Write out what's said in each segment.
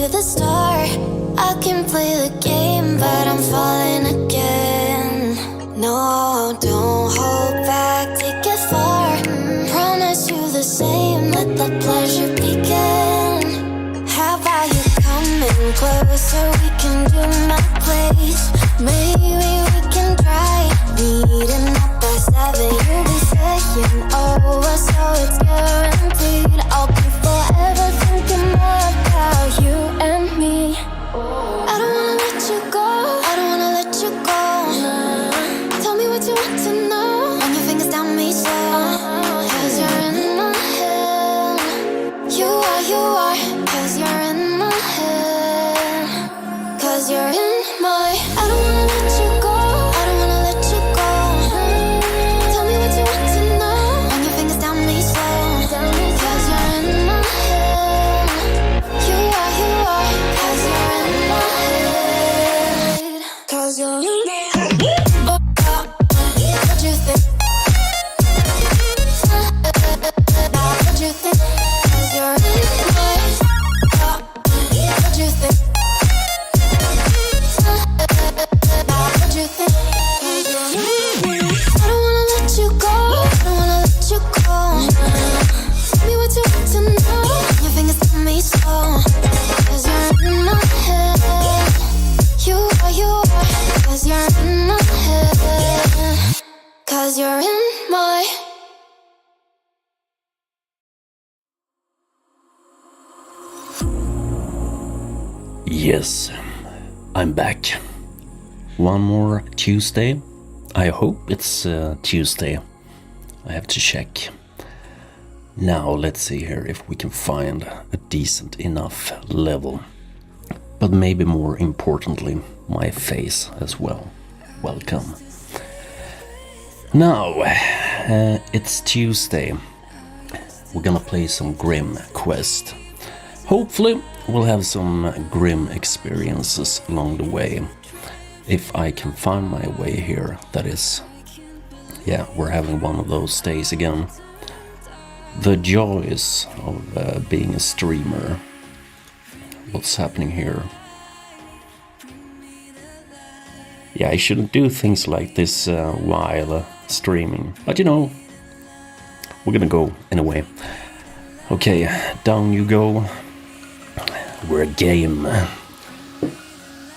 to the start. I can play the game, but I'm falling again. No, don't hold back, take it far. Promise you the same, let the pleasure begin. How about you coming closer, we can do my place. Maybe we can try meeting up by 7. You'll be saying over, so it's guaranteed. I'll be forever thinking more about you and me. I don't wanna let you go, I don't wanna let you go. Tell me what you want to know, run your fingers down me slow. Cause you're in my head. You are, cause you're in my head. Cause you're in my, I don't wanna let you go, I don't wanna let you go. Tell me what you want to know, run your fingers down me slow. Cause you're in my head. You are, cause you're in my head. Cause you're in my head. What you think? What you think? Cause you're in my head. What you think? What you think? I don't wanna let you go, I don't wanna let you go. Tell me what you want to know, your fingers tell me slow. Cause you're in my head. You are, cause you're in my head. Cause you're in my. Yes, I'm back. One more Tuesday. I hope it's Tuesday. I have to check. Now let's see here if we can find a decent enough level. But maybe more importantly, my face as well. Welcome. Now, it's Tuesday. We're gonna play some Grim Quest. Hopefully, we'll have some grim experiences along the way. If I can find my way here, that is. Yeah, we're having one of those days again. The joys of being a streamer. What's happening here? Yeah, I shouldn't do things like this while streaming. But you know, we're gonna go anyway. Okay, down you go. We're a game.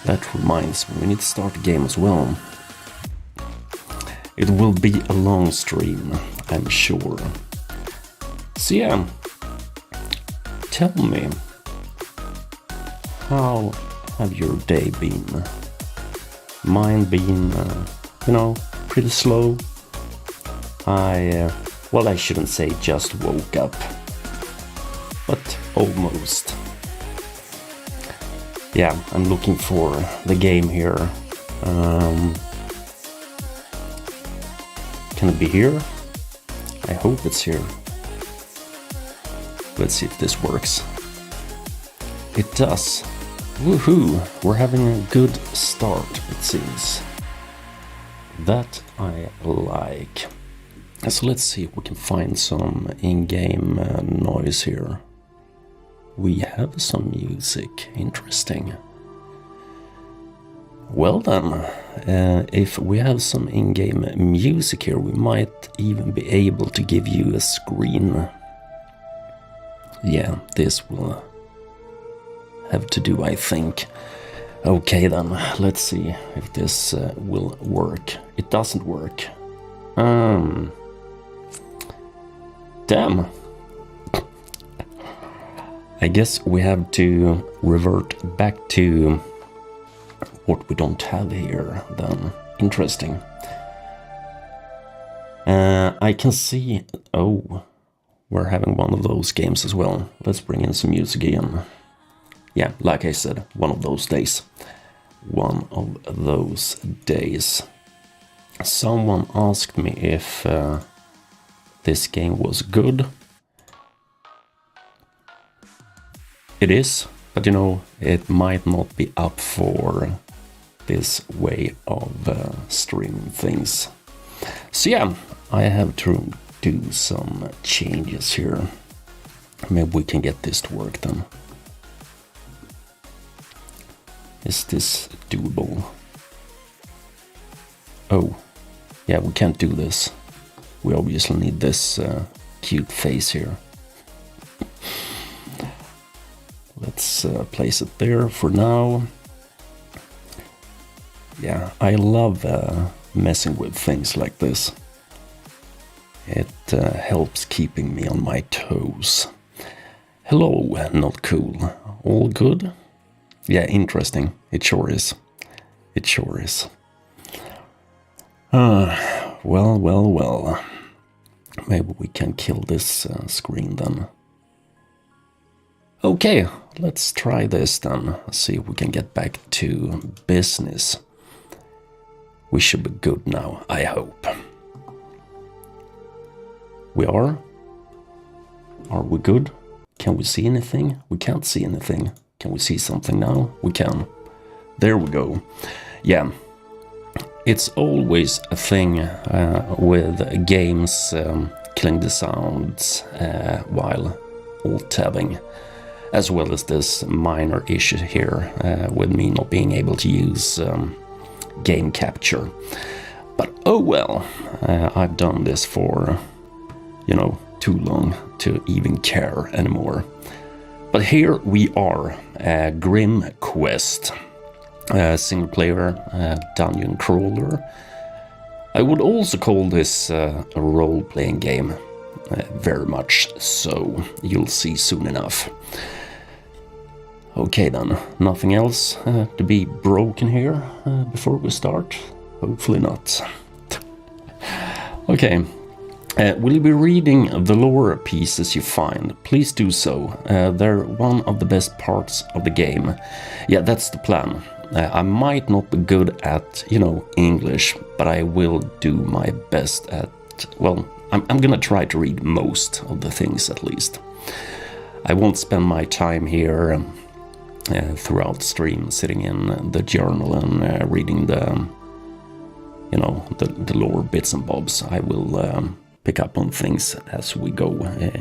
That reminds me, we need to start a game as well. It will be a long stream, I'm sure. So yeah, tell me, how have your day been? Mine been, pretty slow. Well, I shouldn't say just woke up, but almost. Yeah, I'm looking for the game here. Can it be here? I hope it's here. Let's see if this works. It does. Woohoo! We're having a good start, it seems. That I like. So let's see if we can find some in-game noise here. We have some music. Interesting. Well then, if we have some in-game music here, we might even be able to give you a screen. Yeah, this will have to do, I think. Okay then, let's see if this will work. It doesn't work. Damn. I guess we have to revert back to what we don't have here then. Interesting. I can see... Oh, we're having one of those games as well. Let's bring in some music again. Yeah, like I said, one of those days. One of those days. Someone asked me if this game was good. It is, but you know, it might not be up for this way of streaming things. So yeah, I have to do some changes here. Maybe we can get this to work then. Is this doable? Oh, yeah, we can't do this. We obviously need this cute face here. Let's place it there for now. Yeah, I love messing with things like this. It helps keeping me on my toes. Hello, not cool. All good? Yeah, interesting. It sure is. It sure is. Well. Maybe we can kill this screen then. Okay, let's try this then. See if we can get back to business. We should be good now, I hope. We are? Are we good? Can we see anything? We can't see anything. Can we see something now? We can. There we go. Yeah. It's always a thing with games killing the sounds while alt-tabbing, as well as this minor issue here with me not being able to use game capture. But oh well, I've done this for, too long to even care anymore. But here we are, Grim Quest. Single player dungeon crawler. I would also call this a role-playing game, very much so. You'll see soon enough. Okay then, nothing else to be broken here before we start? Hopefully not. Okay, will you be reading the lore pieces you find? Please do so. They're one of the best parts of the game. Yeah, that's the plan. I might not be good at, English, but I will do my best at, I'm gonna try to read most of the things at least. I won't spend my time here throughout the stream sitting in the journal and reading the lore bits and bobs. I will pick up on things as we go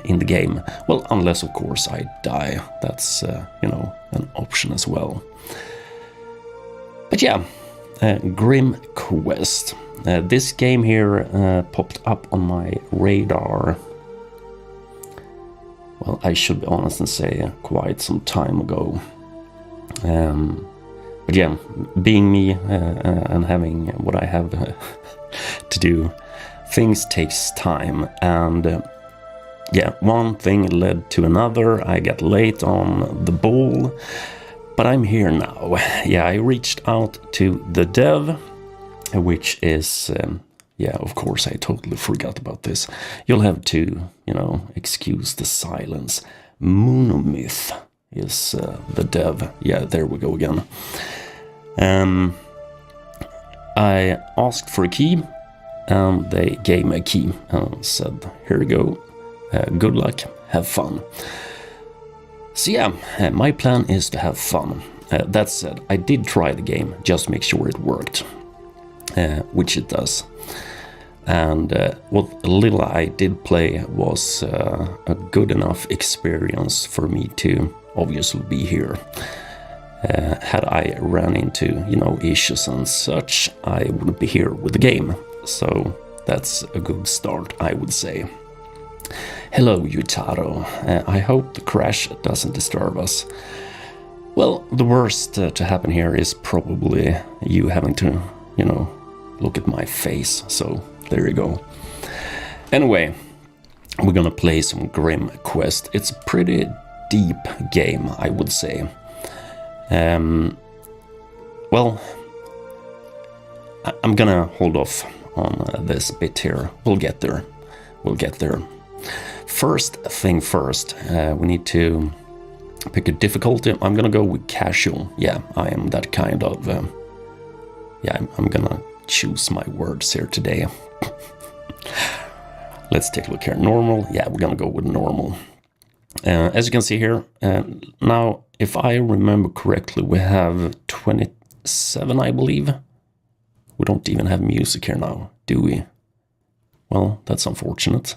in the game. Well, unless of course I die. That's, an option as well. But yeah, Grim Quest. This game here popped up on my radar. Well, I should be honest and say quite some time ago. But yeah, being me and having what I have to do, things takes time. And one thing led to another. I got late on the ball. But I'm here now. Yeah, I reached out to the dev, which is, of course, I totally forgot about this. You'll have to, excuse the silence. Monomyth is the dev. Yeah, there we go again. I asked for a key, and they gave me a key and said, here you go. Good luck, have fun. So yeah, my plan is to have fun. That said, I did try the game, just to make sure it worked, which it does. And what little I did play was a good enough experience for me to obviously be here. Had I ran into, issues and such, I wouldn't be here with the game. So that's a good start, I would say. Hello, Yutaro. I hope the crash doesn't disturb us. Well, the worst to happen here is probably you having to, look at my face. So, there you go. Anyway, we're gonna play some Grim Quest. It's a pretty deep game, I would say. Well, I'm gonna hold off on this bit here. We'll get there. First thing first, we need to pick a difficulty. I'm gonna go with casual. Yeah, I am that kind of... I'm gonna choose my words here today. Let's take a look here. Normal. Yeah, we're gonna go with normal. As you can see here, now, if I remember correctly, we have 27, I believe. We don't even have music here now, do we? Well, that's unfortunate.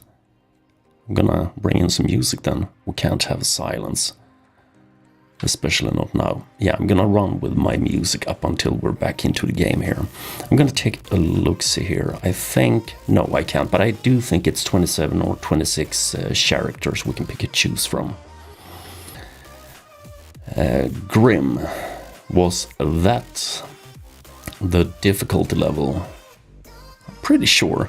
I'm gonna bring in some music then. We can't have silence. especially not now. Yeah, I'm gonna run with my music up until we're back into the game here. I'm gonna take a look-see here. I think, no, I can't, but I do think it's 27 or 26 characters we can pick and choose from. Grim, was that the difficulty level? Pretty sure.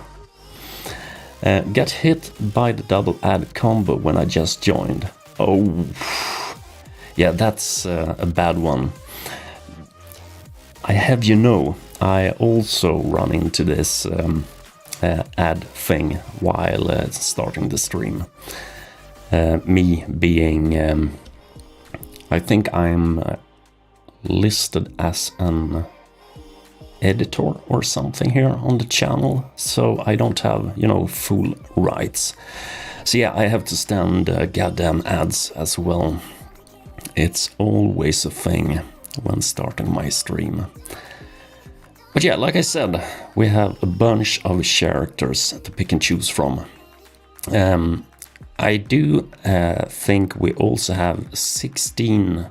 Got hit by the double add combo when I just joined. Oh, yeah, that's a bad one. I have I also run into this ad thing while starting the stream. Me being, I think I'm listed as an editor or something here on the channel, so I don't have, full rights. So yeah, I have to stand goddamn ads as well. It's always a thing when starting my stream. But yeah, like I said, we have a bunch of characters to pick and choose from. I do think we also have 16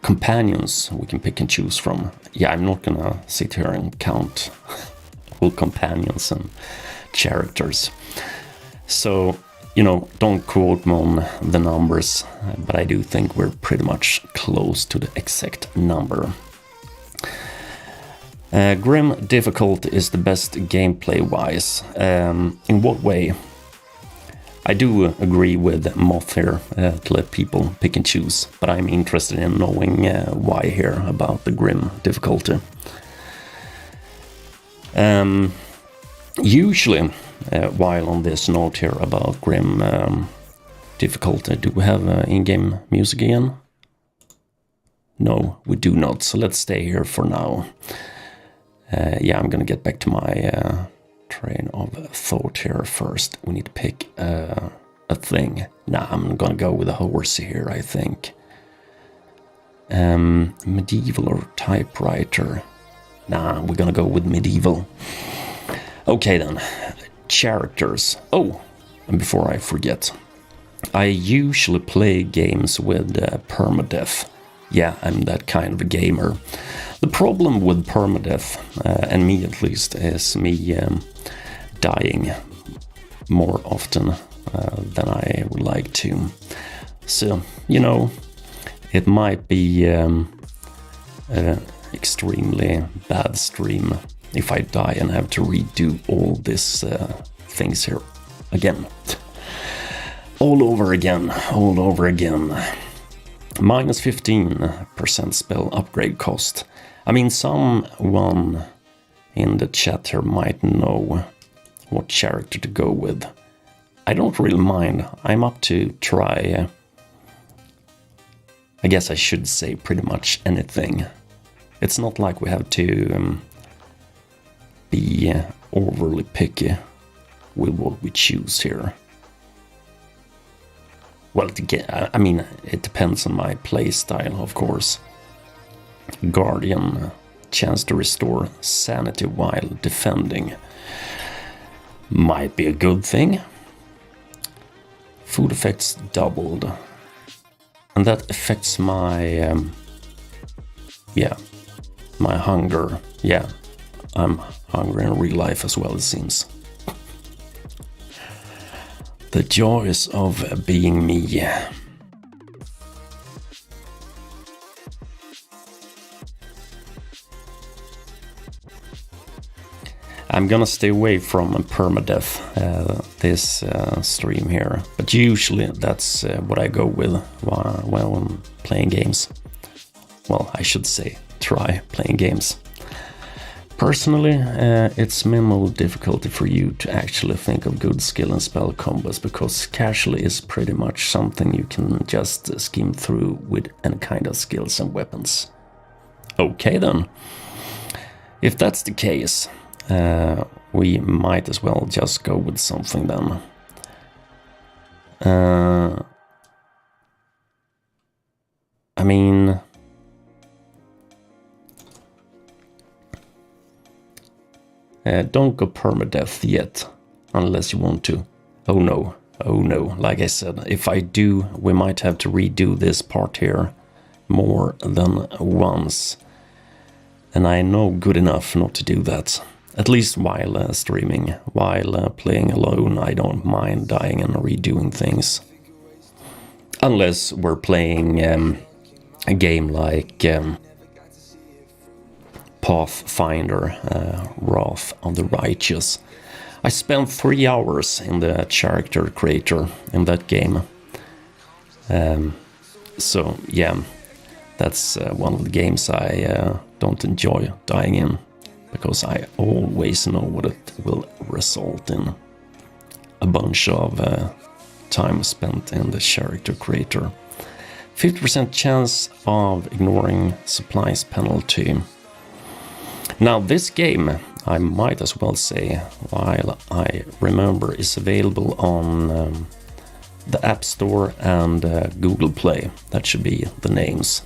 companions we can pick and choose from. Yeah, I'm not gonna sit here and count all companions and characters. So, don't quote me on the numbers, but I do think we're pretty much close to the exact number. Grim difficulty is the best gameplay-wise. In what way? I do agree with Moth here to let people pick and choose, but I'm interested in knowing why here about the Grim difficulty. Usually, while on this note here about Grim difficulty, do we have in-game music again? No, we do not, so let's stay here for now. Yeah, I'm gonna get back to my train of thought here first. We need to pick a thing. Nah, I'm gonna go with a horse here, I think. Medieval or typewriter? Nah, we're gonna go with medieval. Okay then, characters. Oh, and before I forget, I usually play games with permadeath. Yeah, I'm that kind of a gamer. The problem with permadeath, and me at least, is me dying more often than I would like to. So, it might be extremely bad stream if I die and have to redo all these things here again. All over again. Minus 15% spell upgrade cost. I mean, someone in the chat here might know what character to go with. I don't really mind. I'm up to try, I guess I should say pretty much anything. It's not like we have to be overly picky with what we choose here. Well, I mean, it depends on my play style, of course. Guardian, chance to restore sanity while defending. Might be a good thing. Food effects doubled. And that affects my, my hunger. Yeah, I'm hungry in real life as well, it seems. The joys of being me. I'm gonna stay away from permadeath this stream here, but usually that's what I go with while I'm playing games. Well, I should say try playing games. Personally, it's minimal difficulty for you to actually think of good skill and spell combos, because casually is pretty much something you can just skim through with any kind of skills and weapons. Okay then. If that's the case, we might as well just go with something then. I mean, don't go permadeath yet, unless you want to. Oh no, Oh no, like I said, if I do, we might have to redo this part here more than once. And I know good enough not to do that. At least while streaming. While playing alone, I don't mind dying and redoing things. Unless we're playing a game like Pathfinder, Wrath of the Righteous. I spent 3 hours in the character creator in that game. So yeah, that's one of the games I don't enjoy dying in, because I always know what it will result in. A bunch of time spent in the character creator. 50% chance of ignoring supplies penalty. Now this game, I might as well say, while I remember, is available on the App Store and Google Play. That should be the names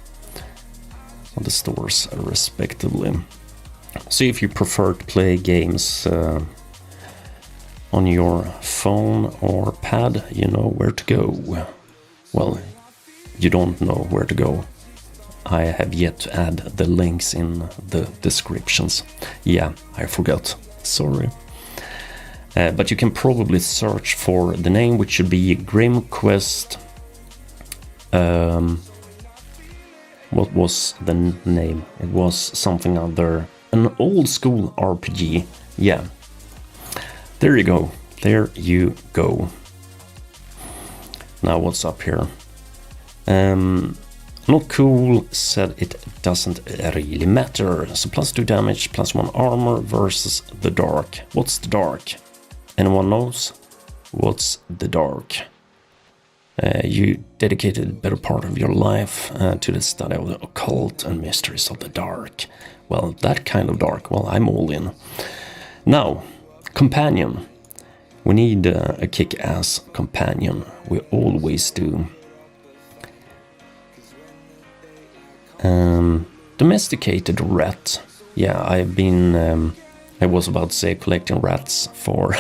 of the stores respectively. So if you prefer to play games on your phone or pad, you know where to go. Well, you don't know where to go. I have yet to add the links in the descriptions. Yeah, I forgot. Sorry. But you can probably search for the name, which should be Grim Quest. What was the name? It was something other. An old school RPG. Yeah. There you go. There you go. Now what's up here? Not cool said it doesn't really matter. So +2 damage, +1 armor versus the dark. What's the dark? Anyone knows? What's the dark? You dedicated a better part of your life to the study of the occult and mysteries of the dark. Well, that kind of dark, well, I'm all in. Now, companion. We need a kick-ass companion. We always do. Domesticated rat. Yeah, I've been, I was about to say collecting rats for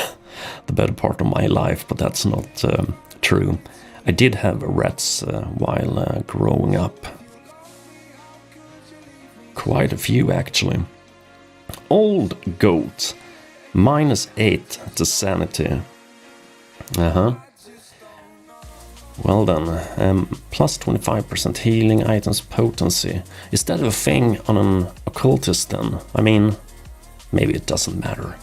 the better part of my life, but that's not true. I did have rats while growing up. Quite a few, actually. Old goat. -8 to sanity. Well done. Plus 25% healing, items potency. Is that a thing on an occultist then? I mean, maybe it doesn't matter.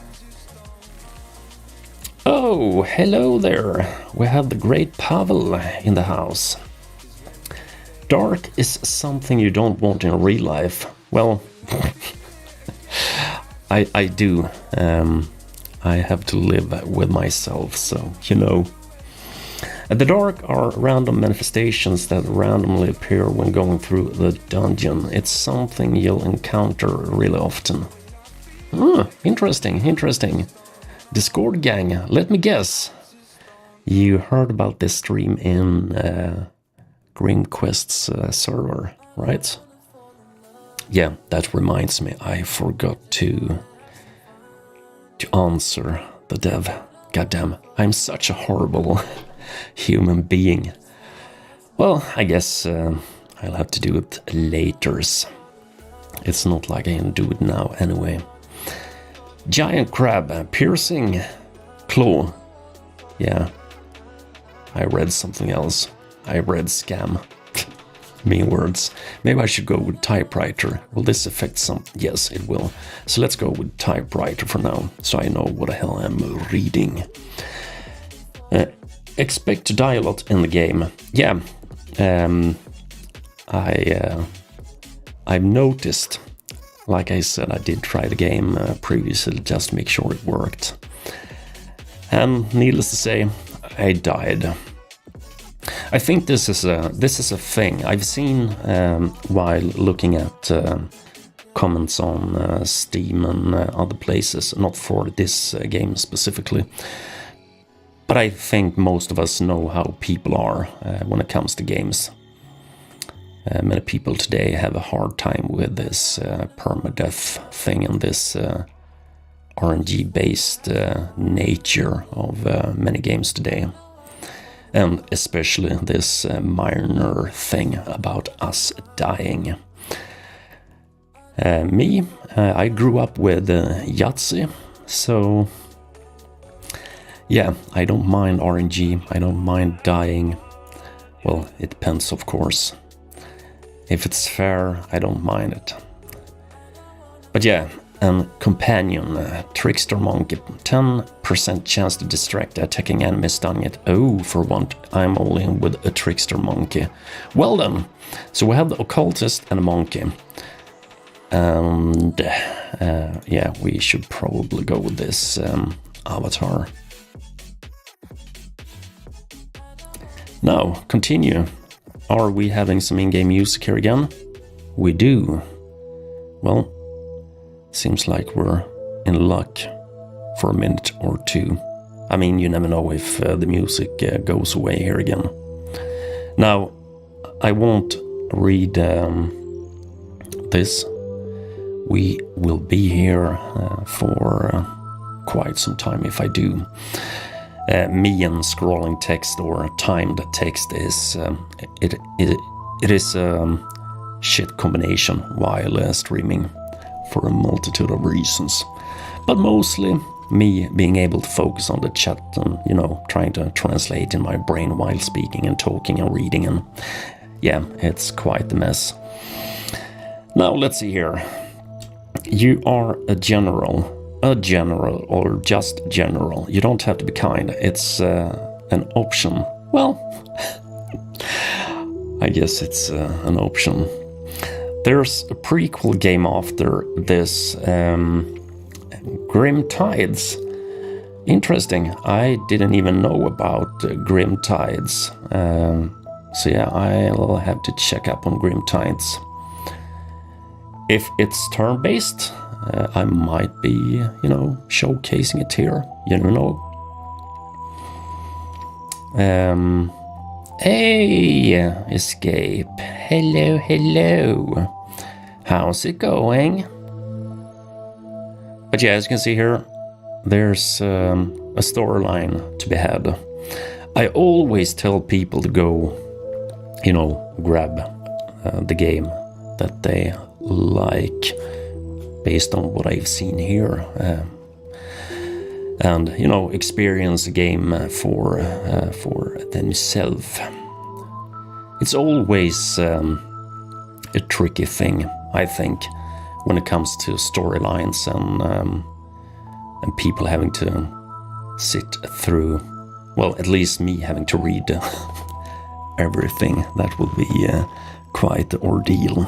Oh, hello there. We have the great Pavel in the house. Dark is something you don't want in real life. Well, I do. I have to live with myself, so, you know. The dark are random manifestations that randomly appear when going through the dungeon. It's something you'll encounter really often. Interesting. Discord gang, let me guess. You heard about this stream in Grim Quest's server, right? Yeah, that reminds me, I forgot to answer the dev. Goddamn, I'm such a horrible human being. Well, I guess I'll have to do it later. It's not like I can do it now anyway. Giant crab, piercing claw. Yeah, I read something else. I read scam. Mean words. Maybe I should go with typewriter. Will this affect some? Yes, it will. So let's go with typewriter for now, so I know what the hell I'm reading. Expect to die a lot in the game. Yeah, I've noticed. Like I said, I did try the game previously just to make sure it worked. And needless to say, I died. I think this is a thing I've seen while looking at comments on Steam and other places, not for this game specifically. But I think most of us know how people are when it comes to games. Many people today have a hard time with this permadeath thing and this RNG-based nature of many games today. and especially this minor thing about us dying. I grew up with Yahtzee, so yeah, I don't mind RNG, I don't mind dying. Well, it depends, of course. If it's fair, I don't mind it. But yeah, companion, trickster monkey, 10% chance to distract attacking enemy, stunning it. Oh, for one, I'm all in with a trickster monkey. Well then, so we have the occultist and a monkey. And yeah, we should probably go with this avatar. Now, continue. Are we having some in-game music here again? We do. Well, seems like we're in luck for a minute or two. I mean, you never know if the music goes away here again. Now, I won't read this. We will be here for quite some time if I do. Me and scrolling text or timed text is it is a shit combination while streaming for a multitude of reasons, but mostly me being able to focus on the chat and, you know, trying to translate in my brain while speaking and talking and reading, and yeah, it's quite a mess. Now let's see here. You are a general or just general. You don't have to be kind. It's an option. Well, I guess it's an option. There's a prequel game after this, Grim Tides. Interesting. I didn't even know about Grim Tides. So yeah, I'll have to check up on Grim Tides. If it's turn-based, I might be, you know, showcasing it here. You never know. Hey, Escape. Hello, hello. How's it going? But yeah, as you can see here, there's a storyline to be had. I always tell people to go, you know, grab the game that they like, based on what I've seen here, and, you know, experience a game for themselves. It's always a tricky thing, I think, when it comes to storylines and people having to sit through, well, at least me having to read everything. That would be quite the ordeal.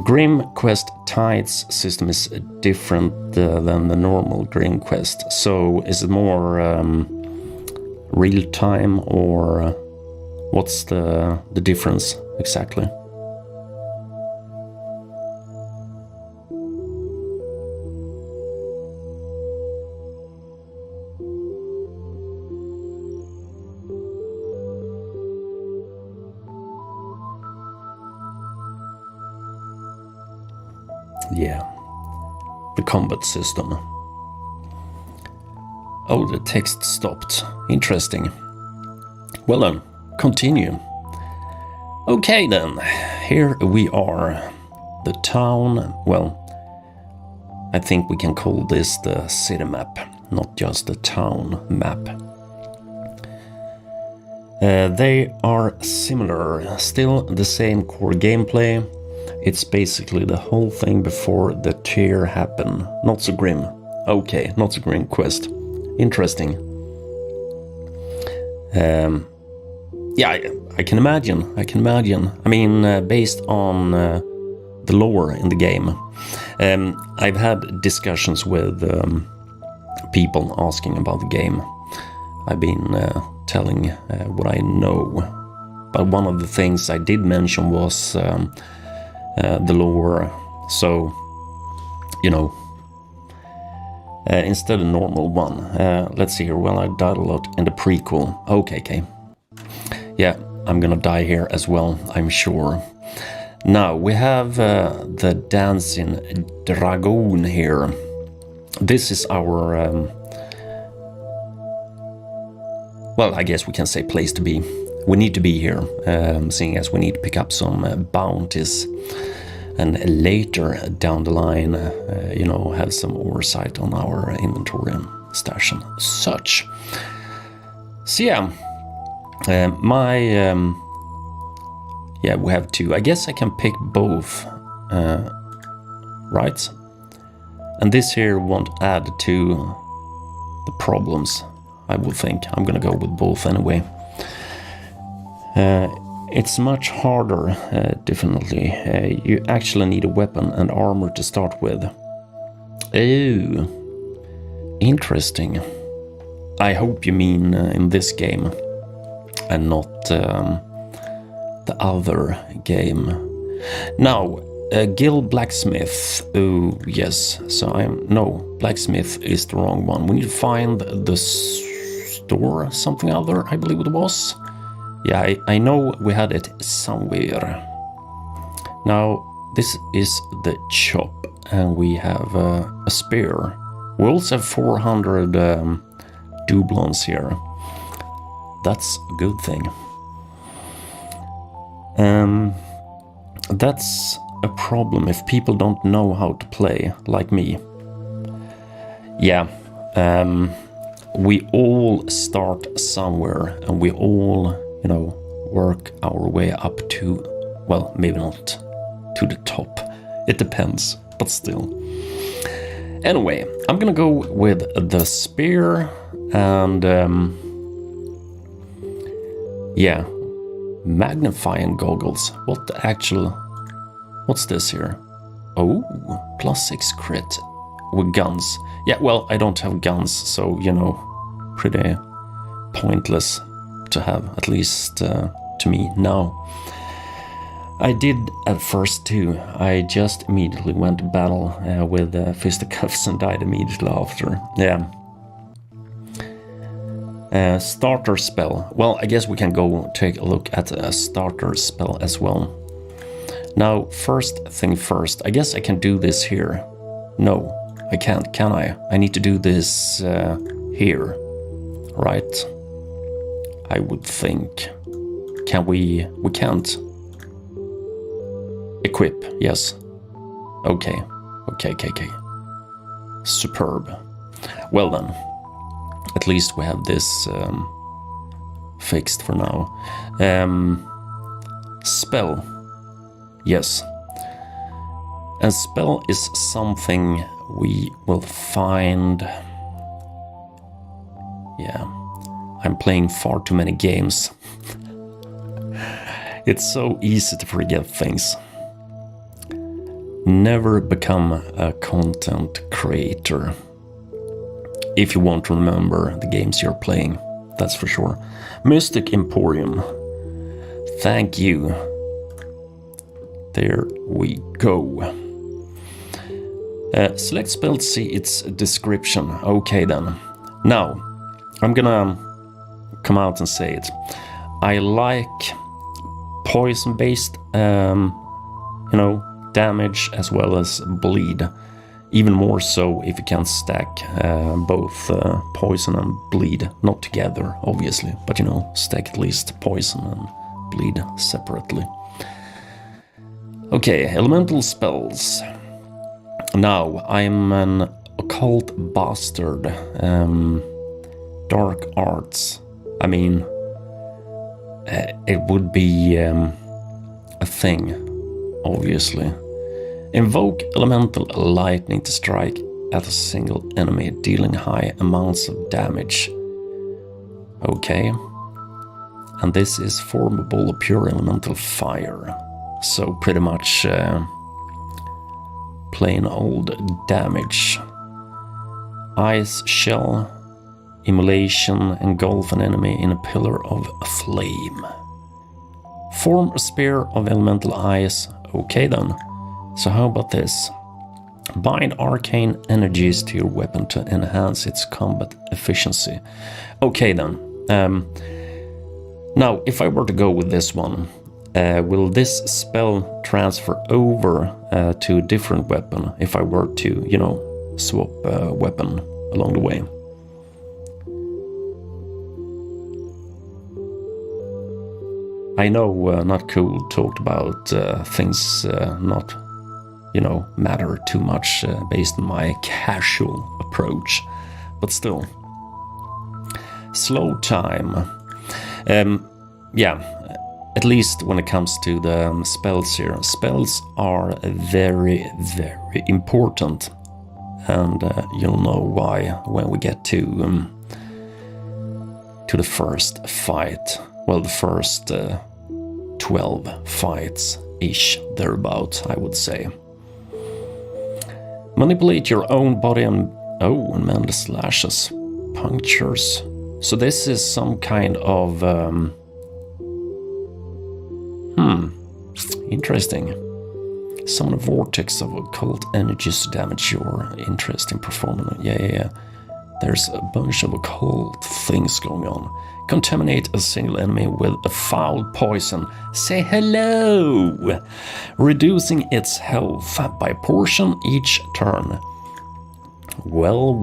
Grim Quest Tides system is different than the normal Grim Quest. So is it more real time, or what's the difference exactly? Yeah, the combat system. Oh, the text stopped. Interesting. Well then, continue. Okay then, here we are. The town, well, I think we can call this the city map, not just the town map. They are similar, still the same core gameplay. It's basically the whole thing before the tear happened. Not so grim. Okay, not so grim quest. Interesting. Yeah, I can imagine. I mean, based on the lore in the game. I've had discussions with people asking about the game. I've been telling what I know. But one of the things I did mention was the lore. So, you know, instead of normal one, let's see here. Well, I died a lot in the prequel. Okay. Yeah, I'm gonna die here as well, I'm sure. Now we have the dancing dragoon here. This is our well, I guess we can say place to be. We need to be here, seeing as we need to pick up some bounties, and later down the line, have some oversight on our inventory and stash and such. So yeah, we have two. I guess I can pick both, right? And this here won't add to the problems, I would think. I'm gonna go with both anyway. It's much harder, definitely. You actually need a weapon and armor to start with. Oh, interesting. I hope you mean in this game and not the other game. Now, Guild Blacksmith. Oh, yes. So Blacksmith is the wrong one. We need to find the store, something other, I believe it was. Yeah, I know we had it somewhere. Now, this is the chop, and we have a spear. We also have 400 doublons here. That's a good thing. That's a problem if people don't know how to play, like me. Yeah, we all start somewhere, and we all, work our way up to, well, maybe not to the top. It depends, but still. Anyway, I'm gonna go with the spear and, magnifying goggles. What's this here? Oh, +6 crit with guns. Yeah, well, I don't have guns, so, pretty pointless to have, at least to me now. I did at first too. I just immediately went to battle with fisticuffs and died immediately after. Yeah. Starter spell. Well, I guess we can go take a look at a starter spell as well. Now, first thing first, I guess I can do this here. No, I can't, can I? I need to do this here, right? I would think. Can we? We can't. Equip, yes. Okay. Superb. Well then. At least we have this fixed for now. Spell. Yes. And spell is something we will find. Yeah. I'm playing far too many games. It's so easy to forget things. Never become a content creator if you want to remember the games you're playing, that's for sure. Mystic Emporium. Thank you. There we go. Select spell to see its description. Okay then. Now, I'm gonna come out and say it. I like poison-based, damage as well as bleed. Even more so if you can stack both poison and bleed, not together, obviously, but stack at least poison and bleed separately. Okay, elemental spells. Now, I'm an occult bastard. Dark arts. I mean, it would be a thing, obviously. Invoke elemental lightning to strike at a single enemy, dealing high amounts of damage. Okay. And this is formable pure elemental fire. So pretty much plain old damage. Ice shell, immolation, engulf an enemy in a pillar of flame. Form a spear of elemental ice. Okay then. So how about this? Bind arcane energies to your weapon to enhance its combat efficiency. Okay then. Now, if I were to go with this one, will this spell transfer over to a different weapon if I were to, swap weapon along the way? I know Not Cool talked about things not, matter too much based on my casual approach, but still. Slow time. Yeah, at least when it comes to the spells here. Spells are very, very important, and you'll know why when we get to the first fight. Well, the first 12 fights-ish, thereabout, I would say. Manipulate your own body and mend slashes, punctures. So this is some kind of... interesting. Summon a vortex of occult energies to damage your interest in performing. Yeah. There's a bunch of occult things going on. Contaminate a single enemy with a foul poison. Say hello! Reducing its health by a portion each turn. Well.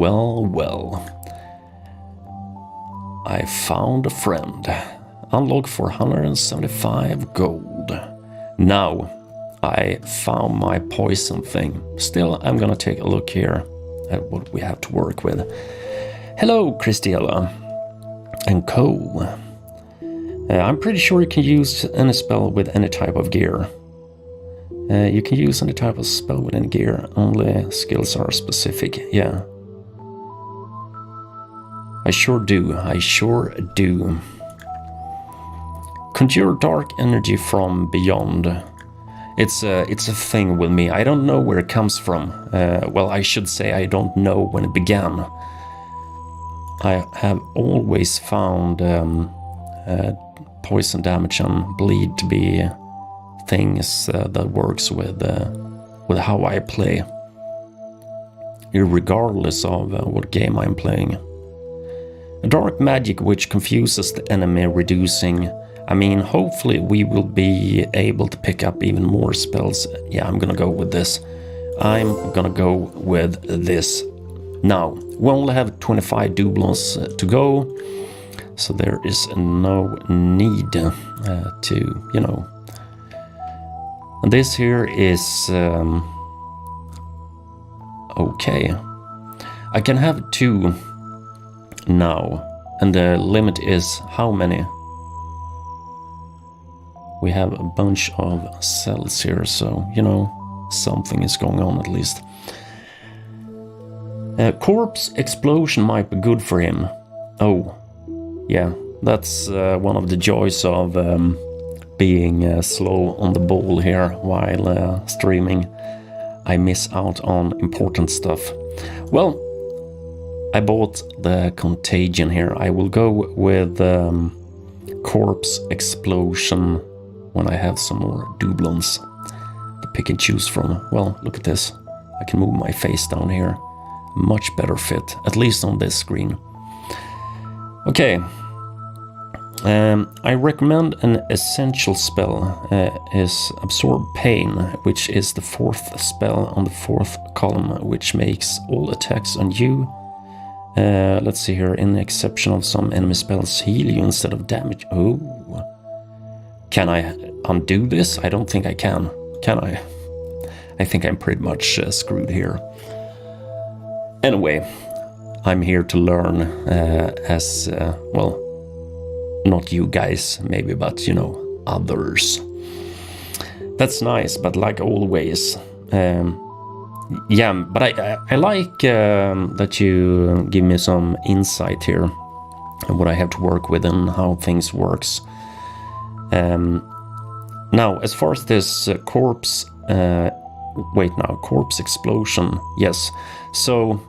I found a friend. Unlock for 175 gold. Now, I found my poison thing. Still, I'm gonna take a look here at what we have to work with. Hello, Christiella and co. I'm pretty sure you can use any spell with any type of gear. You can use any type of spell with any gear, only skills are specific. Yeah. I sure do. Conjure dark energy from beyond. It's a thing with me. I don't know where it comes from. Well, I should say I don't know when it began. I have always found poison damage and bleed to be things that works with how I play, regardless of what game I'm playing. A dark magic which confuses the enemy, reducing. I mean, hopefully we will be able to pick up even more spells. Yeah, I'm gonna go with this. Now, we only have 25 doublons to go, so there is no need to, And this here is... okay. I can have 2 now, and the limit is how many? We have a bunch of cells here, so, something is going on at least. Corpse explosion might be good for him. Oh, yeah, that's one of the joys of being slow on the ball here while streaming. I miss out on important stuff. Well, I bought the Contagion here. I will go with Corpse Explosion when I have some more doublons to pick and choose from. Well, look at this. I can move my face down here. Much better fit, at least on this screen. Okay. I recommend an essential spell is Absorb Pain, which is the 4th spell on the 4th column, which makes all attacks on you. Let's see here, in the exception of some enemy spells, heal you instead of damage. Oh. Can I undo this? I don't think I can. Can I? I think I'm pretty much screwed here. Anyway, I'm here to learn well, not you guys maybe, but others. That's nice, but like always, yeah, but I like that you give me some insight here and what I have to work with and how things works. Now, as far as this corpse explosion, yes. So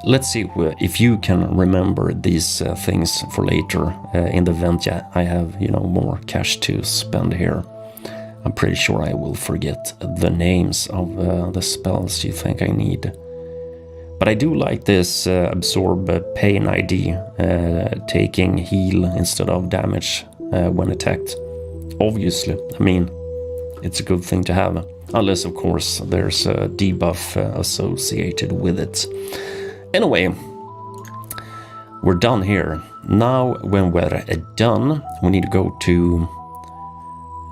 let's see if you can remember these things for later in the event. Yeah, I have more cash to spend here. I'm pretty sure I will forget the names of the spells you think I need. But I do like this Absorb Pain ID, taking heal instead of damage when attacked. Obviously, I mean, it's a good thing to have. Unless, of course, there's a debuff associated with it. Anyway, we're done here. Now, when we're done, we need to go to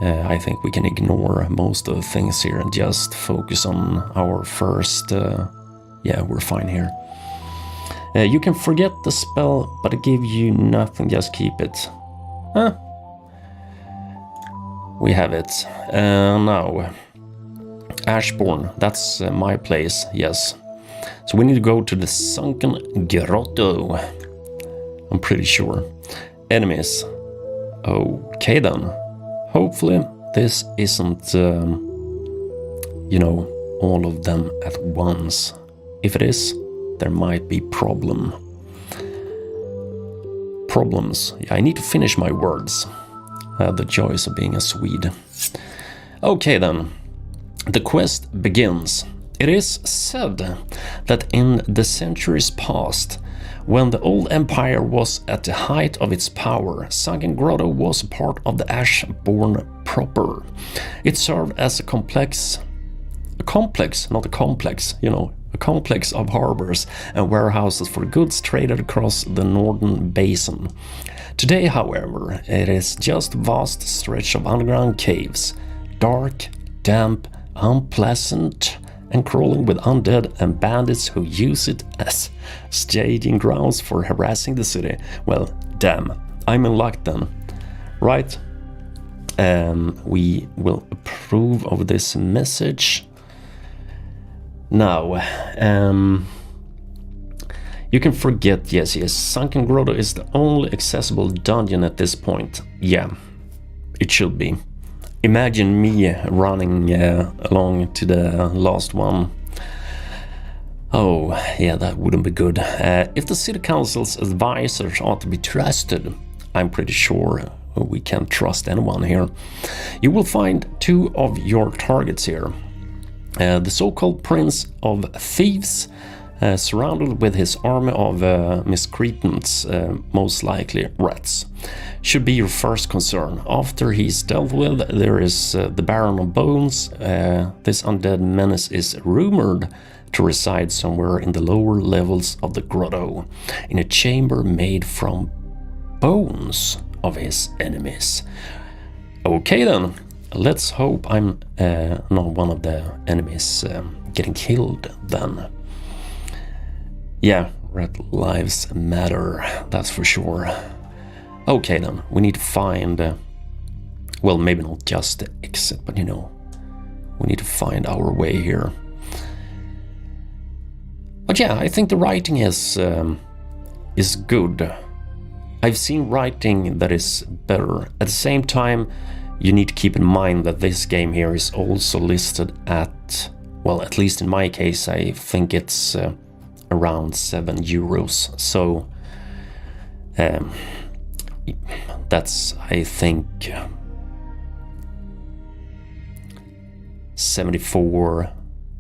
I think we can ignore most of the things here and just focus on our first... yeah, we're fine here. You can forget the spell, but it gives you nothing, just keep it. Huh? We have it. Now, Ashbourne, that's my place, yes. So we need to go to the Sunken Grotto. I'm pretty sure. Enemies. Okay then. Hopefully this isn't, you know, all of them at once. If it is, there might be problems. Yeah, I need to finish my words. The joys of being a Swede. Okay then. The quest begins. It is said that in the centuries past, when the old empire was at the height of its power, Sunken Grotto was a part of the Ashbourne proper. It served as a complex, not a complex, you know, a complex of harbors and warehouses for goods traded across the northern basin. Today, however, it is just a vast stretch of underground caves, dark, damp, unpleasant, and crawling with undead and bandits who use it as staging grounds for harassing the city. Well, damn, I'm in luck then, right? We will approve of this message. Now, you can forget, yes, Sunken Grotto is the only accessible dungeon at this point. Yeah, it should be. Imagine me running along to the last one. Oh, yeah, that wouldn't be good. If the city council's advisors are to be trusted, I'm pretty sure we can't trust anyone here. You will find two of your targets here. The so-called Prince of Thieves, surrounded with his army of miscreants, most likely rats, should be your first concern. After he's dealt with, there is the Baron of Bones. This undead menace is rumored to reside somewhere in the lower levels of the grotto, in a chamber made from bones of his enemies. Okay then, let's hope I'm not one of the enemies getting killed then. Yeah, red lives matter, that's for sure. Okay then, we need to find, well, maybe not just the exit, but you know, we need to find our way here. But yeah, I think the writing is good. I've seen writing that is better. At the same time, you need to keep in mind that this game here is also listed at, well, at least in my case, I think it's around €7. So that's, I think, 74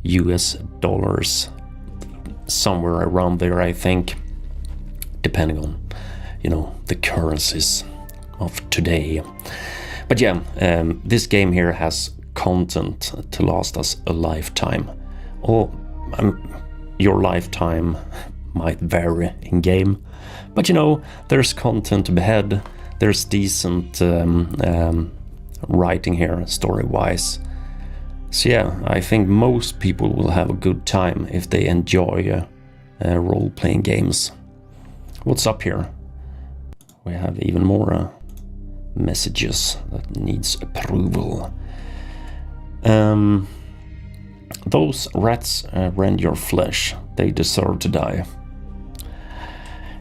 US dollars, somewhere around there, I think, depending on, you know, the currencies of today. But yeah, this game here has content to last us a lifetime. Or your lifetime might vary in game, but you know, there's content to be had. There's decent writing here, story-wise. So yeah, I think most people will have a good time if they enjoy role-playing games. What's up here? We have even more messages that needs approval. Those rats rend your flesh. They deserve to die.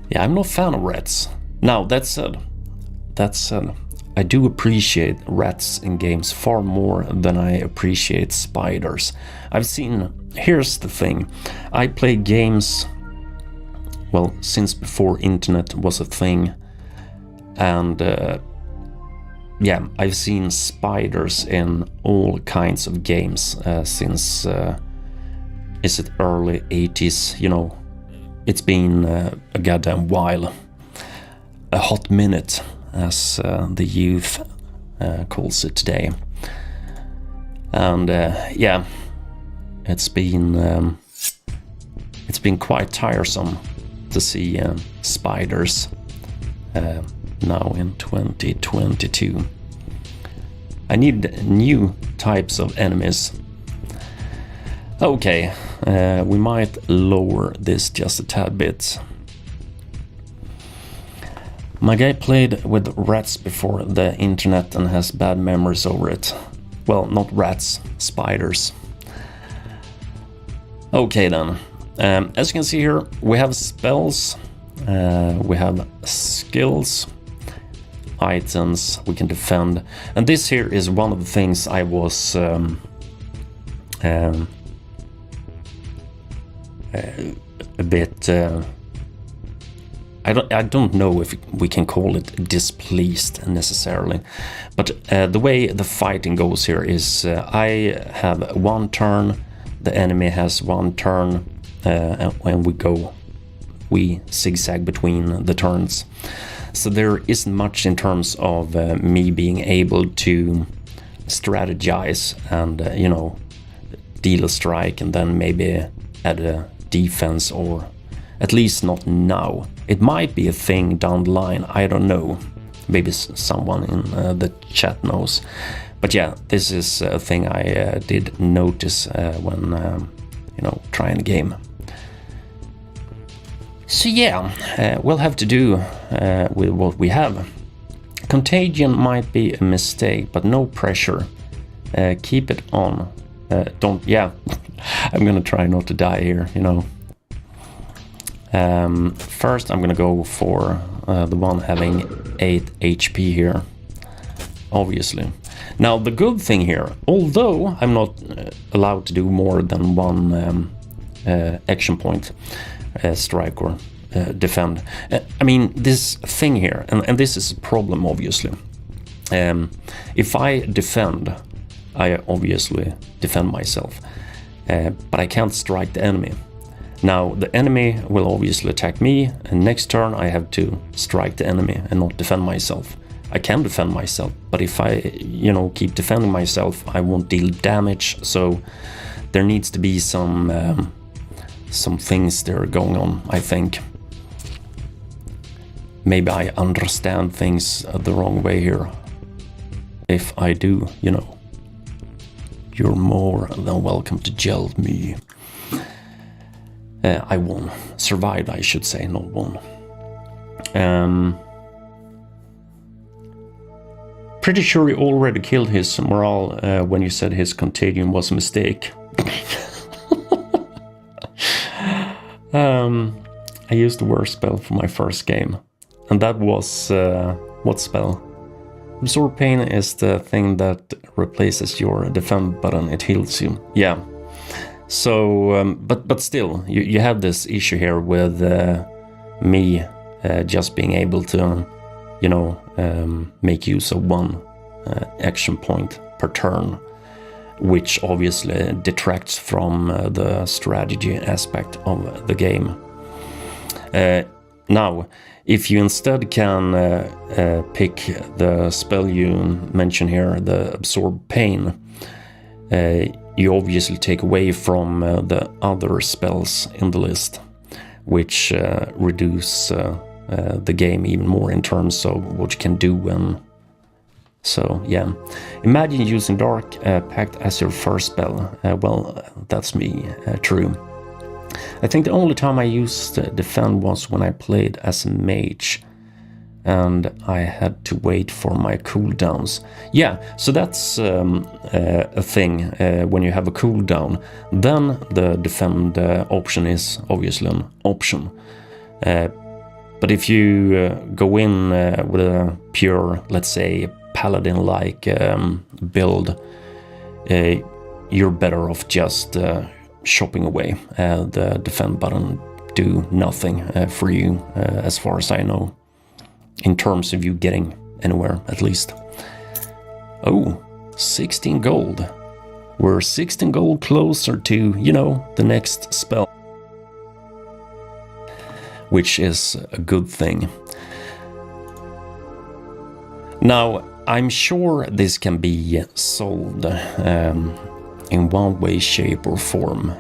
Yeah, I'm not a fan of rats. Now, that said, I do appreciate rats in games far more than I appreciate spiders. Here's the thing, I play games, well, since before internet was a thing, and yeah, I've seen spiders in all kinds of games since, is it early 80s, you know, it's been a goddamn while, a hot minute, as the youth calls it today. And yeah, it's been quite tiresome to see spiders now in 2022. I need new types of enemies. Okay, we might lower this just a tad bit. My guy played with rats before the internet and has bad memories over it. Well, not rats, spiders. Okay then, as you can see here, we have spells, we have skills, items, we can defend, and this here is one of the things I was a bit I don't know if we can call it displeased necessarily, but the way the fighting goes here is I have one turn, the enemy has one turn, and when we zigzag between the turns. So there isn't much in terms of me being able to strategize and you know, deal a strike and then maybe add a defense, or at least not now. It might be a thing down the line, I don't know. Maybe someone in the chat knows. But yeah, this is a thing I did notice when, you know, trying the game. So yeah, we'll have to do with what we have. Contagion might be a mistake, but no pressure. Keep it on. Don't, yeah, I'm gonna try not to die here, you know. First I'm gonna go for the one having 8 HP here, obviously. Now the good thing here, although I'm not allowed to do more than one action point, strike or defend. I mean, this thing here, and this is a problem obviously. If I defend, I obviously defend myself, but I can't strike the enemy. Now the enemy will obviously attack me, and next turn I have to strike the enemy and not defend myself. I can defend myself, but if I, you know, keep defending myself, I won't deal damage. So there needs to be some things that are going on, I think. Maybe I understand things the wrong way here. If I do, you know, you're more than welcome to gel me. I won. Survived, I should say, not won. Pretty sure you already killed his morale when you said his contagion was a mistake. I used the worst spell for my first game. And that was... what spell? Absorb Pain is the thing that replaces your defend button. It heals you. Yeah. So, but still, you have this issue here with me just being able to, you know, make use of one action point per turn, which obviously detracts from the strategy aspect of the game. Now, if you instead can pick the spell you mention here, the Absorb Pain, you obviously take away from the other spells in the list, which reduce the game even more in terms of what you can do. And so yeah, imagine using Dark Pact as your first spell. Well, that's me, true. I think the only time I used Defend was when I played as a mage and I had to wait for my cooldowns. Yeah, so that's a thing. When you have a cooldown, then the defend option is obviously an option. But if you go in with a pure, let's say, paladin-like build, you're better off just shopping away. The defend button do nothing for you, as far as I know, in terms of you getting anywhere, at least. Oh, 16 gold. We're 16 gold closer to, you know, the next spell, which is a good thing. Now, I'm sure this can be solved in one way, shape or form.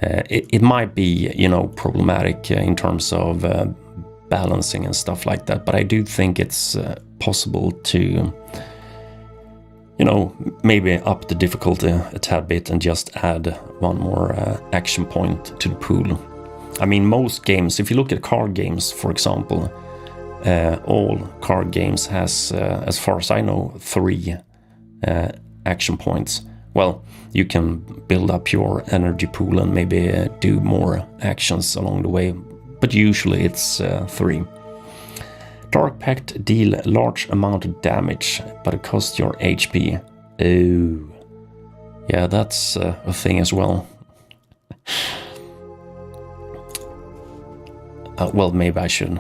It might be, you know, problematic in terms of balancing and stuff like that, but I do think it's possible to you know, maybe up the difficulty a tad bit and just add one more action point to the pool. I mean, most games, if you look at card games, for example, all card games has, as far as I know, 3 action points. Well, you can build up your energy pool and maybe do more actions along the way, but usually it's 3. Dark Pact deal large amount of damage, but it costs your HP. Oh, yeah, that's a thing as well. Well, maybe I should.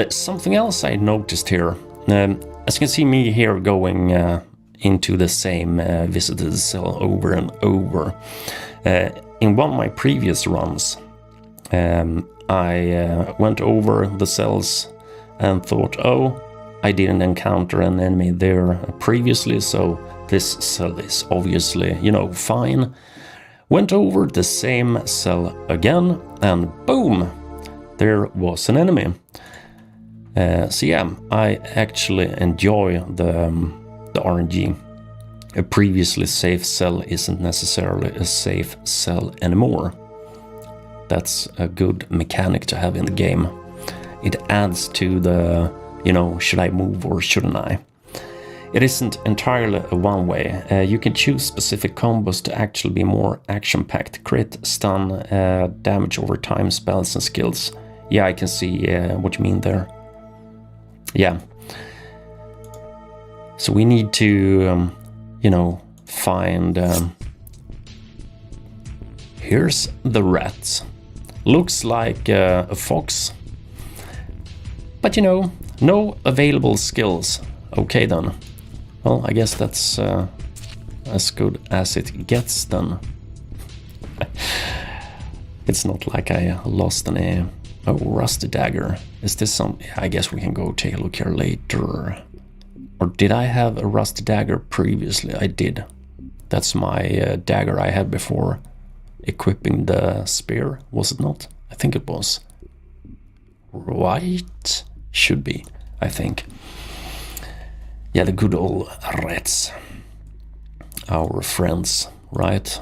Something else I noticed here. As you can see me here going into the same visited cell over and over. In one of my previous runs, I went over the cells and thought, oh, I didn't encounter an enemy there previously, so this cell is obviously, you know, fine. Went over the same cell again, and boom, there was an enemy. So yeah, I actually enjoy the RNG. A previously safe cell isn't necessarily a safe cell anymore. That's a good mechanic to have in the game. It adds to the, you know, should I move or shouldn't I? It isn't entirely a one-way. You can choose specific combos to actually be more action-packed. Crit, stun, damage over time, spells and skills. Yeah, I can see what you mean there. Yeah. So we need to, you know, find... Here's the rat. Looks like a fox. But you know, no available skills. Okay then. Well, I guess that's as good as it gets then. It's not like I lost any... Oh, rusty dagger. Is this some... I guess we can go take a look here later. Or did I have a rusty dagger previously? I did. That's my dagger I had before equipping the spear, was it not? I think it was. Right? Should be, I think. Yeah, the good old rats. Our friends, right?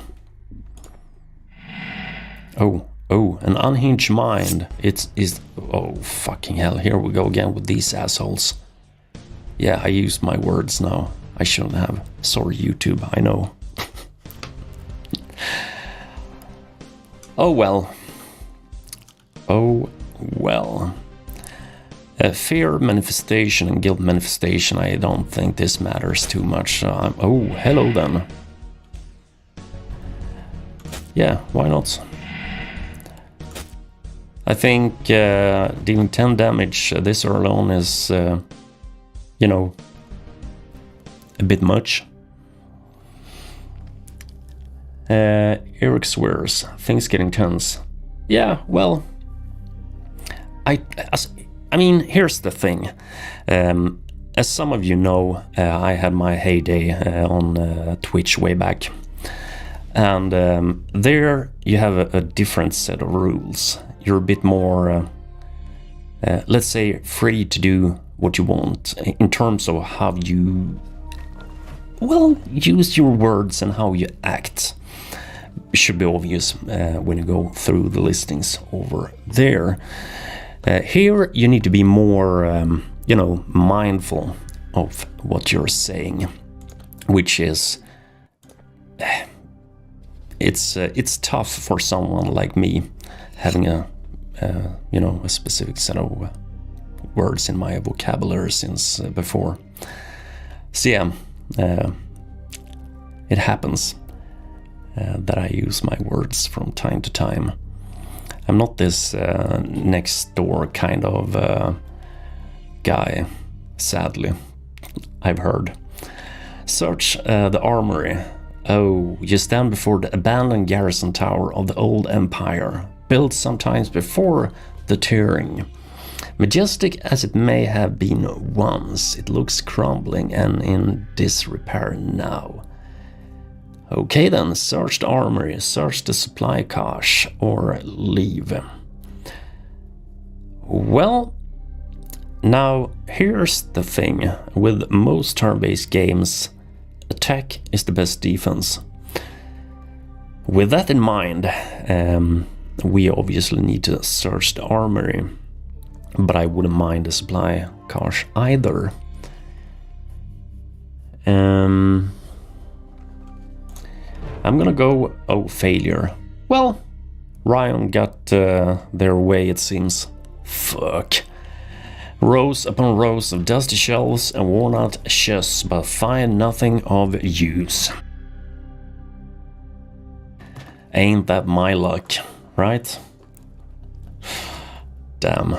Oh, an unhinged mind. It is... Oh, fucking hell. Here we go again with these assholes. Yeah, I used my words now. I shouldn't have. Sorry, YouTube, I know. Oh well. Oh well. Fear manifestation and guilt manifestation, I don't think this matters too much. Oh, hello then. Yeah, why not? I think dealing 10 damage this early on is, you know, a bit much. Eric swears, things getting tense. Yeah, well, I mean, here's the thing. As some of you know, I had my heyday on Twitch way back. And there you have a different set of rules. You're a bit more, let's say, free to do what you want in terms of how you, well, use your words and how you act. It should be obvious when you go through the listings over there. Here you need to be more, you know, mindful of what you're saying, which is, it's tough for someone like me having a, you know, a specific set of words in my vocabulary since before. So yeah, it happens that I use my words from time to time. I'm not this next door kind of guy, sadly, I've heard. Search the armory. Oh, you stand before the abandoned garrison tower of the old empire, built sometimes before the tearing. Majestic as it may have been once, it looks crumbling and in disrepair now. Okay then, search the armory, search the supply cache, or leave. Well, Now, here's the thing. With most turn-based games, attack is the best defense. With that in mind, we obviously need to search the armory, but I wouldn't mind the supply cache either. I'm gonna go, oh, failure. Well, Ryan got their way, it seems. Fuck. Rows upon rows of dusty shelves and worn out chests, but find nothing of use. Ain't that my luck, right? Damn.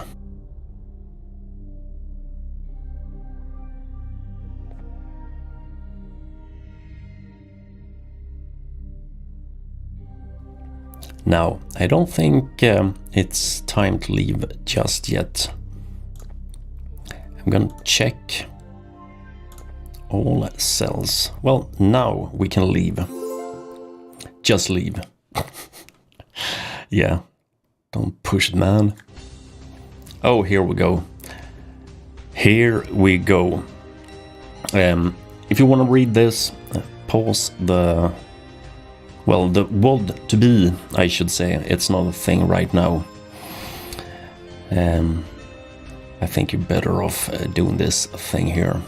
Now, I don't think it's time to leave just yet. I'm gonna check all cells. Well, now we can leave. Just leave. Yeah, don't push it, man. Oh, here we go. Here we go. If you want to read this, pause the... Well, the WOD to be, I should say. It's not a thing right now. I think you're better off doing this thing here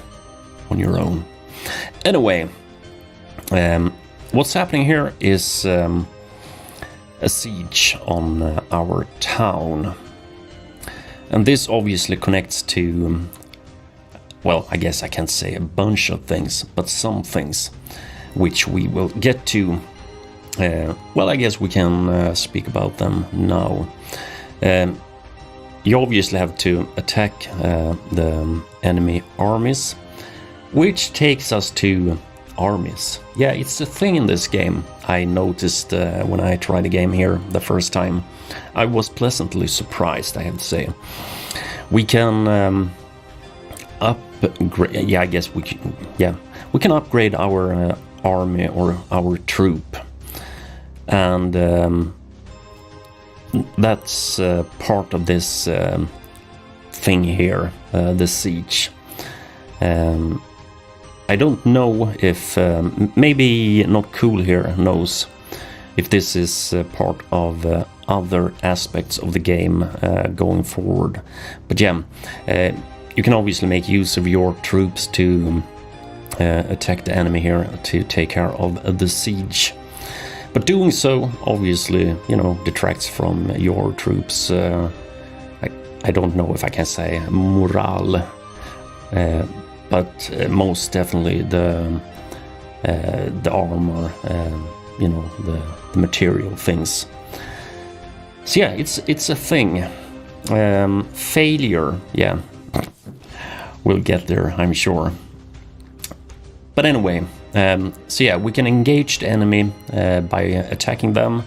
on your own. Anyway, what's happening here is a siege on our town. And this obviously connects to, well, I guess I can't say a bunch of things, but some things, which we will get to. Well, I guess we can speak about them now. You obviously have to attack the enemy armies, which takes us to armies. Yeah, it's a thing in this game. I noticed when I tried the game here the first time. I was pleasantly surprised, I have to say. We can upgrade. Yeah, I guess we can. Yeah, we can upgrade our army or our troop, and that's part of this thing here, the siege. I don't know if maybe Not Cool here knows if this is part of other aspects of the game going forward. But yeah, you can obviously make use of your troops to attack the enemy here to take care of the siege. But doing so, obviously, you know, detracts from your troops. I don't know if I can say morale, but most definitely the armor, you know, the material things. So yeah, it's a thing. Failure, yeah, we'll get there, I'm sure. But anyway. So yeah, we can engage the enemy by attacking them.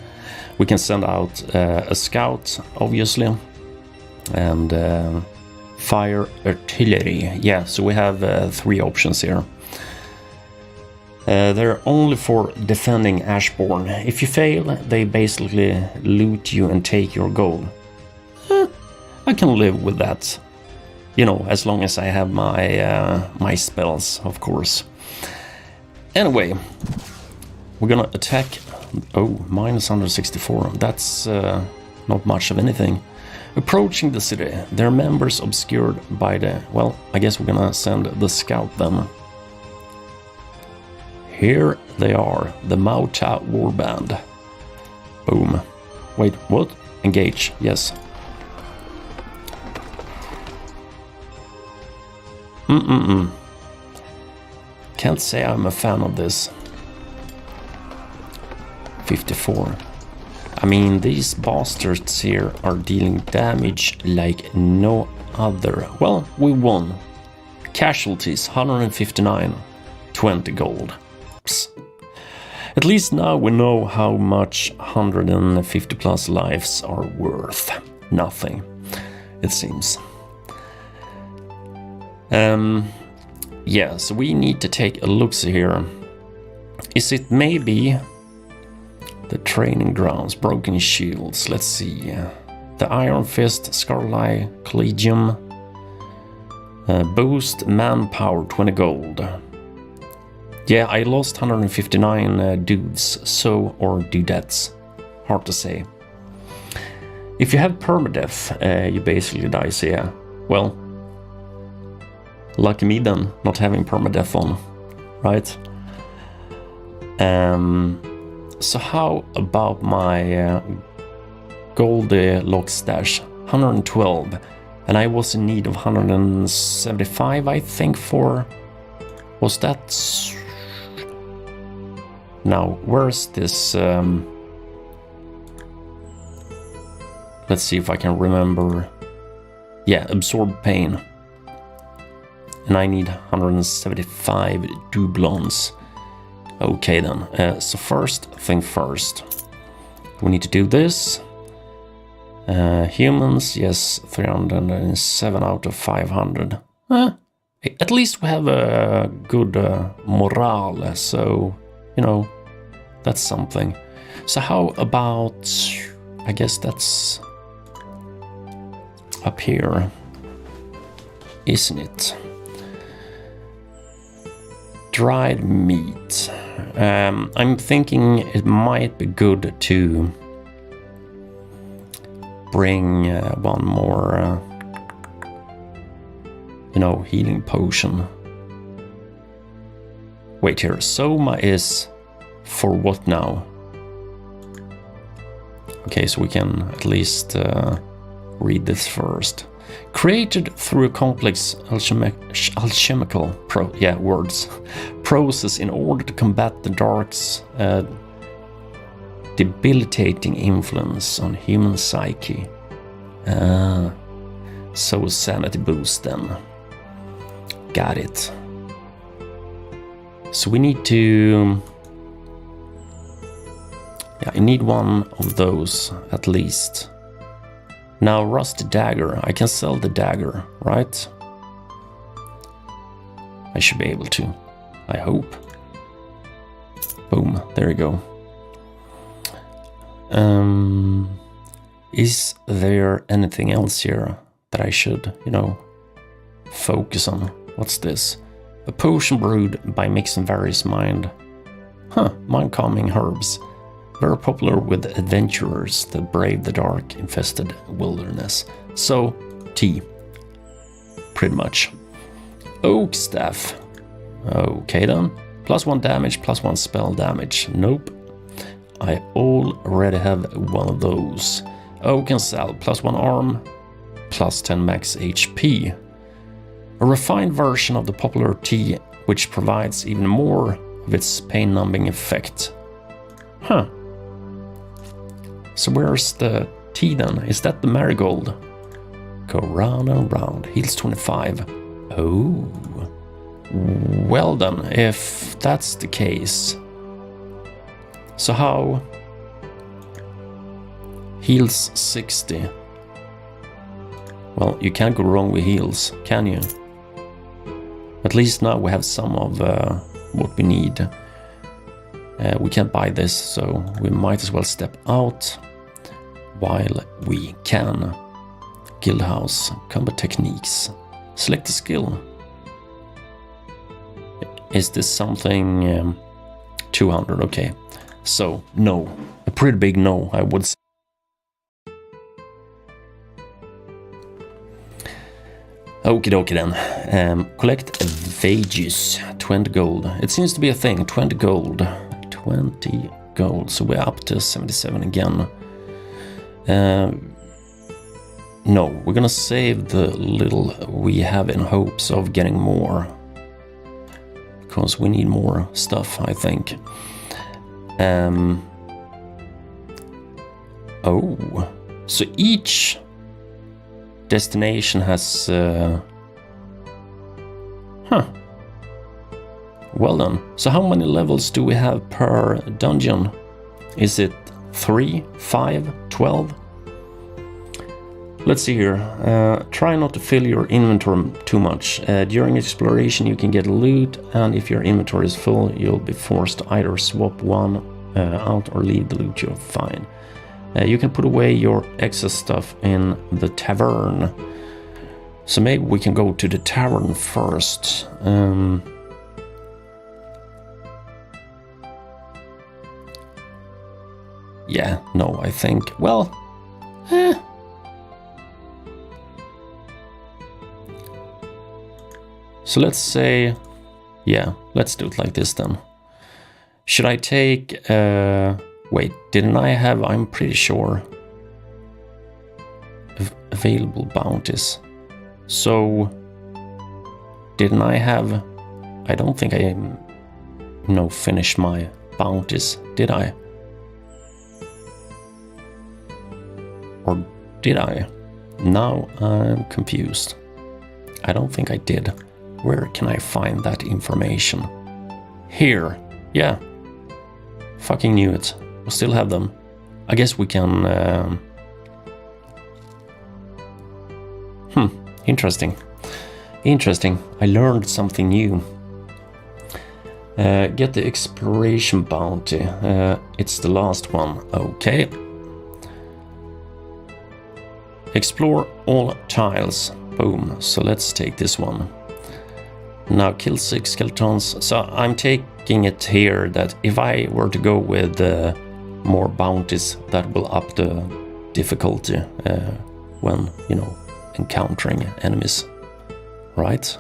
We can send out a scout, obviously, and fire artillery. Yeah, so we have 3 options here. They're only for defending Ashbourne. If you fail, they basically loot you and take your gold. I can live with that, you know, as long as I have my my spells, of course. Anyway, we're gonna attack. Oh, minus 164. That's not much of anything. Approaching the city, their members obscured by the... Well, I guess we're gonna send the scout then. Here they are, the Mauta Warband. Boom. Wait, what? Engage, yes. Can't say I'm a fan of this. 54. I mean, these bastards here are dealing damage like no other. Well, we won. Casualties, 159. 20 gold. Psst. At least now we know how much 150 plus lives are worth. Nothing, it seems. Yeah, so we need to take a look here. Is it maybe the training grounds, broken shields? Let's see. The Iron Fist, Scarlet Collegium. Boost manpower 20 gold. Yeah, I lost 159 dudes, so, or dudettes. Hard to say. If you have permadeath, you basically die, so yeah. Well, lucky me then, not having permadeath on, right? So how about my Goldilocks stash? 112, and I was in need of 175, I think, for... Was that... Now, where's this... Let's see if I can remember. Yeah, absorb pain. And I need 175 doublons. Okay then, so first thing first. We need to do this. Humans, yes, 307 out of 500. At least we have a good morale, so, you know, that's something. So how about, I guess that's up here, isn't it? Dried meat. I'm thinking it might be good to bring one more, you know, healing potion. Wait here, Soma is for what now? Okay, so we can at least read this first. Created through a complex alchemical process in order to combat the dark's debilitating influence on human psyche. So sanity boost then. Got it. So we need to... Yeah, I need one of those at least. Now, rusty dagger. I can sell the dagger, right? I should be able to. I hope. Boom. There you go. Is there anything else here that I should, you know, focus on? What's this? A potion brewed by mixing various mind-calming herbs. Very popular with adventurers that brave the dark infested wilderness. So, tea. Pretty much. Oak staff. Okay then. +1 damage, +1 spell damage. Nope. I already have one of those. Oak and salve, +1 arm, +10 max HP. A refined version of the popular tea, which provides even more of its pain-numbing effect. Huh. So where's the tea then? Is that the marigold? Go round and round. Heals 25. Oh. Well then, if that's the case. So how? Heals 60. Well, you can't go wrong with heals, can you? At least now we have some of what we need. We can't buy this, so we might as well step out while we can. Guildhouse, combat techniques. Select a skill. Is this something 200? Okay. So, no. A pretty big no, I would say. Okie dokie then. Collect wages. 20 gold. It seems to be a thing. 20 gold. 20 gold. So we're up to 77 again. No, we're gonna save the little we have in hopes of getting more. Because we need more stuff, I think. Oh. So each destination has... Well done. So how many levels do we have per dungeon? Is it 3, 5, 12? Let's see here. Try not to fill your inventory too much. During exploration you can get loot, and if your inventory is full you'll be forced to either swap one out or leave the loot you'll find. You can put away your excess stuff in the tavern. So maybe we can go to the tavern first. Yeah, no, I think, well, So let's say, yeah, let's do it like this then. Should I take, wait, didn't I have, I'm pretty sure, available bounties. So, didn't I have, I don't think I, finished my bounties, did I? Or did I? Now I'm confused. I don't think I did. Where can I find that information? Here. Yeah. Fucking knew it. We still have them. I guess we can... Interesting. Interesting. I learned something new. Get the exploration bounty. It's the last one. Okay. Explore all tiles. Boom. So let's take this one. Now kill 6 skeletons. So I'm taking it here that if I were to go with more bounties, that will up the difficulty when, encountering enemies. Right?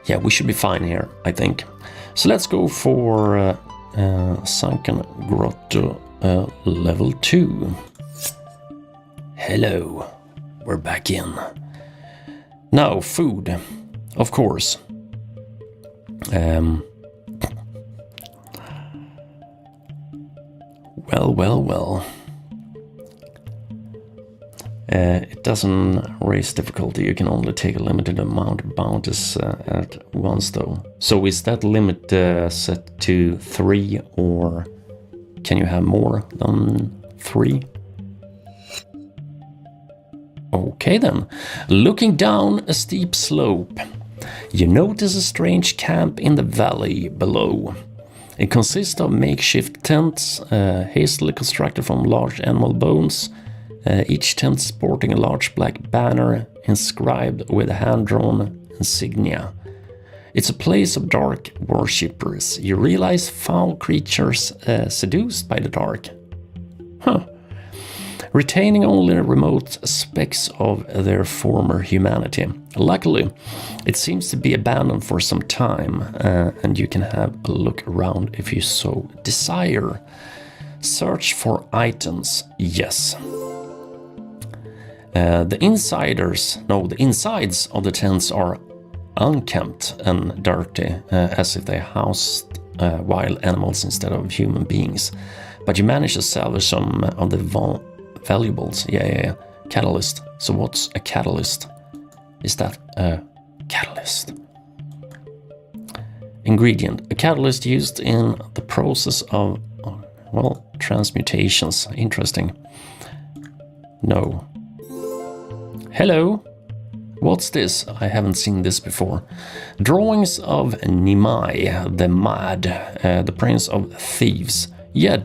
Yeah, we should be fine here, I think. So let's go for Sunken Grotto level 2. Hello, we're back in. Now, food, of course. Well. It doesn't raise difficulty. You can only take a limited amount of bounties at once, though. So is that limit set to 3, or can you have more than 3? Okay then. Looking down a steep slope, you notice a strange camp in the valley below. It consists of makeshift tents, hastily constructed from large animal bones. Each tent sporting a large black banner inscribed with hand-drawn insignia. It's a place of dark worshippers. You realize foul creatures seduced by the dark. Retaining only remote specks of their former humanity. Luckily, it seems to be abandoned for some time, and you can have a look around if you so desire. Search for items, yes. The insides of the tents are unkempt and dirty, as if they housed wild animals instead of human beings. But you manage to salvage some of the valuables. Yeah. Catalyst. So what's a catalyst? Is that a catalyst? Ingredient. A catalyst used in the process of, transmutations. Interesting. No. Hello. What's this? I haven't seen this before. Drawings of Nimai, the Mad, the Prince of Thieves. Yeah,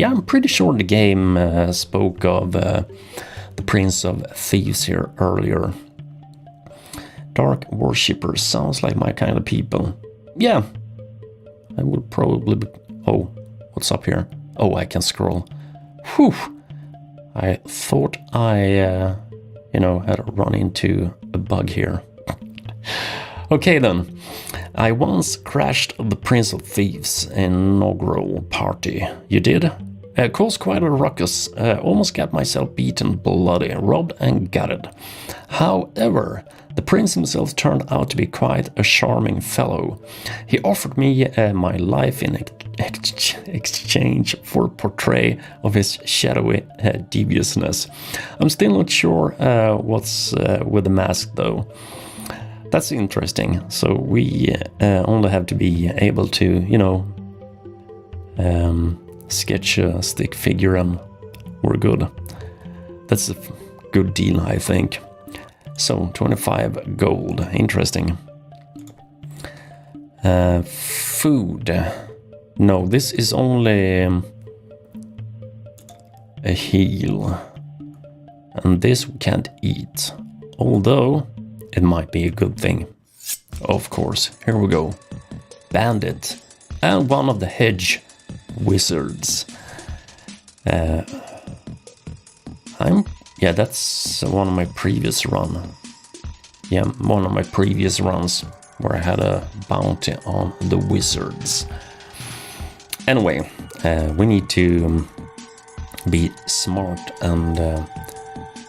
I'm pretty sure the game spoke of the Prince of Thieves here earlier. Dark worshippers sounds like my kind of people. Yeah, I would probably be... Oh, what's up here? Oh, I can scroll. Whew! I thought I, had run into a bug here. Okay then. I once crashed the Prince of Thieves inaugural party. You did? Caused quite a ruckus. Almost got myself beaten bloody, robbed and gutted. However, the prince himself turned out to be quite a charming fellow. He offered me my life in exchange for a portrait of his shadowy deviousness. I'm still not sure what's with the mask though. That's interesting. So we only have to be able to, sketch a stick figure and we're good. That's a good deal, I think. So 25 gold. Interesting. Food. No, this is only a heal. And this we can't eat, although it might be a good thing. Of course, here we go. Bandit and one of the hedge wizards. Yeah, that's one of my previous run. Yeah, one of my previous runs where I had a bounty on the wizards. Anyway, we need to be smart and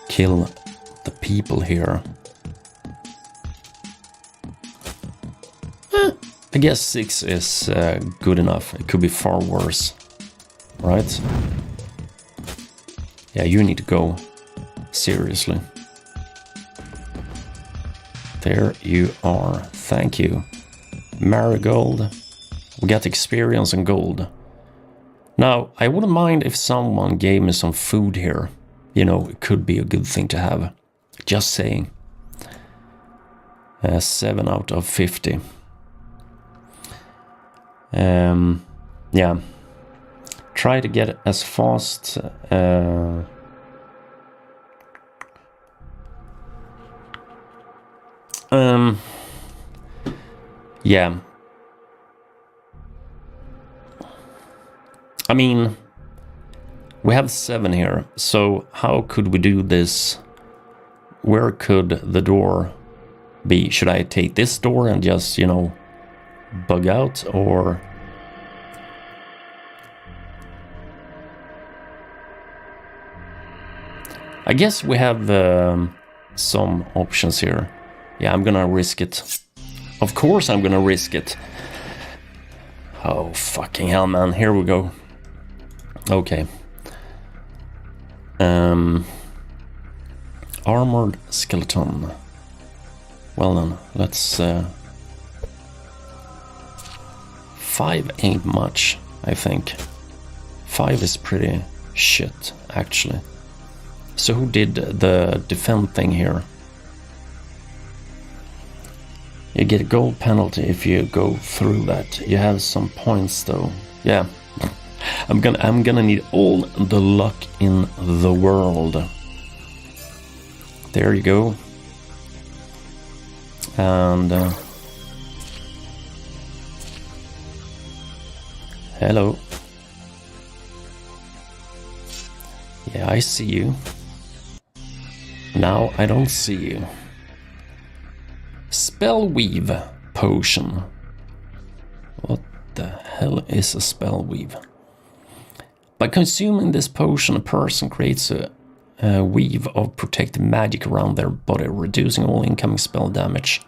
kill the people here. I guess 6 is good enough. It could be far worse, right? Yeah, you need to go. Seriously. There you are. Thank you. Marigold. We got experience and gold. Now, I wouldn't mind if someone gave me some food here. You know, it could be a good thing to have. Just saying. 7 out of 50. Yeah. Try to get it as fast. Yeah. I mean, we have 7 here, so how could we do this? Where could the door be? Should I take this door and just, you know, bug out, or... I guess we have some options here. Yeah, I'm gonna risk it. Of course I'm gonna risk it. Oh, fucking hell, man. Here we go. Okay. Armored skeleton. Well then, let's... 5 ain't much, I think. 5 is pretty shit, actually. So who did the defend thing here? You get a gold penalty if you go through that. You have some points though. Yeah. I'm gonna need all the luck in the world. There you go. And hello. Yeah, I see you. Now I don't see you. Spellweave potion. What the hell is a spellweave? By consuming this potion, a person creates a weave of protective magic around their body, reducing all incoming spell damage.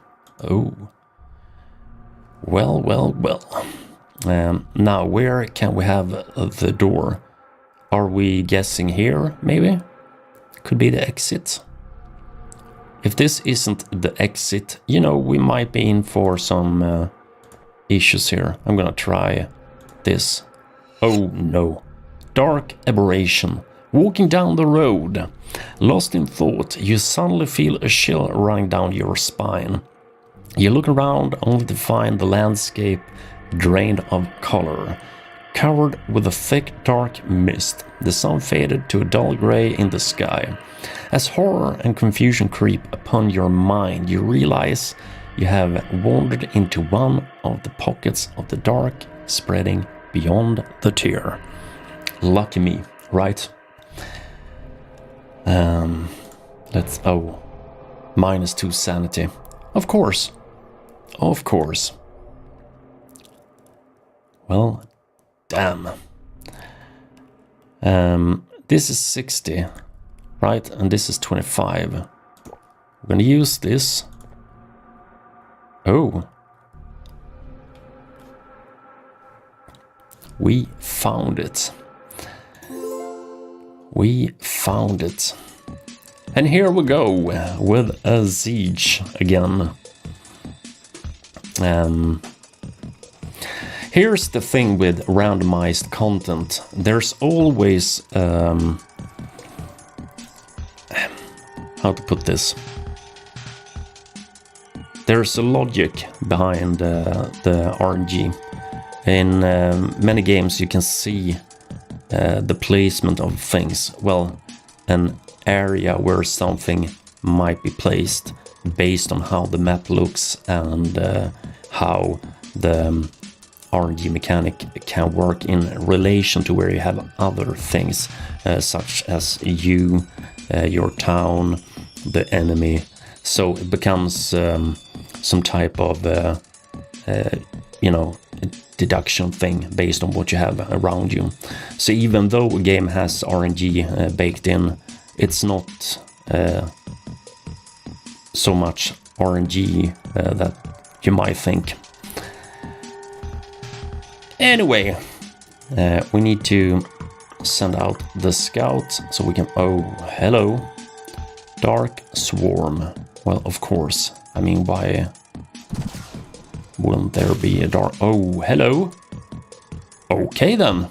Oh. Well, well, well. Now, where can we have the door? Are we guessing here, maybe? Could be the exit. If this isn't the exit, you know, we might be in for some issues here. I'm gonna try this. Oh no. Dark aberration. Walking down the road. Lost in thought, you suddenly feel a chill running down your spine. You look around only to find the landscape drained of color. Covered with a thick, dark mist, the sun faded to a dull gray in the sky. As horror and confusion creep upon your mind, you realize you have wandered into one of the pockets of the dark, spreading beyond the tear. Lucky me, right? Let's... oh. -2 sanity. Of course. Of course. Well... damn. This is 60, right? And this is 25. We're gonna use this. Oh. We found it. We found it. And here we go with a siege again. Here's the thing with randomized content. There's always... how to put this? There's a logic behind the RNG. In many games you can see the placement of things. Well, and area where something might be placed based on how the map looks and how the RNG mechanic can work in relation to where you have other things, such as you, your town, the enemy. So it becomes some type of, deduction thing based on what you have around you. So even though a game has RNG baked in, it's not so much RNG that you might think. Anyway, we need to send out the scout so we can... Oh, hello. Dark Swarm. Well, of course. I mean, why wouldn't there be a dark... Oh, hello. Okay, then.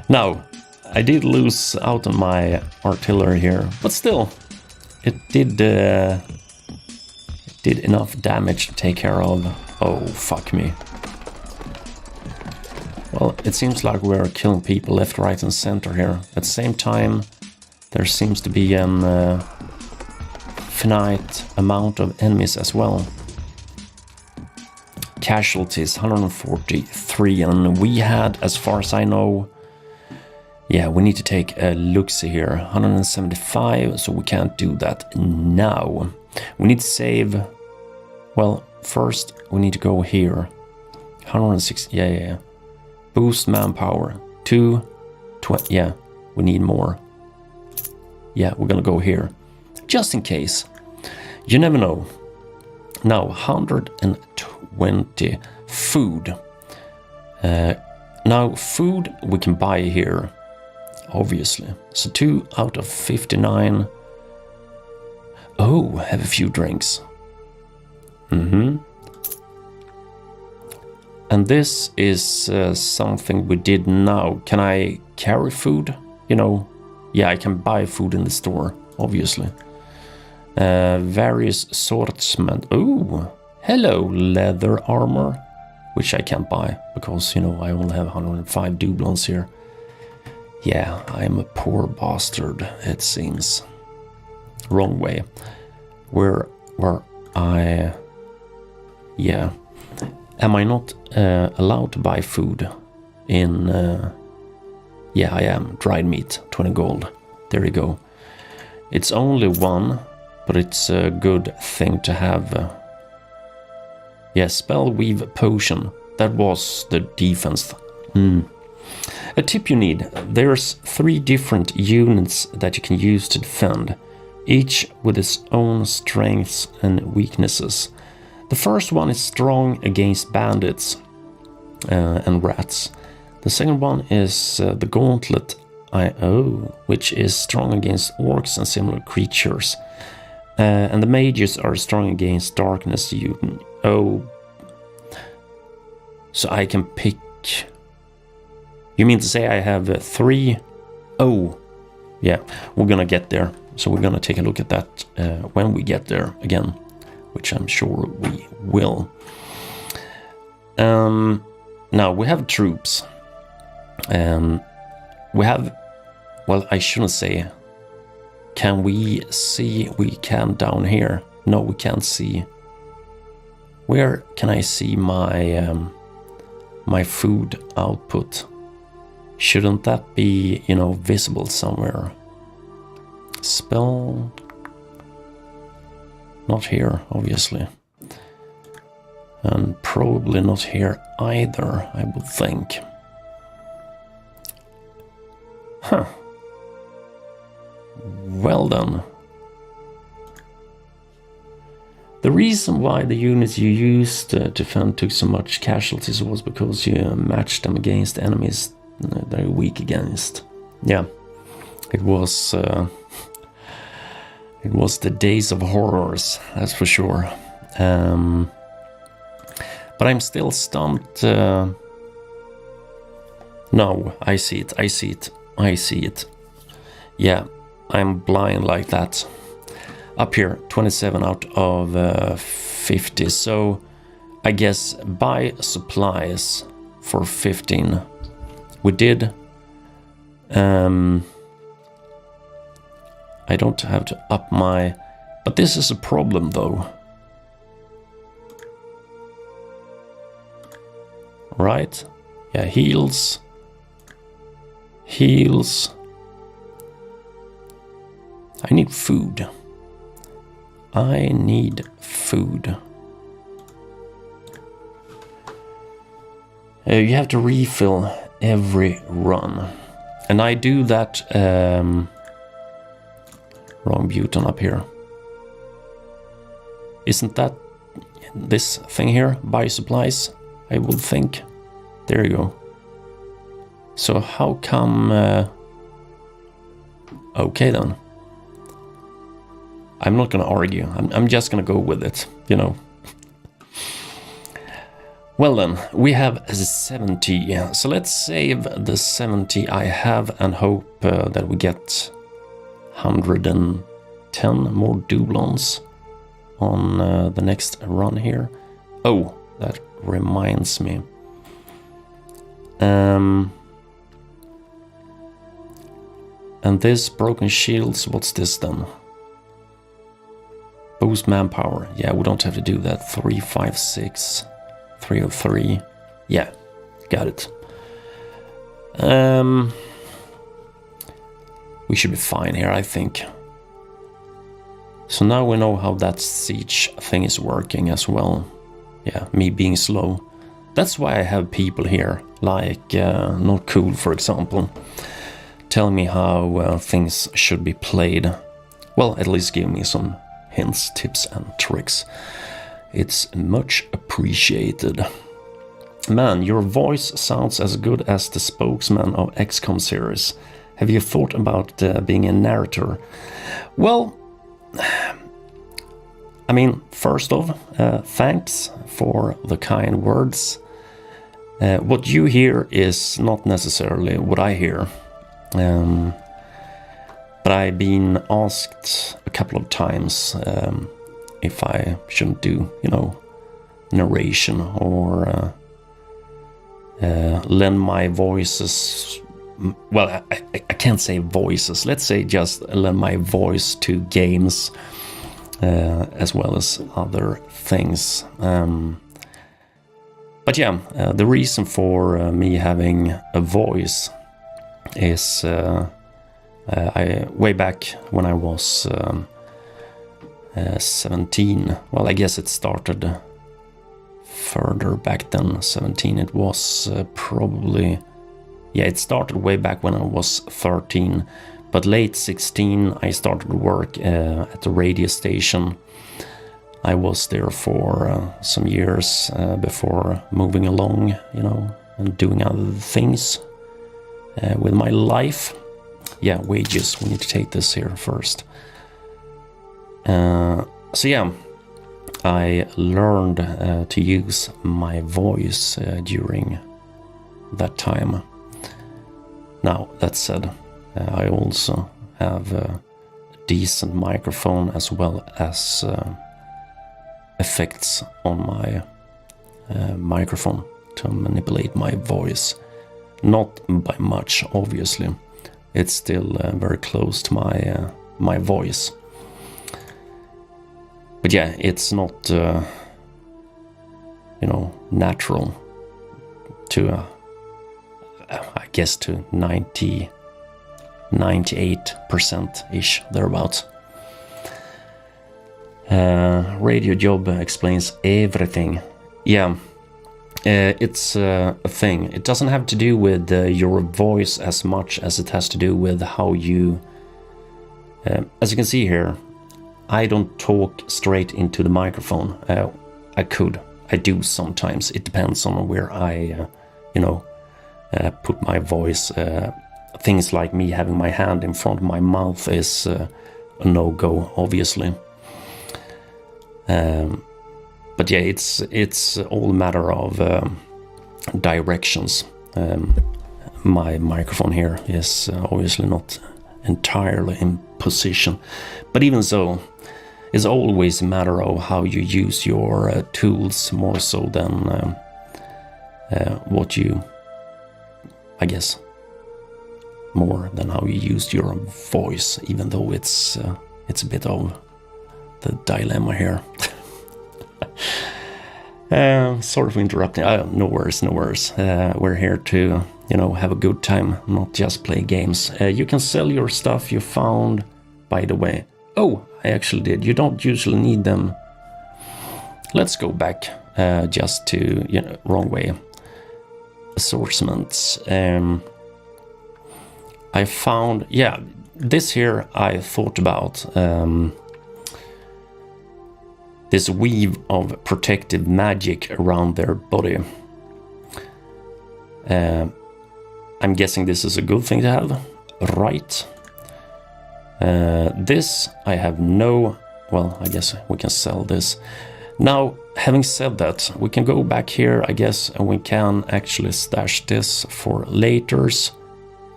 Now, I did lose out on my artillery here, but still, it did enough damage to take care of. Oh, fuck me. Well, it seems like we're killing people left, right, and center here. At the same time, there seems to be an finite amount of enemies as well. Casualties, 143, and we had, as far as I know... Yeah, we need to take a look-see here. 175, so we can't do that now. We need to save... Well, first we need to go here. 160, yeah. Boost manpower. 220, yeah, we need more. Yeah, we're gonna go here. Just in case. You never know. Now, 120 food. Now, food we can buy here. Obviously. So 2 out of 59. Oh, have a few drinks. And this is something we did now. Can I carry food? Yeah, I can buy food in the store, obviously. Various assortment. Oh, hello, leather armor. Which I can't buy, because, I only have 105 doublons here. Yeah, I'm a poor bastard, it seems. Wrong way. Where I... Yeah. Am I not allowed to buy food in... Yeah, I am. Dried meat, 20 gold. There you go. It's only one, but it's a good thing to have. Yeah, spell weave potion. That was the defense. A tip you need. There's 3 different units that you can use to defend, each with its own strengths and weaknesses. The first one is strong against bandits and rats. The second one is the Gauntlet I.O., which is strong against orcs and similar creatures. And the mages are strong against darkness. So I can pick... You mean to say I have 3? Oh, yeah, we're gonna get there. So we're gonna take a look at that when we get there again, which I'm sure we will. Now we have troops. We have... Well, I shouldn't say... Can we see? We can down here. No, we can't see. Where can I see my my food output? Shouldn't that be, visible somewhere? Spell... Not here, obviously. And probably not here either, I would think. Huh. Well then. The reason why the units you used to defend took so much casualties was because you matched them against enemies they're weak against. Yeah, it was the days of horrors, that's for sure. But I'm still stumped. No, I see it. Yeah, I'm blind like that. Up here, 27 out of 50. So I guess buy supplies for 15. We did. I don't have to up my... But this is a problem, though. Right? Yeah, heals. Heals. I need food. I need food. You have to refill every run. And I do that... wrong button up here. Isn't that this thing here? Buy supplies, I would think. There you go. So how come... okay then. I'm not gonna argue. I'm just gonna go with it, you know. Well then, we have 70. So let's save the 70 I have and hope that we get 110 more doublons on the next run here. Oh, that reminds me. And this broken shields, what's this then? Boost manpower. Yeah, we don't have to do that. 356, 303. Yeah, got it. We should be fine here, I think. So now we know how that siege thing is working as well. Yeah, me being slow. That's why I have people here, like Not Cool, for example, tell me how things should be played. Well, at least give me some hints, tips and tricks. It's much appreciated. Man, your voice sounds as good as the spokesman of XCOM series. Have you thought about being a narrator? Well, I mean, first off, thanks for the kind words. What you hear is not necessarily what I hear. But I've been asked a couple of times if I shouldn't do, you know, narration or lend my voices. Well, I can't say voices. Let's say just lend my voice to games as well as other things. But yeah, the reason for me having a voice is way back when I was 17. Well, I guess it started further back than 17. It was probably... Yeah, it started way back when I was 13, but late 16 I started work at the radio station. I was there for some years before moving along, you know, and doing other things with my life. Yeah, wages, we need to take this here first. So yeah, I learned to use my voice during that time. Now, that said, I also have a decent microphone as well as effects on my microphone to manipulate my voice. Not by much, obviously. It's still very close to my voice. But yeah, it's not, you know, natural to... I guess to 98%-ish, thereabouts. Radio job explains everything. Yeah, it's a thing. It doesn't have to do with your voice as much as it has to do with how you... as you can see here, I don't talk straight into the microphone. I could. I do sometimes. It depends on where I, you know, put my voice. Things like me having my hand in front of my mouth is a no-go, obviously. But yeah, it's all a matter of directions. My microphone here is obviously not entirely in position, but even so, it's always a matter of how you use your tools more so than what you I guess, more than how you used your voice, even though it's a bit of the dilemma here. Sorry for interrupting. No worries. We're here to, have a good time, not just play games. You can sell your stuff you found, by the way. Oh, I actually did. You don't usually need them. Let's go back just to, wrong way. Assortments. I found, this here I thought about. This weave of protective magic around their body. I'm guessing this is a good thing to have, right? This I have no... Well, I guess we can sell this. Now, having said that, we can go back here, I guess, and we can actually stash this for laters,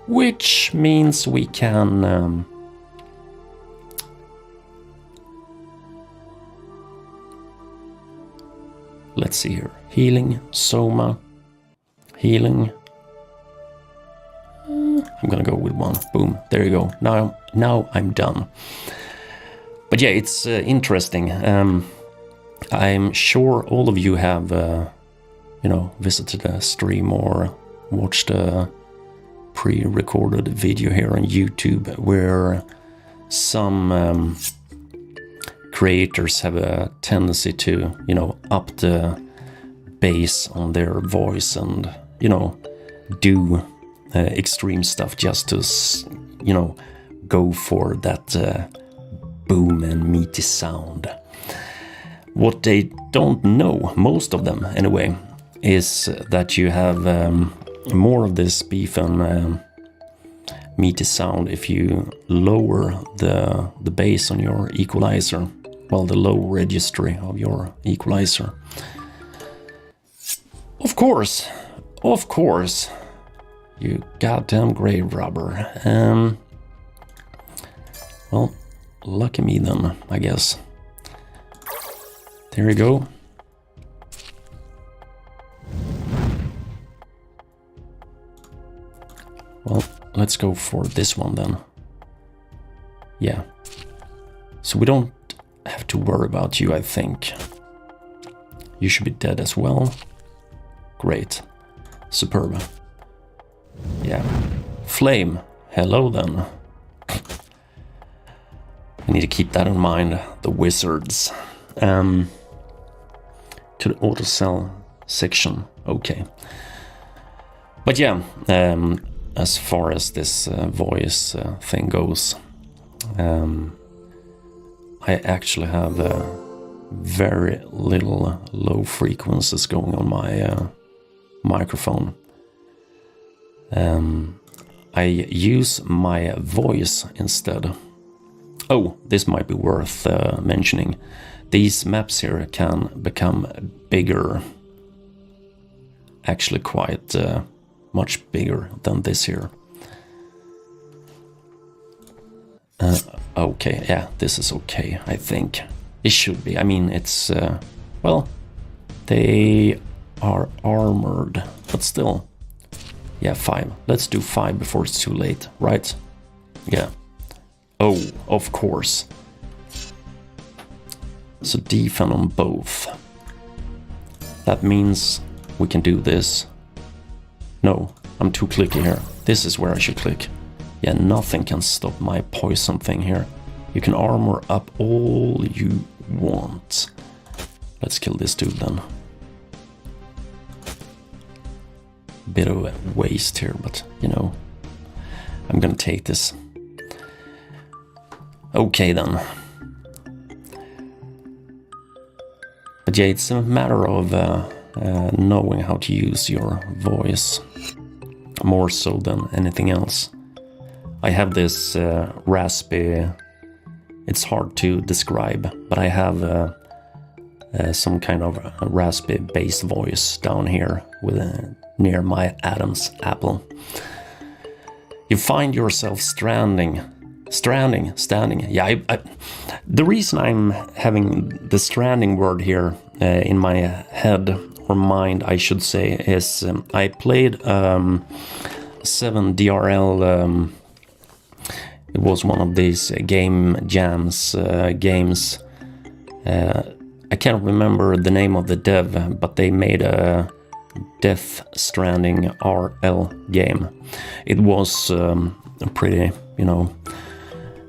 which means we can... let's see here. Healing, Soma, healing. I'm gonna go with one. Boom, there you go. Now I'm done. But yeah, it's interesting. I'm sure all of you have, visited a stream or watched a pre-recorded video here on YouTube where some creators have a tendency to, up the bass on their voice and, do extreme stuff just to, go for that boom and meaty sound. What they don't know, most of them anyway, is that you have more of this beef and meaty sound if you lower the bass on your equalizer. Well, the low registry of your equalizer. Of course, you goddamn grave robber. Well, lucky me then, I guess. There you go. Well, let's go for this one then. Yeah. So we don't have to worry about you, I think. You should be dead as well. Great. Superb. Yeah. Flame. Hello then. I need to keep that in mind. The wizards. To the auto sell section. Okay. But yeah, as far as this voice thing goes, I actually have very little low frequencies going on my microphone. I use my voice instead. Oh, this might be worth mentioning. These maps here can become bigger. Actually quite much bigger than this here. Okay, yeah, this is okay, I think. It should be. I mean, it's, well, they are armored, but still. Yeah, 5. Let's do 5 before it's too late, right? Yeah. Oh, of course. So defend on both. That means we can do this. No, I'm too clicky here. This is where I should click. Yeah, nothing can stop my poison thing here. You can armor up all you want. Let's kill this dude then. Bit of a waste here, but I'm gonna take this. Okay then. But yeah, it's a matter of knowing how to use your voice more so than anything else. I have this raspy, it's hard to describe, but I have some kind of a raspy bass voice down here with near my Adam's apple. You find yourself standing. Yeah, the reason I'm having the stranding word here in my head, or mind, I should say, is I played 7DRL. It was one of these game jams games. I can't remember the name of the dev, but they made a Death Stranding RL game. It was a pretty,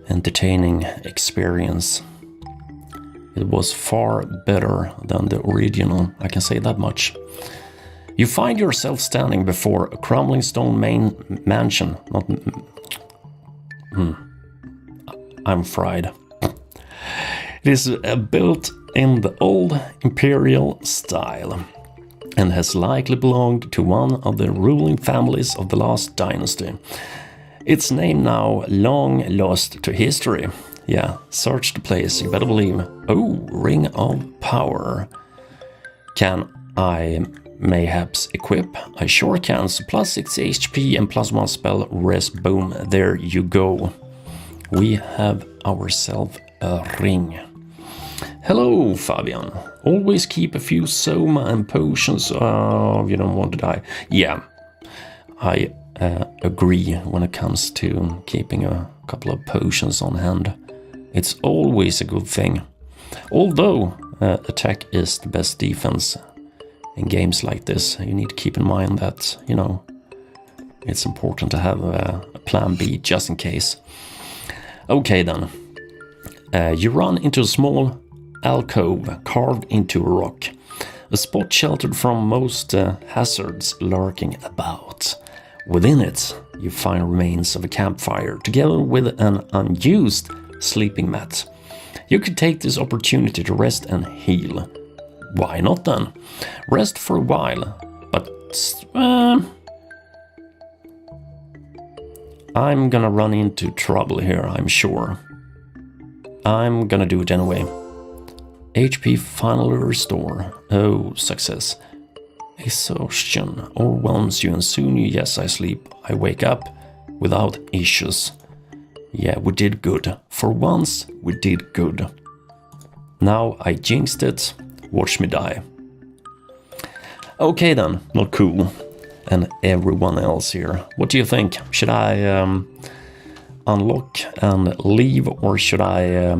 entertaining experience. It was far better than the original, I can say that much. You find yourself standing before a crumbling stone mansion. I'm fried. It is built in the old imperial style and has likely belonged to one of the ruling families of the last dynasty. Its name now long lost to history. Yeah, search the place, you better believe. Oh, Ring of Power. Can I mayhaps equip? I sure can. So +6 HP and +1 spell rest. Boom, there you go. We have ourselves a ring. Hello, Fabian. Always keep a few soma and potions if you don't want to die. Yeah, I agree when it comes to keeping a couple of potions on hand. It's always a good thing. Although attack is the best defense in games like this, you need to keep in mind that, it's important to have a plan B just in case. Okay then. You run into a small alcove carved into a rock. A spot sheltered from most hazards lurking about. Within it, you find remains of a campfire, together with an unused sleeping mat. You could take this opportunity to rest and heal. Why not then? Rest for a while, but I'm gonna run into trouble here, I'm sure. I'm gonna do it anyway. HP finally restore. Oh, success. Exhaustion overwhelms you and soon I sleep. I wake up without issues. Yeah, we did good. For once, we did good. Now I jinxed it. Watch me die. Okay then, not cool. And everyone else here. What do you think? Should I unlock and leave, or should I,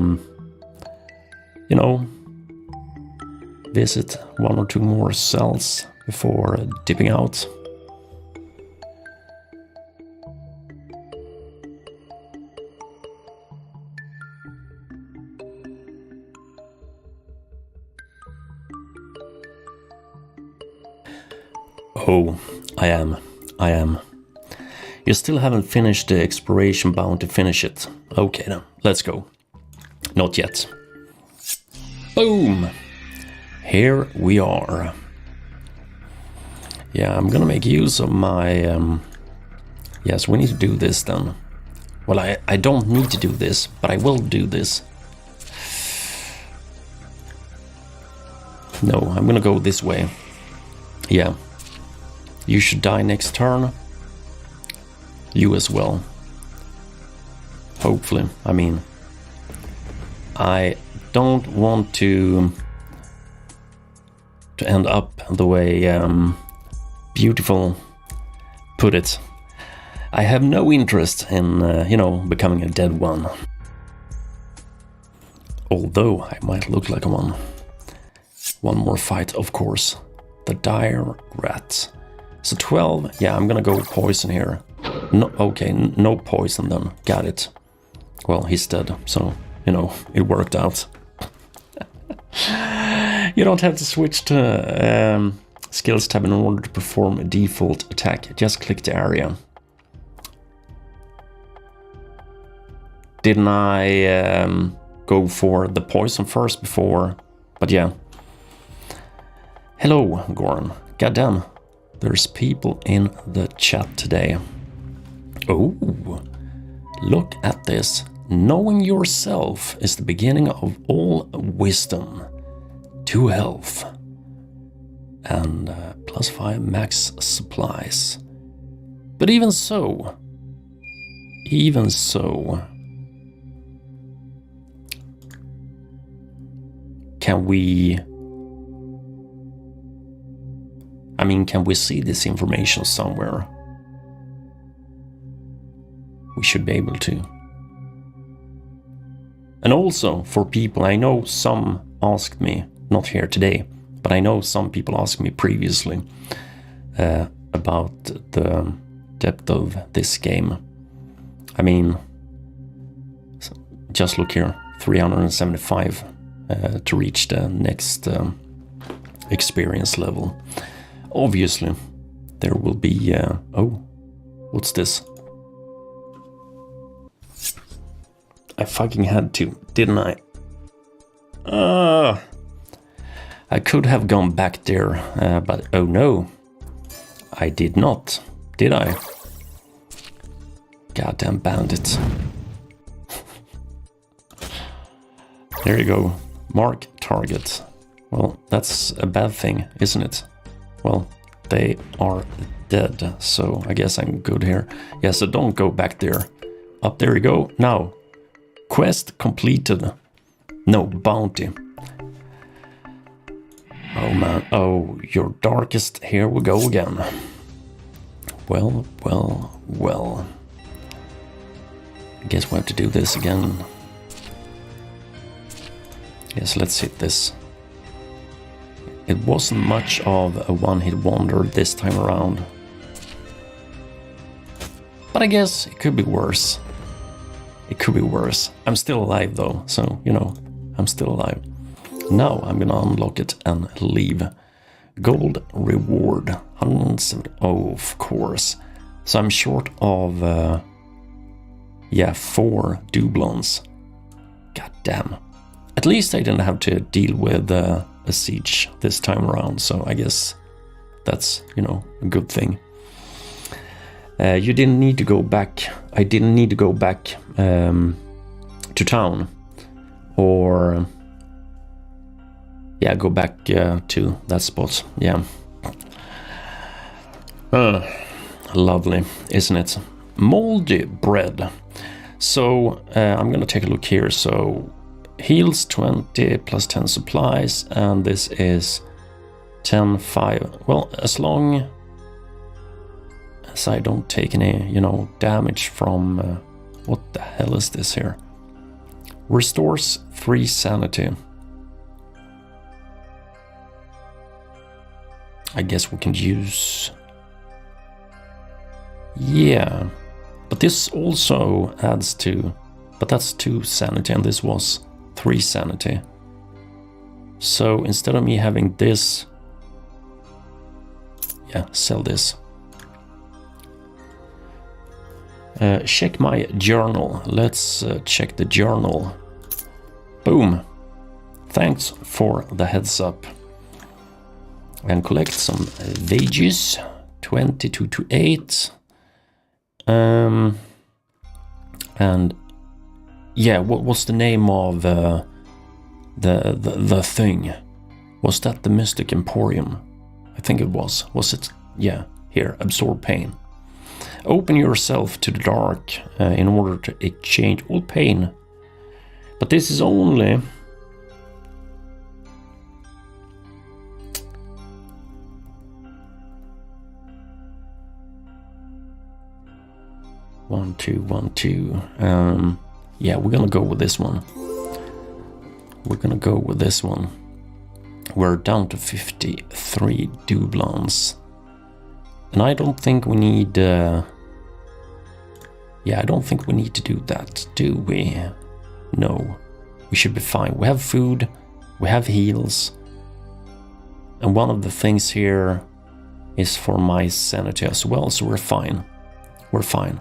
visit one or two more cells before dipping out? Oh, I am. You still haven't finished the exploration, bound to finish it. Okay then, let's go. Not yet. Boom! Here we are. Yeah, I'm gonna make use of my... Yes, we need to do this then. Well, I don't need to do this, but I will do this. No, I'm gonna go this way. Yeah. You should die next turn. You as well. Hopefully. I mean, I don't want to end up the way Beautiful put it. I have no interest in, becoming a dead one. Although I might look like one. One more fight, of course. The dire rat. So 12, yeah, I'm gonna go with poison here. No, okay, no poison then. Got it. Well, he's dead, so, it worked out. You don't have to switch to skills tab in order to perform a default attack. Just click the area. Didn't I go for the poison first before? But yeah. Hello, Goran. Goddamn. There's people in the chat today. Oh, look at this. Knowing yourself is the beginning of all wisdom. 2 health. And +5 max supplies. But even so, can we... can we see this information somewhere? we should be able to. And also for people, I know some asked me, not here today, but I know some people asked me previously about the depth of this game. I mean, just look here, 375 to reach the next experience level. Obviously, there will be... oh, what's this? I fucking had to, didn't I? I could have gone back there, but oh no, I did not, did I? Goddamn bandit. There you go, mark target. Well, that's a bad thing, isn't it? Well, they are dead, so I guess I'm good here. Yeah, so don't go back there. Up there you go, now. Quest completed. No, bounty. Oh man, oh, your darkest, here we go again. Well, well, well. I guess we have to do this again. Yes, let's hit this. It wasn't much of a one-hit wonder this time around. But I guess it could be worse. It could be worse. I'm still alive though, so, you know, I'm still alive. Now I'm gonna unlock it and leave. Gold reward, 170, oh, of course. So I'm short of, yeah, 4 doublons. God damn. At least I didn't have to deal with a siege this time around, so I guess that's, you know, a good thing. You didn't need to go back. I didn't need to go back to town, or yeah, go back to that spot. Yeah, lovely, isn't it? Moldy bread. So I'm gonna take a look here. So heals 20 plus 10 supplies, and this is 10-5. Well, as long as I don't take any, you know, damage from what the hell is this here? Restores 3 sanity. I guess we can use... Yeah, but this also adds to... But that's 2 sanity, and this was 3 sanity. So instead of me having this... Yeah, sell this. Check my journal. Let's check the journal. Boom. Thanks for the heads up. And collect some wages. 22 to 8. And yeah, what was the name of the thing? Was that the Mystic Emporium? I think it was. Was it? Yeah, here, absorb pain. Open yourself to the dark in order to exchange all pain. But this is only... One, two. Yeah, we're gonna go with this one. We're down to 53 doublons. And I don't think we need... yeah, I don't think we need to do that, do we? No, we should be fine. We have food, we have heals. And one of the things here is for my sanity as well, so we're fine. We're fine.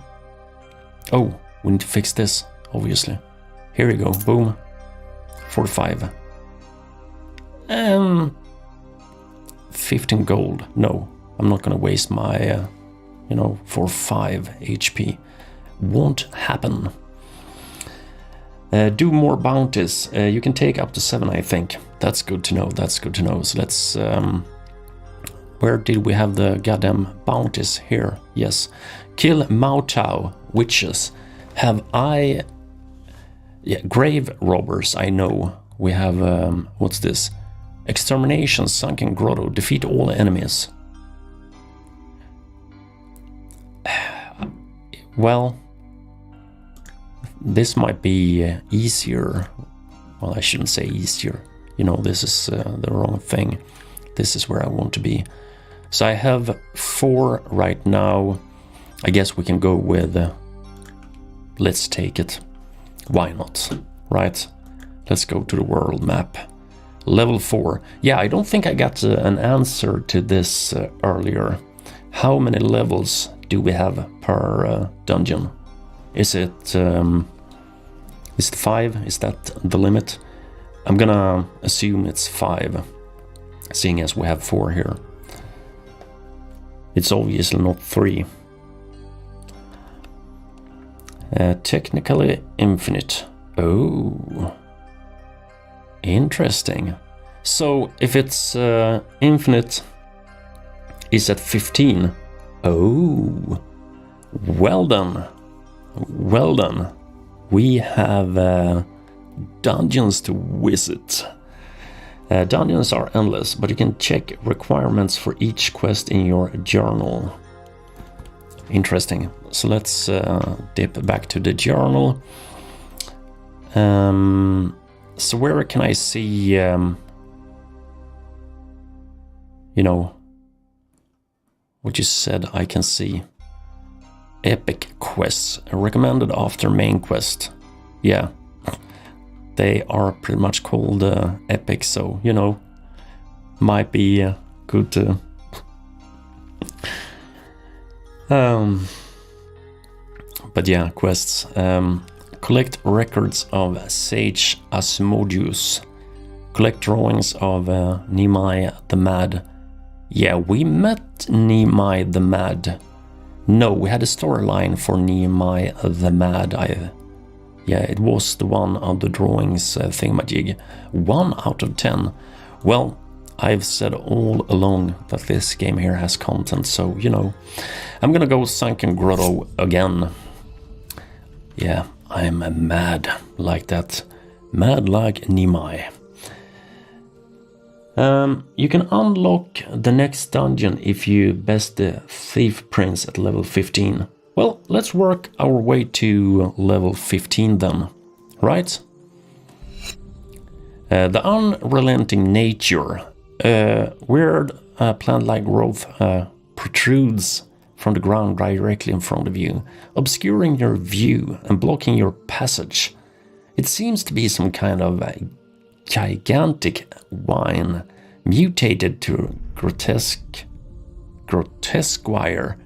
Oh, we need to fix this, obviously. Here we go, boom. 45. 15 gold, no. I'm not gonna waste my, you know, for 5 HP. Won't happen. Do more bounties. You can take up to 7, I think. That's good to know, that's good to know. So let's... where did we have the goddamn bounties? Here, yes. Kill Mautau witches. Have I... Yeah, grave robbers, I know. We have, what's this? Extermination, Sunken Grotto. Defeat all enemies. Well, this might be easier. Well, I shouldn't say easier. You know, this is the wrong thing. This is where I want to be. So I have 4 right now. I guess we can go with let's take it. Why not? Right? Let's go to the world map. Level 4. Yeah, I don't think I got an answer to this earlier. How many levels do we have per dungeon? Is it 5? Is that the limit? I'm gonna assume it's 5, seeing as we have 4 here. It's obviously not 3. Technically infinite. Oh, interesting. So if it's infinite, is at 15. Oh, well done. Well done. We have dungeons to visit. Dungeons are endless, but you can check requirements for each quest in your journal. Interesting. So let's dip back to the journal. So where can I see, you know, what you said I can see? Epic quests, recommended after main quest. Yeah, they are pretty much called epic, so, you know, might be good to... But yeah, quests. Collect records of Sage Asmodeus. Collect drawings of Nimai the Mad. Yeah, we met Nimai the Mad. No, we had a storyline for Nimai the Mad. Yeah, it was the one of the drawings thingamajig. 1 out of 10. Well, I've said all along that this game here has content, so, you know, I'm gonna go Sunken Grotto again. Yeah, I'm mad like that. Mad like Nimai. You can unlock the next dungeon if you best the Thief Prince at level 15. Well, let's work our way to level 15 then, right? The unrelenting nature. Weird plant-like growth protrudes from the ground directly in front of you, obscuring your view and blocking your passage. It seems to be some kind of gigantic wine, mutated to grotesquire.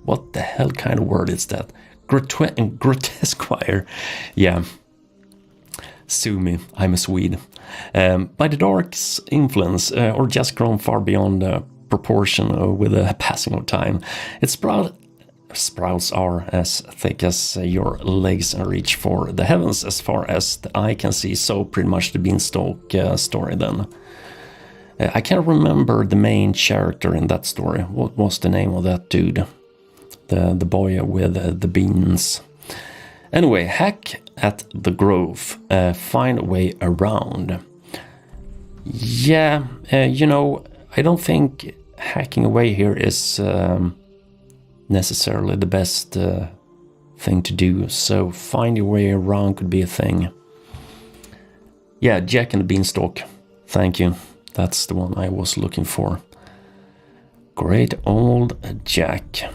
What the hell kind of word is that? Grotesquire. Yeah. Sue me, I'm a Swede. By the dark's influence, or just grown far beyond proportion with the passing of time. Its sprouts are as thick as your legs and reach for the heavens as far as the eye can see. So pretty much the Beanstalk story then. I can't remember the main character in that story. What was the name of that dude? The boy with the beans. Anyway, hack at the grove. Find a way around. Yeah, you know, I don't think hacking away here is necessarily the best thing to do. So find your way around could be a thing. Yeah, Jack and the Beanstalk. Thank you. That's the one I was looking for. Great old Jack.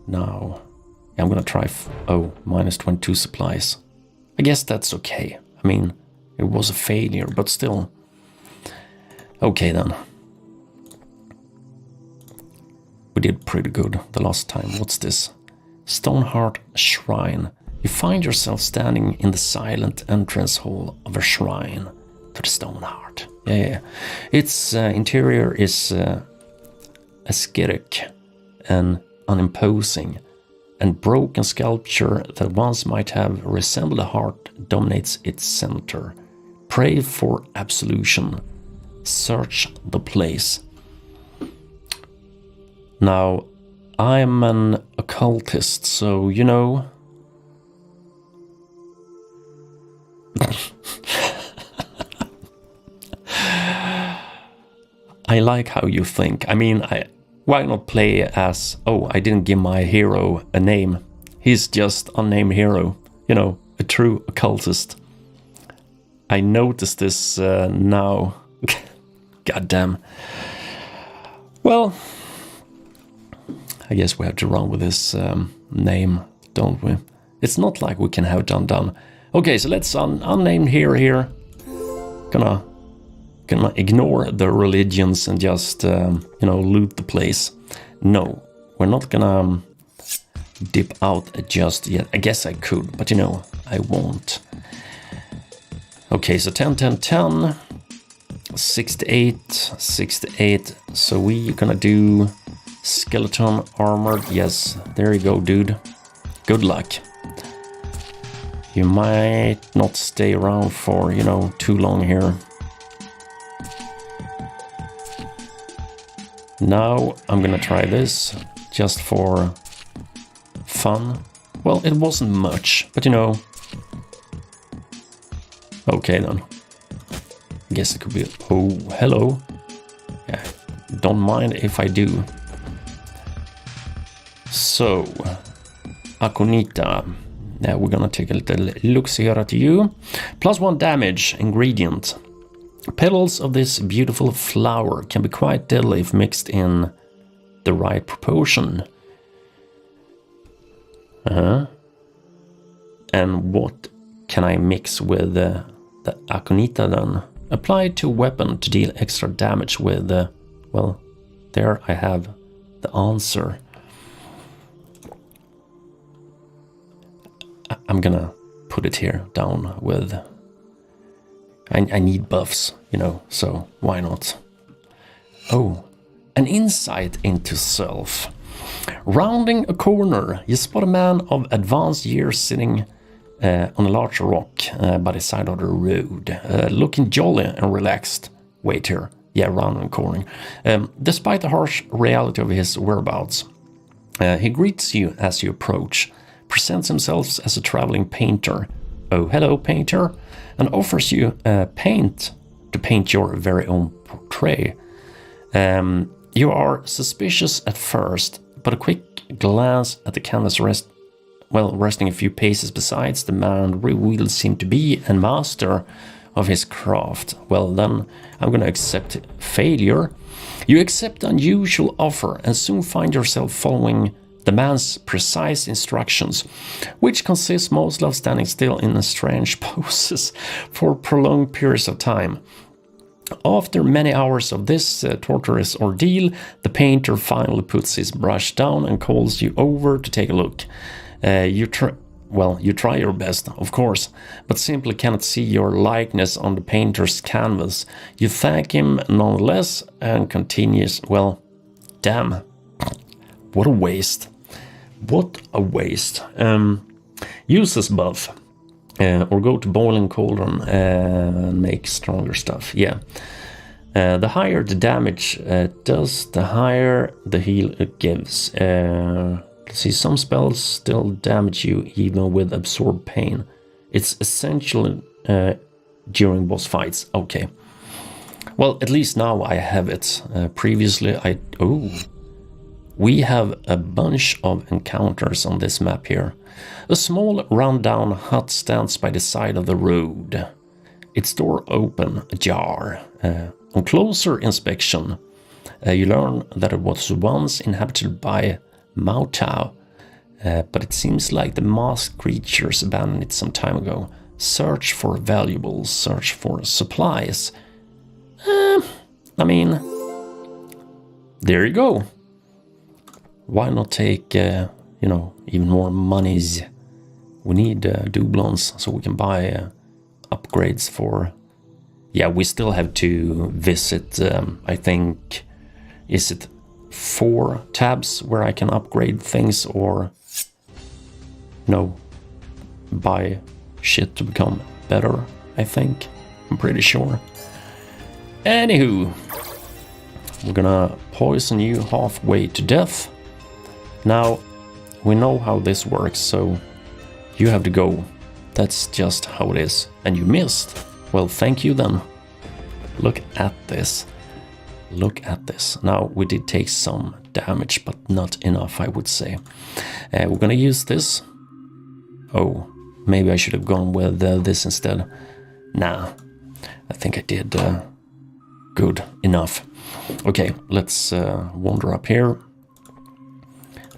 Now, I'm gonna try... minus 22 supplies. I guess that's okay. I mean, it was a failure, but still. Okay then. We did pretty good the last time. What's this? Stoneheart Shrine. You find yourself standing in the silent entrance hall of a shrine to the Stoneheart. Yeah. Its interior is ascetic and unimposing, and broken sculpture that once might have resembled a heart dominates its center. Pray for absolution. Search the place. Now, I'm an occultist, so, you know... I like how you think. I mean, why not play as... Oh, I didn't give my hero a name. He's just unnamed hero. You know, a true occultist. I noticed this now. God damn. Well, I guess we have to run with this name, don't we? It's not like we can have it undone. Okay, so let's unnamed hero here. Gonna ignore the religions and just, you know, loot the place. No, we're not gonna dip out just yet. I guess I could, but you know, I won't. Okay, so 10, 10, 10, 68, 68. So we're gonna do skeleton armored. Yes, there you go, dude. Good luck. You might not stay around for, you know, too long here. Now I'm gonna try this just for fun. Well, it wasn't much, but you know. Okay then. I guess it could be. Oh, hello. Yeah, don't mind if I do. So, Aconita. Now we're gonna take a little look here at you. +1 damage ingredient. Petals of this beautiful flower can be quite deadly if mixed in the right proportion. And what can I mix with the Aconita then? Apply to weapon to deal extra damage with, well, there I have the answer. I'm gonna put it here down with... I need buffs, you know, so why not? Oh, an insight into self. Rounding a corner, you spot a man of advanced years sitting on a large rock by the side of the road, looking jolly and relaxed. Wait here, yeah, rounding a corner. Despite the harsh reality of his whereabouts, he greets you as you approach, presents himself as a traveling painter. Oh, hello, painter, and offers you paint to paint your very own portrait. You are suspicious at first, but a quick glance at the canvas resting a few paces besides the man reveals him to be a master of his craft. Well, then I'm gonna accept failure. You accept the unusual offer and soon find yourself following the man's precise instructions, which consist mostly of standing still in strange poses for prolonged periods of time. After many hours of this torturous ordeal, the painter finally puts his brush down and calls you over to take a look. You try your best, of course, but simply cannot see your likeness on the painter's canvas. You thank him nonetheless and continues. Well, damn, what a waste. What a waste. Use this buff. Or go to boiling cauldron and make stronger stuff. Yeah. The higher the damage does, the higher the heal it gives. Let's see, some spells still damage you even with absorbed pain. It's essential during boss fights. Okay. Well, at least now I have it. Previously we have a bunch of encounters on this map here. A small rundown hut stands by the side of the road. Its door open, ajar. On closer inspection, you learn that it was once inhabited by Mautau, but it seems like the masked creatures abandoned it some time ago. Search for valuables, search for supplies. I mean, there you go. Why not take, even more monies? We need doublons so we can buy upgrades for... Yeah, we still have to visit, I think, is it 4 tabs where I can upgrade things or, buy shit to become better, I think. I'm pretty sure. Anywho, we're gonna poison you halfway to death. Now, we know how this works, so you have to go. That's just how it is. And you missed. Well, thank you then. Look at this. Look at this. Now, we did take some damage, but not enough, I would say. We're gonna use this Oh, maybe I should have gone with this instead. Nah, I think I did good enough. Okay, let's wander up here.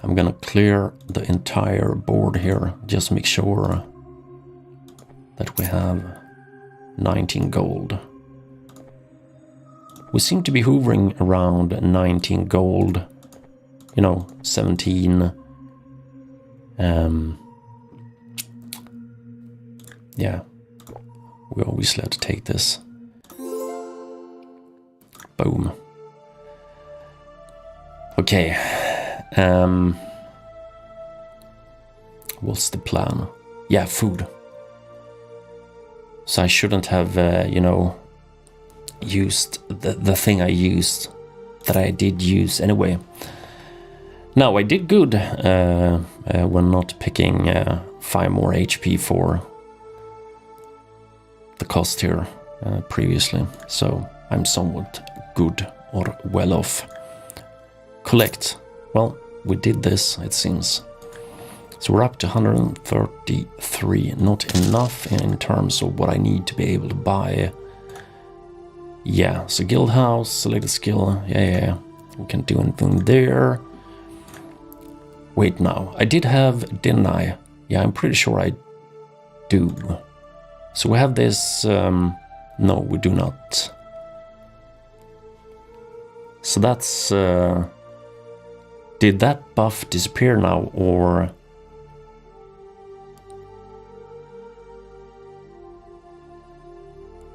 I'm gonna clear the entire board here, just make sure that we have 19 gold. We seem to be hovering around 19 gold, you know, 17. Yeah, we obviously have to take this. Boom. Okay. What's the plan? Yeah, food. So I shouldn't have, you know, used the thing I used, that I did use anyway. Now, I did good when not picking 5 more HP for the cost here previously, so I'm somewhat good or well off. Collect. Well, we did this, it seems. So we're up to 133. Not enough in terms of what I need to be able to buy. Yeah, so guild house, selected skill. Yeah. We can't do anything there. Wait now. I did have, didn't I? Yeah, I'm pretty sure I do. So we have this... no, we do not. So that's... did that buff disappear now, or...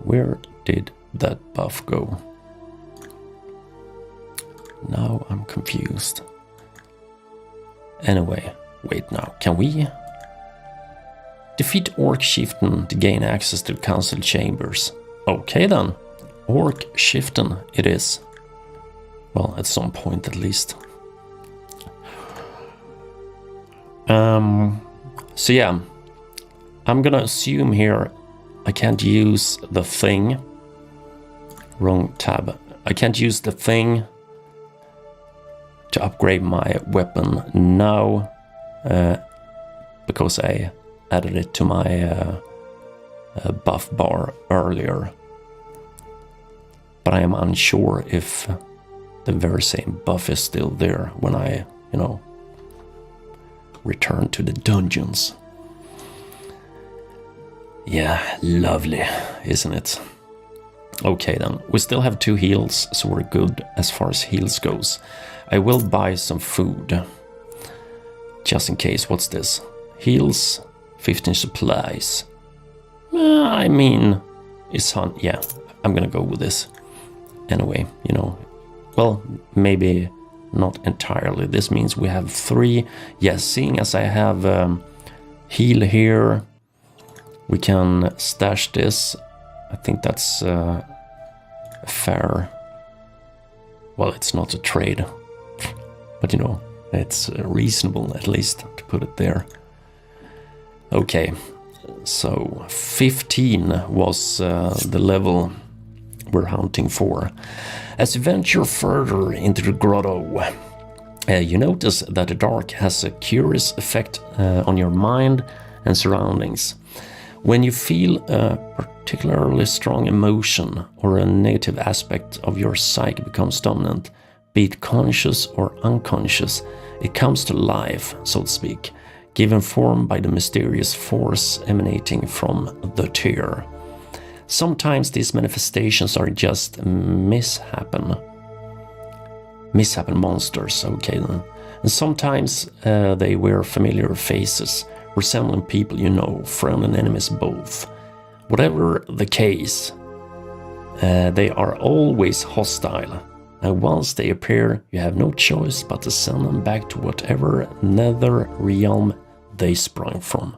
Where did that buff go? Now I'm confused. Anyway, wait now. Can we... Defeat Orc Chieftain to gain access to the council chambers. Okay then. Orc Chieftain it is. Well, at some point at least. So yeah, I'm gonna assume here I can't use the thing. Wrong tab. I can't use the thing to upgrade my weapon now because I added it to my buff bar earlier. But I am unsure if the very same buff is still there when I, you know, return to the dungeons. Yeah, lovely, isn't it? Okay then, we still have 2 heals, so we're good as far as heals goes. I will buy some food, just in case. What's this? Heals, 15 supplies. I mean, it's yeah, I'm gonna go with this. Anyway, you know, well, maybe not entirely. This means we have 3. Yes, seeing as I have heal here, we can stash this. I think that's fair. Well, it's not a trade, but you know, it's reasonable at least to put it there. Okay, so 15 was the level we're hunting for. As you venture further into the grotto, you notice that the dark has a curious effect on your mind and surroundings. When you feel a particularly strong emotion or a negative aspect of your psyche becomes dominant, be it conscious or unconscious, it comes to life, so to speak, given form by the mysterious force emanating from the tear. Sometimes these manifestations are just mishappen monsters, okay then. And sometimes they wear familiar faces, resembling people you know, friends and enemies both. Whatever the case, they are always hostile, and once they appear, you have no choice but to send them back to whatever nether realm they sprung from.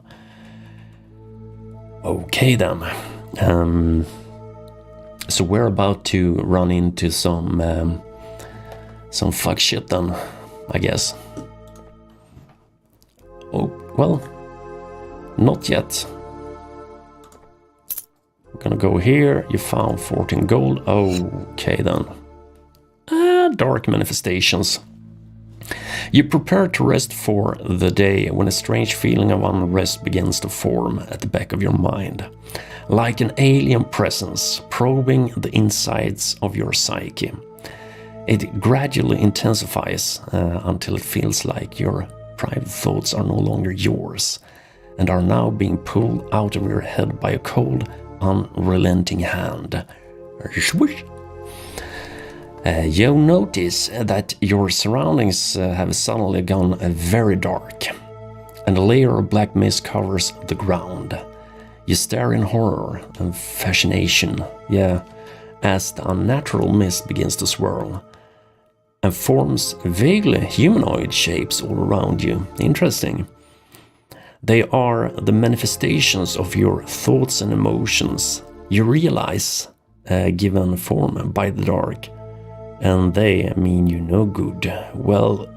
Okay then. So we're about to run into some fuck shit then, I guess. Oh, well, not yet. We're gonna go here. You found 14 gold. Okay then. Dark manifestations. You prepare to rest for the day when a strange feeling of unrest begins to form at the back of your mind, like an alien presence probing the insides of your psyche. It gradually intensifies until it feels like your private thoughts are no longer yours and are now being pulled out of your head by a cold, unrelenting hand. Swish! You'll notice that your surroundings have suddenly gone very dark, and a layer of black mist covers the ground. You stare in horror and fascination, as the unnatural mist begins to swirl and forms vaguely humanoid shapes all around you. Interesting. They are the manifestations of your thoughts and emotions you realize given form by the dark, and they mean you no good. Well.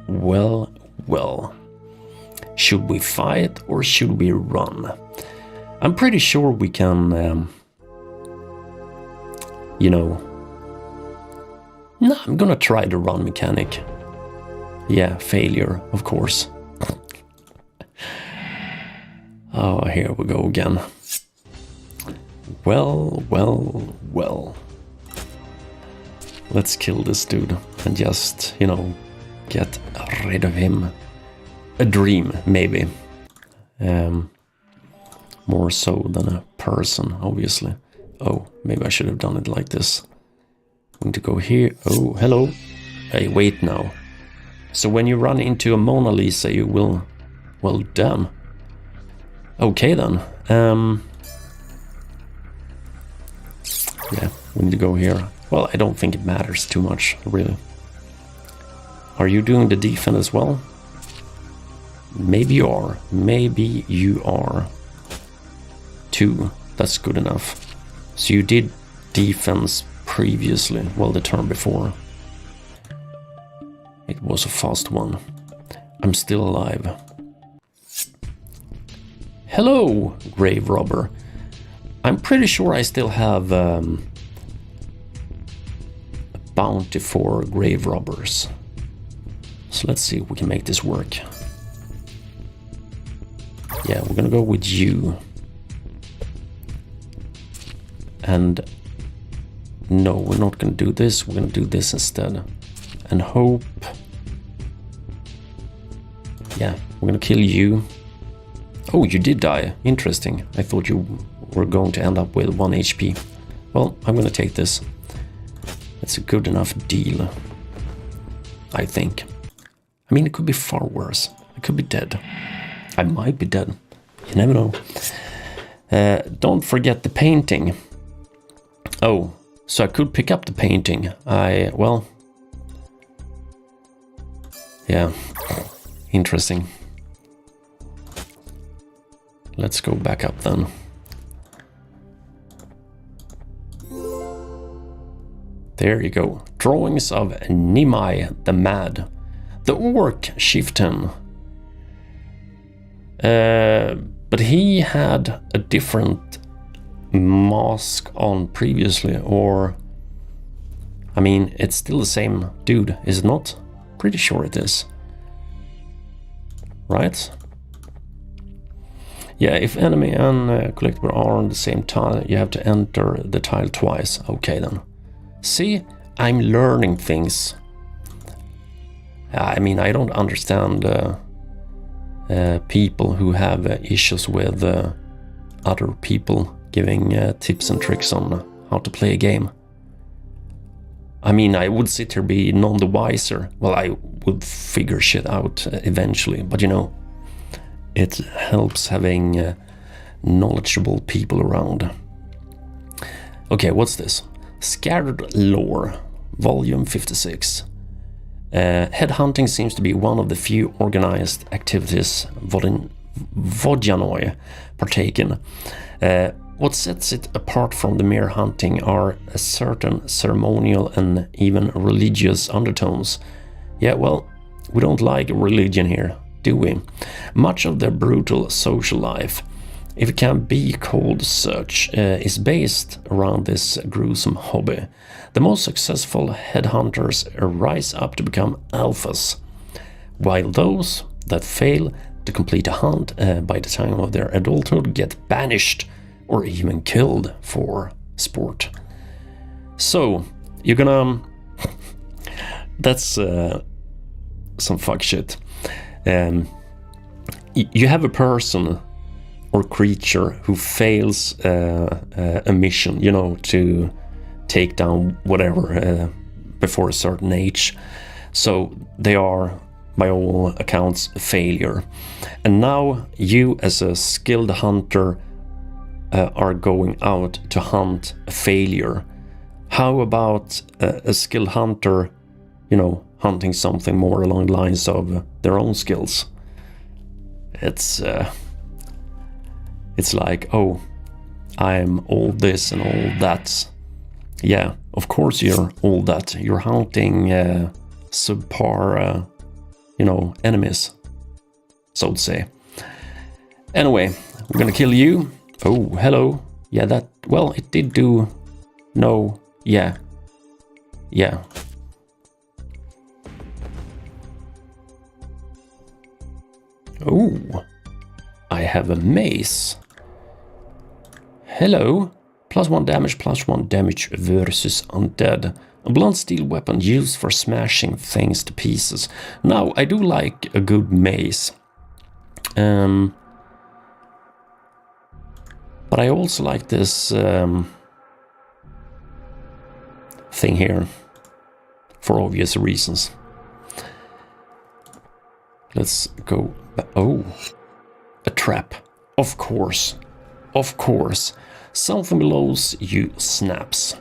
Should we fight or should we run? I'm pretty sure we can, No, I'm gonna try the run mechanic. Yeah, failure, of course. Oh, here we go again. Well. Let's kill this dude and just, get rid of him. A dream, maybe. More so than a person, obviously. Oh, maybe I should have done it like this. I'm going to go here. Oh, hello. Hey, wait now. So when you run into a Mona Lisa, you will... Well, damn. Okay, then. Yeah, we need to go here. Well, I don't think it matters too much, really. Are you doing the defense as well? Maybe you are. Maybe you are. 2. That's good enough. So you did defense previously, well, the turn before. It was a fast one. I'm still alive. Hello, grave robber. I'm pretty sure I still have a bounty for grave robbers. So let's see if we can make this work. Yeah, we're gonna go with you. And no, we're not gonna do this. We're gonna do this instead. And hope. Yeah, we're gonna kill you. Oh, you did die. Interesting. I thought you were going to end up with 1 HP. Well, I'm gonna take this. It's a good enough deal, I think. I mean, it could be far worse. I could be dead. I might be dead. You never know. Don't forget the painting. Oh, so I could pick up the painting. Well... Yeah. Interesting. Let's go back up then. There you go. Drawings of Nimai the Mad. The orc chieftain. But he had a different mask on previously, or... I mean, it's still the same dude, is it not? Pretty sure it is. Right? Yeah, if enemy and collectible are on the same tile, you have to enter the tile twice. Okay then. See, I'm learning things. I mean, I don't understand people who have issues with other people giving tips and tricks on how to play a game. I mean, I would sit here be none the wiser. Well, I would figure shit out eventually, but it helps having knowledgeable people around. Okay, what's this? Scattered Lore, Volume 56. Headhunting seems to be one of the few organized activities Vodjanoi partake in. What sets it apart from the mere hunting are a certain ceremonial and even religious undertones. Yeah, well, we don't like religion here, do we? Much of their brutal social life, if it can be called such, is based around this gruesome hobby. The most successful headhunters rise up to become alphas, while those that fail to complete a hunt by the time of their adulthood get banished or even killed for sport. So, you're gonna... That's some fuck shit. You have a person or creature who fails a mission, you know, to take down whatever before a certain age. So they are, by all accounts, a failure. And now you, as a skilled hunter, are going out to hunt a failure. How about a skilled hunter, you know, hunting something more along the lines of their own skills? It's like, oh, I'm all this and all that. Yeah, of course you're all that. You're hunting subpar, you know, enemies, so to say. Anyway, we're gonna kill you. Oh, hello. Yeah, that, well, it did do... No, yeah. Yeah. Oh, I have a mace. Hello. +1 damage versus undead. A blunt steel weapon used for smashing things to pieces. Now, I do like a good mace. But I also like this thing here. For obvious reasons. Let's go... Oh, a trap. Of course. Of course. Something below you snaps.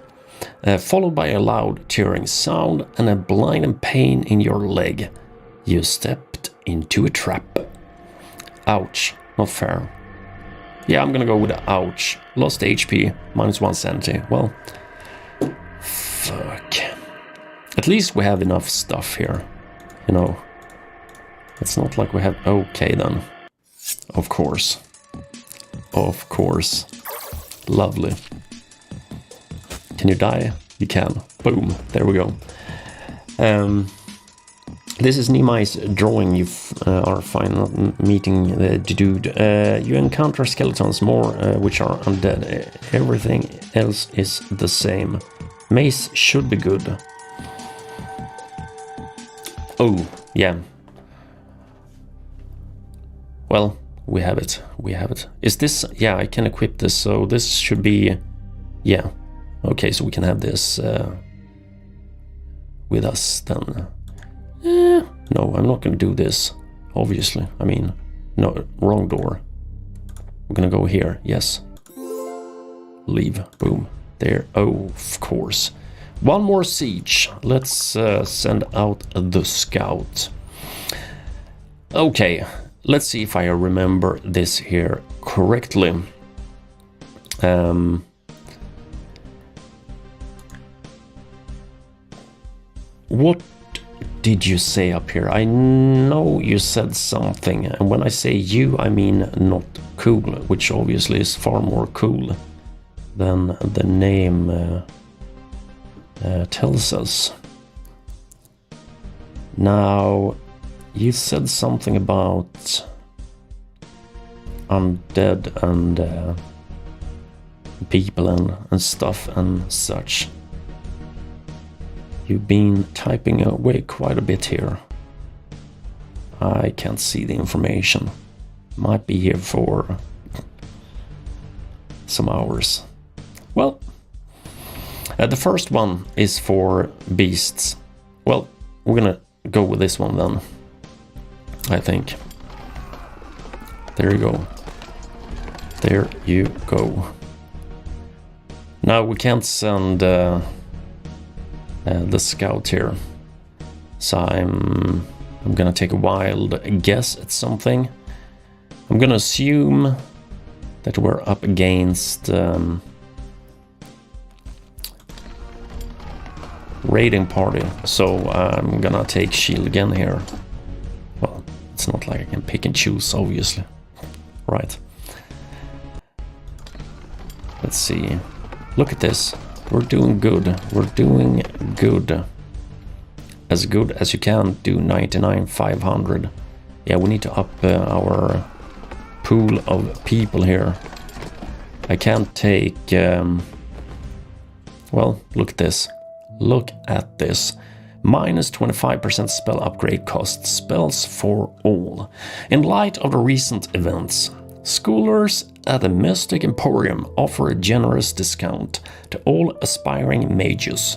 Followed by a loud tearing sound and a blinding pain in your leg. You stepped into a trap. Ouch. Not fair. Yeah, I'm gonna go with the ouch. Lost HP. -1 sanity. Well. Fuck. At least we have enough stuff here. You know. It's not like we have... Okay, then. Of course. Of course. Lovely. Can you die? You can. Boom. There we go. This is Nimai's drawing. You are fine not meeting the dude. You encounter skeletons more, which are undead. Everything else is the same. Mace should be good. Oh, yeah. Well, we have it. We have it. Is this... Yeah, I can equip this, so this should be... Yeah. Okay, so we can have this with us then. No, I'm not going to do this, obviously. I mean, no, wrong door. We're going to go here, yes. Leave, boom, there. Oh, of course. One more siege. Let's send out the scout. Okay. Let's see if I remember this here correctly. What did you say up here? I know you said something, and when I say you, I mean not cool, which obviously is far more cool than the name tells us. Now, you said something about undead and people and stuff and such. You've been typing away quite a bit here. I can't see the information. Might be here for some hours. Well, the first one is for beasts. Well, we're gonna go with this one then. I think. There you go. There you go. Now we can't send the scout here, so I'm gonna take a wild guess at something. I'm gonna assume that we're up against raiding party, so I'm gonna take shield again here. Well, it's not like I can pick and choose, obviously. Right. Let's see. Look at this. We're doing good. We're doing good. as good as you can do 99, 500. Yeah, we need to up our pool of people here. I can't take... well, look at this. Look at this. Minus 25% spell upgrade cost. Spells for all. In light of the recent events, schoolers at the Mystic Emporium offer a generous discount to all aspiring mages.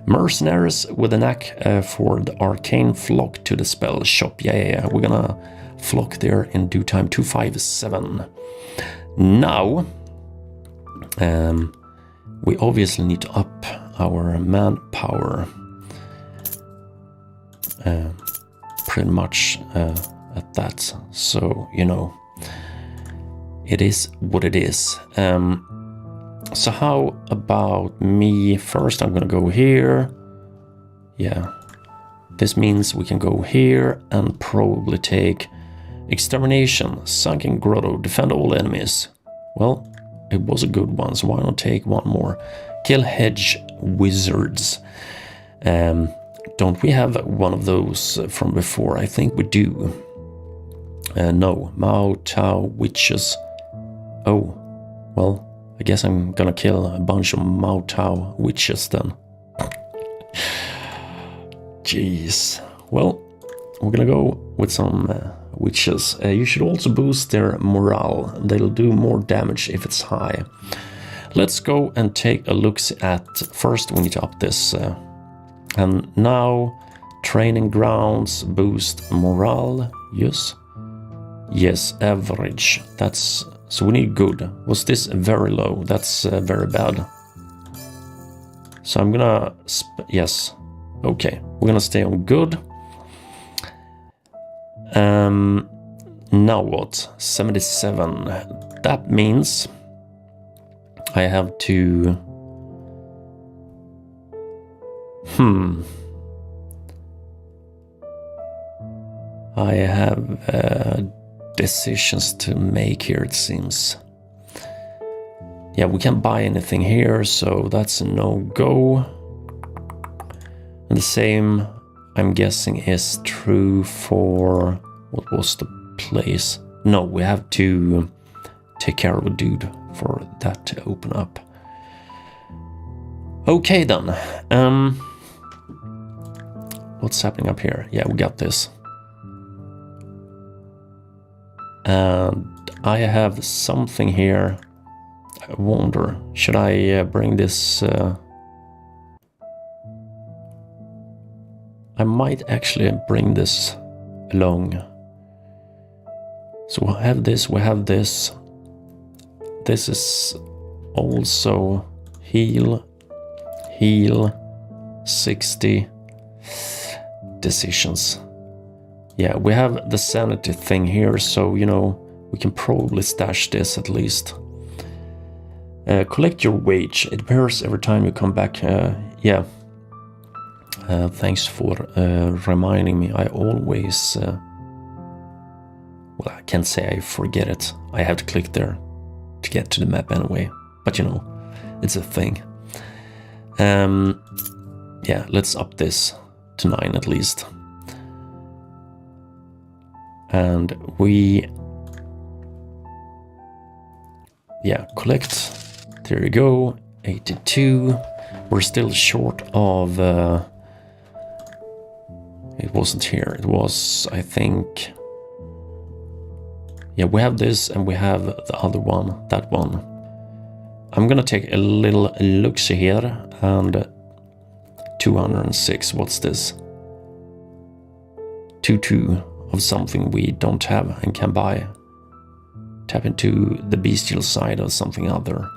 Mercenaries with a knack for the arcane flock to the spell shop. Yeah, we're gonna flock there in due time. 257. Now, we obviously need to up our manpower. Pretty much at that. So, you know, it is what it is. So how about me? First, I'm gonna go here. Yeah. This means we can go here and probably take Extermination, Sunken Grotto, defend all enemies. Well, it was a good one, so why not take one more? Kill hedge wizards. Don't we have one of those from before? I think we do. No, Mao Tao witches. Oh, well, I guess I'm gonna kill a bunch of Mao Tao witches then. Jeez. Well, we're gonna go with some witches. You should also boost their morale. They'll do more damage if it's high. Let's go and take a look at... First, we need to up this. And now, training grounds, boost morale. Yes. Yes, average. That's... So we need good. Was this very low? That's very bad. So I'm gonna... Yes. Okay. We're gonna stay on good. Now what? 77. That means I have to... I have decisions to make here, it seems. Yeah, we can't buy anything here, so that's a no-go. And the same, I'm guessing, is true for... What was the place? No, we have to take care of a dude for that to open up. Okay then. What's happening up here? Yeah, we got this. And I have something here. I wonder, should I bring this... I might actually bring this along. So we'll have this, we have this. This is also heal, 60 decisions. Yeah, we have the sanity thing here, so, you know, we can probably stash this at least. Collect your wage. It appears every time you come back. Yeah. Thanks for reminding me. I always... well, I can't say I forget it. I have to click there to get to the map anyway. But, you know, it's a thing. Yeah, let's up this to 9 at least. And we... Yeah, collect. There you go. 82. We're still short of... It wasn't here. It was, I think... Yeah, we have this and we have the other one, that one. I'm gonna take a little look-see here, and 206, what's this? 2 of something we don't have and can buy. Tap into the bestial side or something other.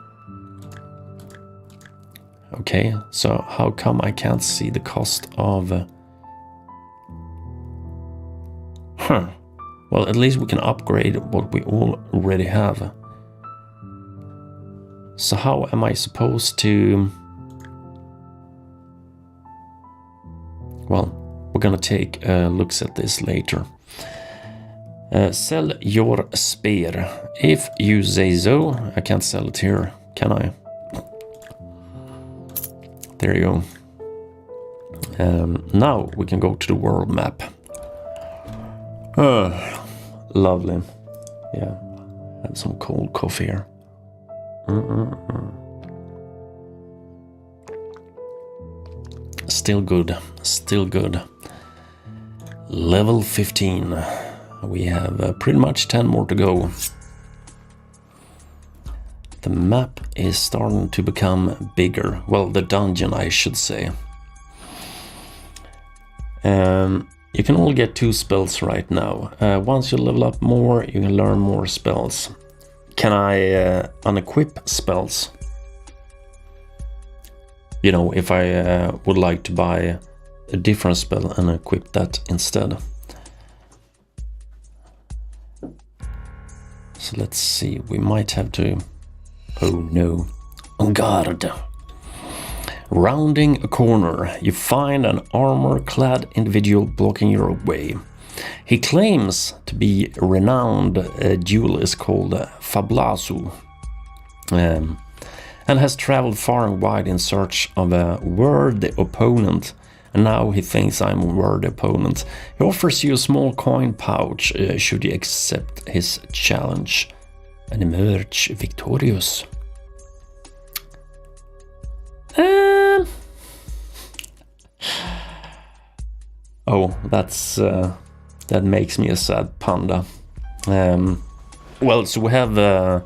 Okay, so how come I can't see the cost of... Well, at least we can upgrade what we already have. So how am I supposed to... Well, we're gonna take looks at this later. Sell your spear. If you say so. I can't sell it here, can I? There you Now we can go to the world map. Lovely. Yeah, have some cold coffee here. Still good, still good. Level 15. We have pretty much 10 more to go. The map is starting to become bigger. Well, the dungeon, I should say. You can only get 2 spells right now. Once you level up more, you can learn more spells. Can I unequip spells? You know, if I would like to buy a different spell and equip that instead. So let's see, we might have to... Oh no. On guard. Rounding a corner, you find an armor-clad individual blocking your way. He claims to be a renowned duelist called Fablasu, and has traveled far and wide in search of a worthy opponent. And now he thinks I'm a worthy opponent. He offers you a small coin pouch should you accept his challenge and emerge victorious. Oh, that's that makes me a sad panda. Well, so we have a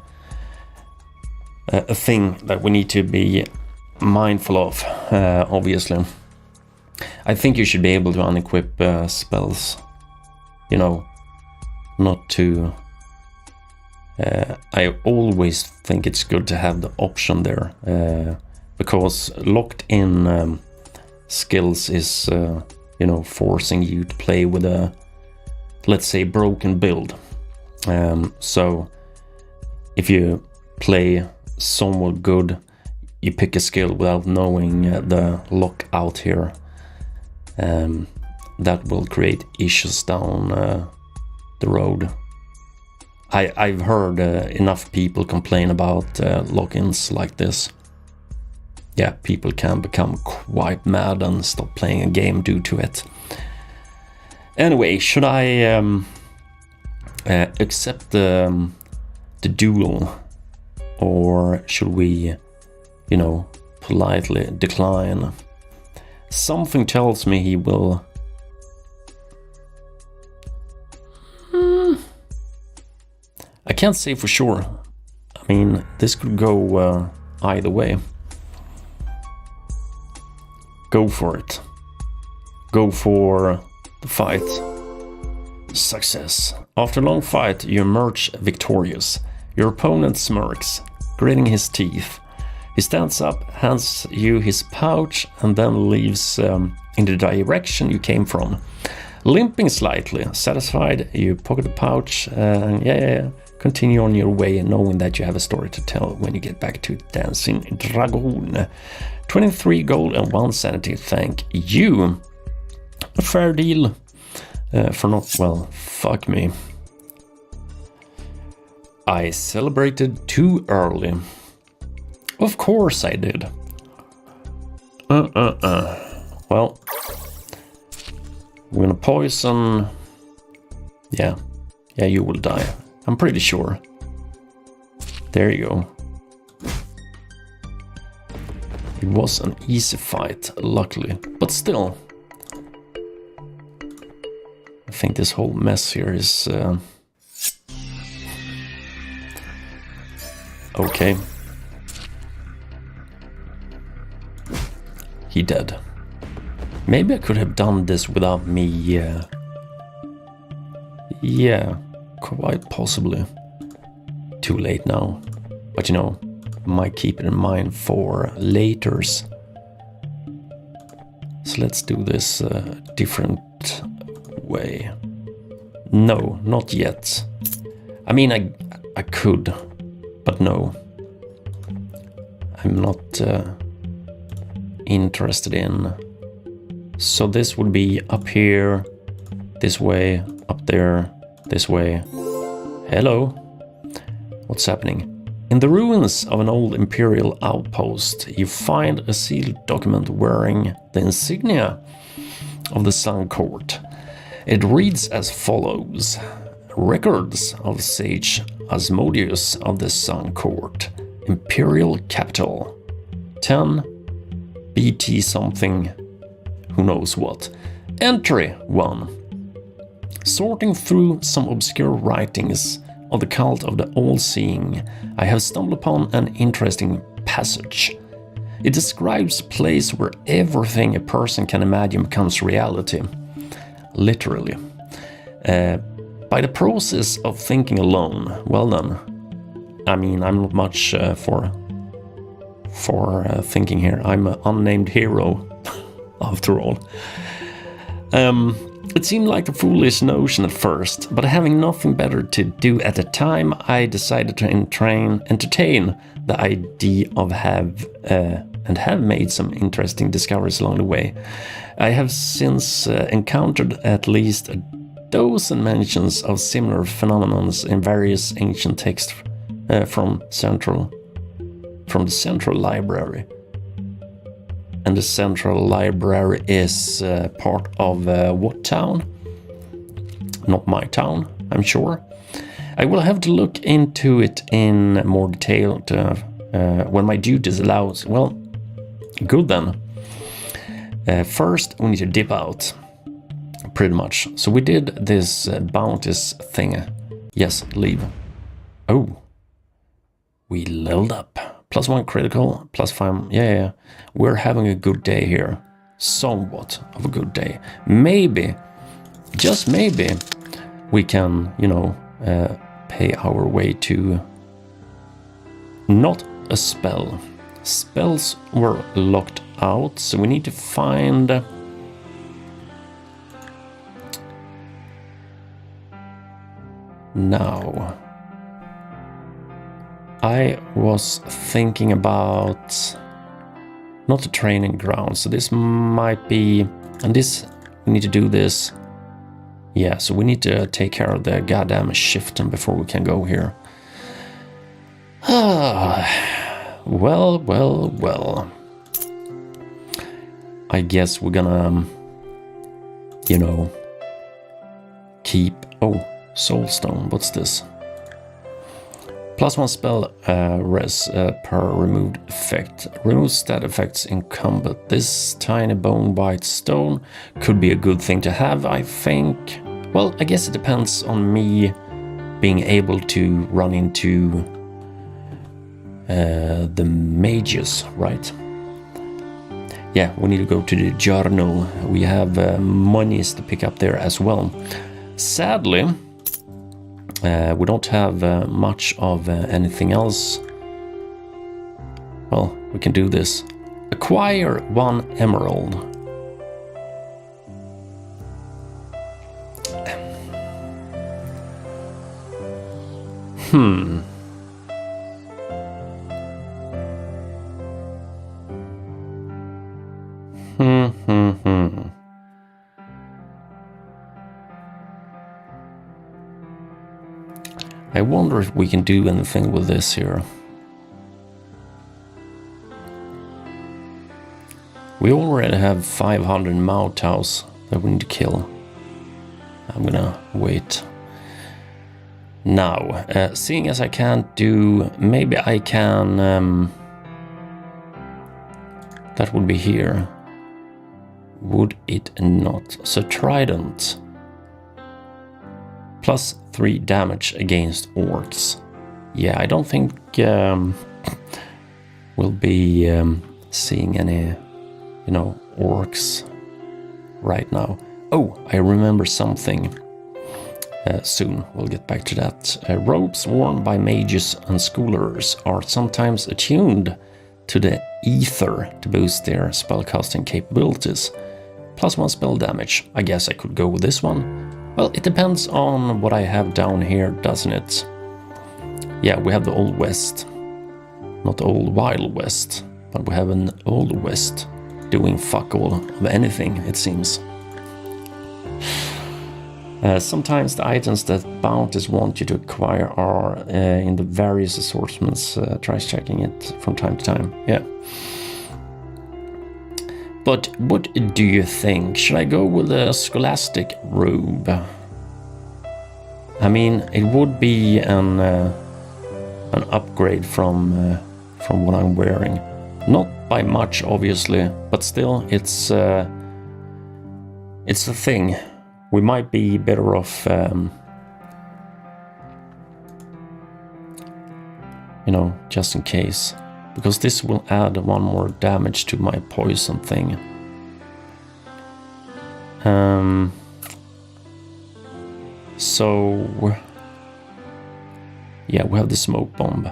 thing that we need to be mindful of, obviously. I think you should be able to unequip spells, you know, not to... I always think it's good to have the option there, because locked in skills is, you know, forcing you to play with a, let's say, broken build. So if you play somewhat good, you pick a skill without knowing the lockout here. That will create issues down the road. I've heard enough people complain about lock-ins like this. Yeah, people can become quite mad and stop playing a game due to it. Anyway, should I accept the duel, or should we, you know, politely decline? Something tells me he will... I can't say for sure. I mean, this could go either way. Go for it. Go for the fight. Success. After a long fight, you emerge victorious. Your opponent smirks, gritting his teeth. He stands up, hands you his pouch, and then leaves in the direction you came from. Limping slightly, satisfied, you pocket the pouch and continue on your way, knowing that you have a story to tell when you get back to Dancing Dragoon. 23 gold and 1 sanity, thank you. A fair deal for not, well, fuck me. I celebrated too early. Of course I did. Well, we're gonna poison. Yeah, you will die. I'm pretty sure. There you go. It was an easy fight, luckily, but still. I think this whole mess here is... Okay. He dead. Maybe I could have done this without me, yeah, quite possibly. Too late now. But you know, might keep it in mind for laters. So let's do this a different way. No, not yet. I mean, I could, but no. I'm not interested in. So this would be up here, this way, up there, this way. Hello. What's happening? In the ruins of an old imperial outpost, you find a sealed document wearing the insignia of the Sun Court. It reads as follows: Records of Sage Asmodeus of the Sun Court, Imperial Capital, 10 BT something, who knows what. Entry 1. Sorting through some obscure writings of the cult of the all-seeing, I have stumbled upon an interesting passage. It describes a place where everything a person can imagine becomes reality. Literally. By the process of thinking alone. Well then. I mean, I'm not much for thinking here. I'm an unnamed hero, after all. It seemed like a foolish notion at first, but having nothing better to do at the time, I decided to entertain the idea of have made some interesting discoveries along the way. I have since encountered at least a dozen mentions of similar phenomena in various ancient texts from the Central Library. And the Central Library is part of what town? Not my town, I'm sure. I will have to look into it in more detail when my duties allows. Well, good then. First, we need to dip out. Pretty much. So we did this bounties thing. Yes, leave. Oh. We leveled up. +1 critical, +5. Yeah. We're having a good day here. Somewhat of a good day. Maybe, just maybe, we can, pay our way to not a spell. Spells were locked out, so we need to find... Now... I was thinking about not a training ground, so this might be, and this, we need to do this. Yeah, so we need to take care of the goddamn shifting before we can go here. Well. I guess we're gonna, keep, soulstone, what's this? +1 spell res per removed effect. Remove stat effects in combat. This tiny bone white stone could be a good thing to have, I think. Well, I guess it depends on me being able to run into the mages, right? Yeah, we need to go to the journal. We have monies to pick up there as well. Sadly, we don't have much of anything else. Well, we can do this. Acquire 1 emerald. I wonder if we can do anything with this here. We already have 500 Mautaus that we need to kill. I'm gonna wait. Now, seeing as I can't do... Maybe I can... that would be here. Would it not? So Trident. +3 damage against orcs. Yeah, I don't think we'll be seeing any, orcs right now. Oh, I remember something. Soon, we'll get back to that. Robes worn by mages and scholars are sometimes attuned to the ether to boost their spellcasting capabilities. +1 spell damage. I guess I could go with this one. Well, it depends on what I have down here, doesn't it? Yeah, we have the Old West. Not the Old Wild West, but we have an Old West doing fuck all of anything, it seems. Sometimes the items that bounties want you to acquire are in the various assortments. Try checking it from time to time. Yeah. But what do you think? Should I go with a scholastic robe? I mean, it would be an upgrade from what I'm wearing. Not by much, obviously, but still, it's a thing. We might be better off, you know, just in case. Because this will add one more damage to my poison thing. So... yeah, we have the smoke bomb.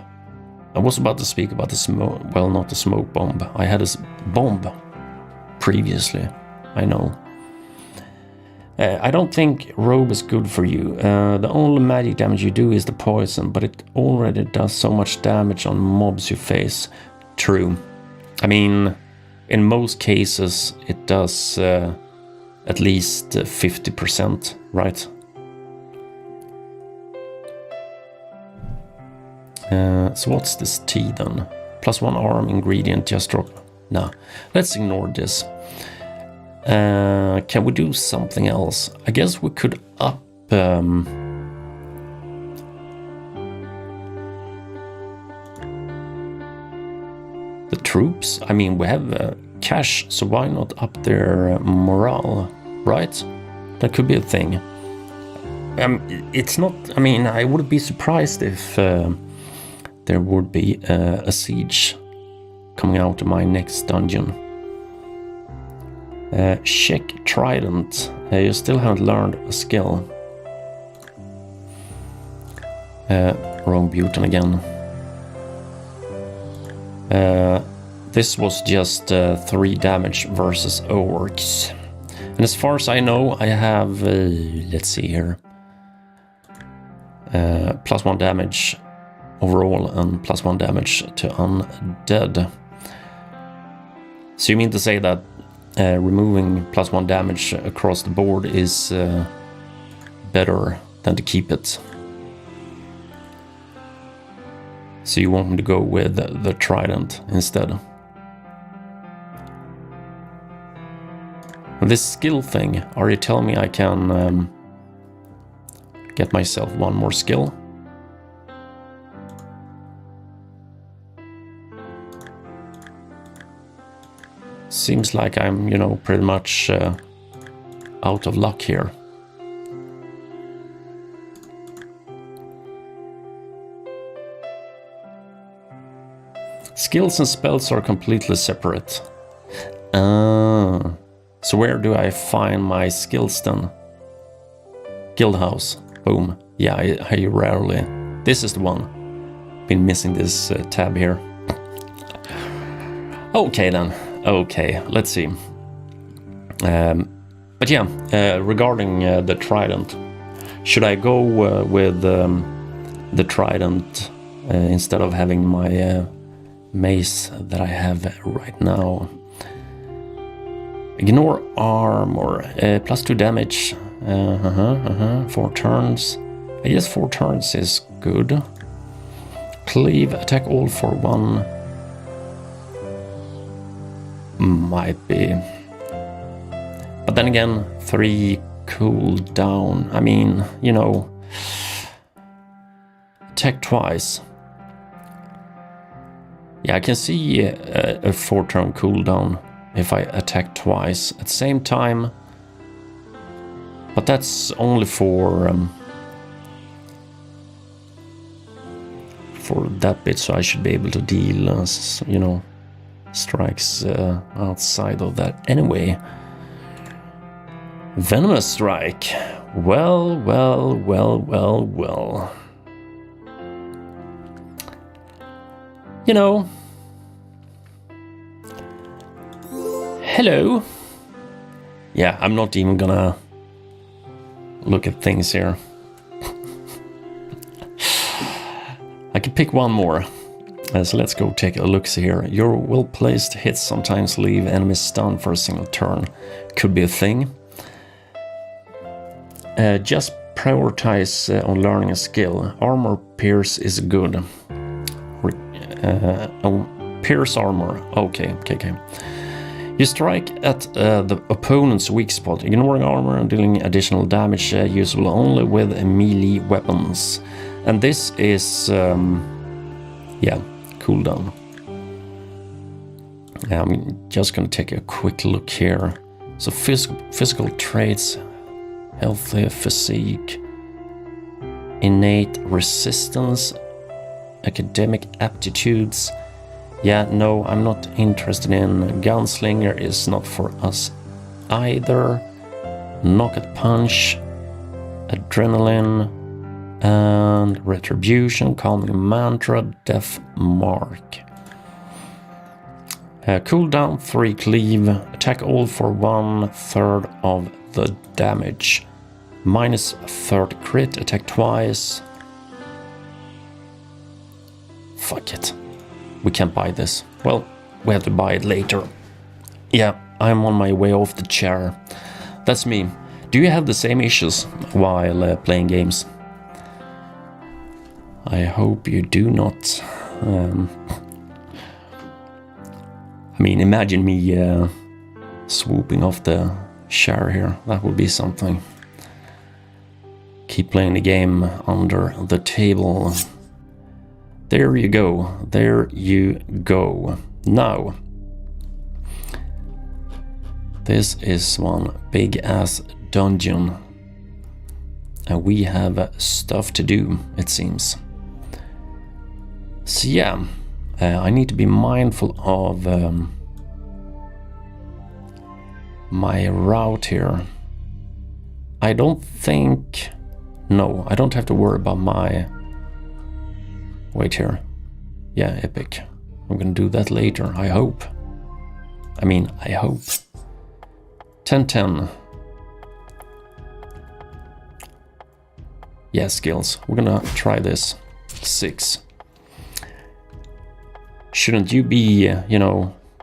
I was about to speak about the smoke... well, not the smoke bomb. I had a bomb previously, I know. I don't think robe is good for you. The only magic damage you do is the poison, but it already does so much damage on mobs you face. True. I mean, in most cases, it does at least 50%, right? So what's this tea then? +1 arm ingredient, just drop... Nah, let's ignore this. Can we do something else? I guess we could up... the troops? I mean, we have cash, so why not up their morale, right? That could be a thing. It's not... I mean, I wouldn't be surprised if there would be a siege coming out of my next dungeon. Check Trident. You still haven't learned a skill. Wrong button again. This was just 3 damage versus orcs. And as far as I know, I have... let's see here. +1 damage overall and +1 damage to undead. So you mean to say that removing +1 damage across the board is better than to keep it? So you want me to go with the Trident instead? This skill thing, are you telling me I can get myself one more skill? Seems like I'm, you know, pretty much out of luck here. Skills and spells are completely separate. So where do I find my skills then? Guildhouse. Boom. Yeah, I rarely... This is the one. Been missing this tab here. Okay then. Okay, let's see. But yeah, regarding the Trident, should I go with the Trident instead of having my mace that I have right now? Ignore armor, +2 damage, 4 turns. I guess 4 turns is good. Cleave, attack all for 1. Might be. But then again, 3 cooldown. I mean, you know, attack twice. Yeah, I can see a 4-turn cooldown if I attack twice at the same time. But that's only for that bit, so I should be able to deal, you know, strikes outside of that anyway. Venomous strike. Well. You know. Hello. Yeah, I'm not even gonna look at things here. I can pick one more. So let's go take a look here. Your well-placed hits sometimes leave enemies stunned for a single turn. Could be a thing. Just prioritize on learning a skill. Armor pierce is good. Pierce armor. Okay. You strike at the opponent's weak spot, ignoring armor and dealing additional damage usable only with melee weapons. And this is, cooldown. I'm just gonna take a quick look here. So physical traits, healthy physique, innate resistance, academic aptitudes. Yeah, no, I'm not interested in. Gunslinger is not for us either. Knockout punch, adrenaline, and retribution, calming mantra, death mark. Cooldown 3 cleave, attack all for 1/3 of the damage. -30 crit, attack twice. Fuck it. We can't buy this. Well, we have to buy it later. Yeah, I'm on my way off the chair. That's me. Do you have the same issues while playing games? I hope you do not. I mean, imagine me swooping off the chair here. That would be something. Keep playing the game under the table. There you go. There you go. Now, this is one big ass dungeon. And we have stuff to do, it seems. So yeah, I need to be mindful of my route here. I don't think... No, I don't have to worry about my... Wait here. Yeah, epic. I'm gonna do that later, I hope. I hope. 10-10. Yeah, skills. We're gonna try this. 6. Shouldn't you be,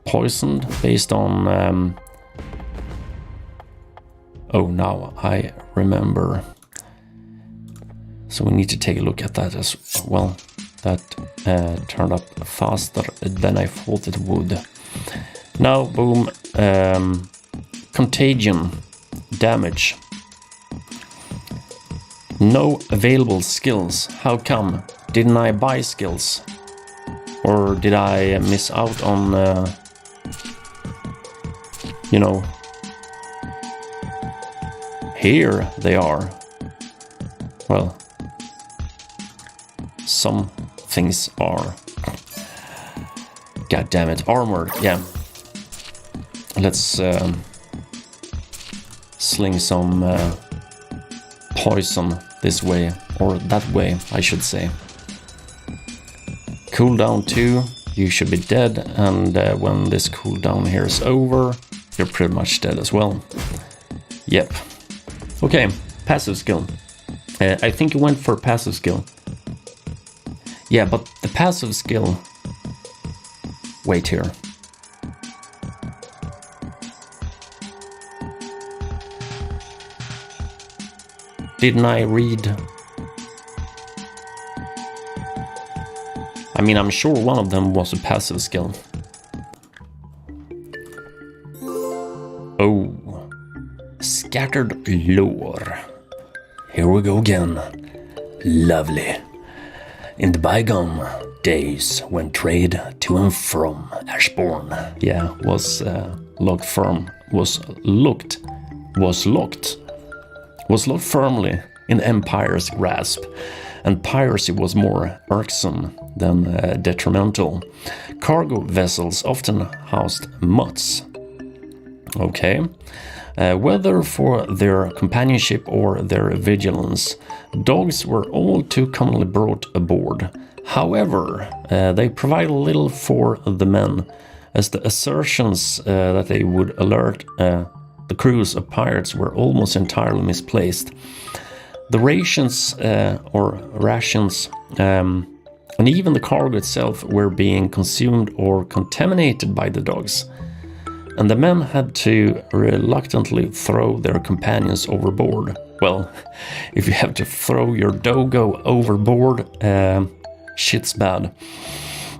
poisoned based on... Oh, now I remember. So we need to take a look at that as well. That turned up faster than I thought it would. Now, boom. Contagion. Damage. No available skills. How come? Didn't I buy skills? Or did I miss out on, Here they are. Well, some things are. God damn it. Armor, yeah. Let's sling some poison this way, or that way, I should say. Cooldown 2, you should be dead, and when this cooldown here is over, you're pretty much dead as well. Yep. Okay, passive skill. I think you went for passive skill. Yeah, but the passive skill... Wait here. Didn't I read... I'm sure one of them was a passive skill. Oh. Scattered lore. Here we go again. Lovely. In the bygone days when trade to and from Ashbourne, was locked firmly in the Empire's grasp, and piracy was more irksome than detrimental. Cargo vessels often housed mutts. Okay. Whether for their companionship or their vigilance, dogs were all too commonly brought aboard. However, they provided little for the men, as the assertions that they would alert the crews of pirates were almost entirely misplaced. The rations, and even the cargo itself were being consumed or contaminated by the dogs, and the men had to reluctantly throw their companions overboard. Well, if you have to throw your dogo overboard, shit's bad.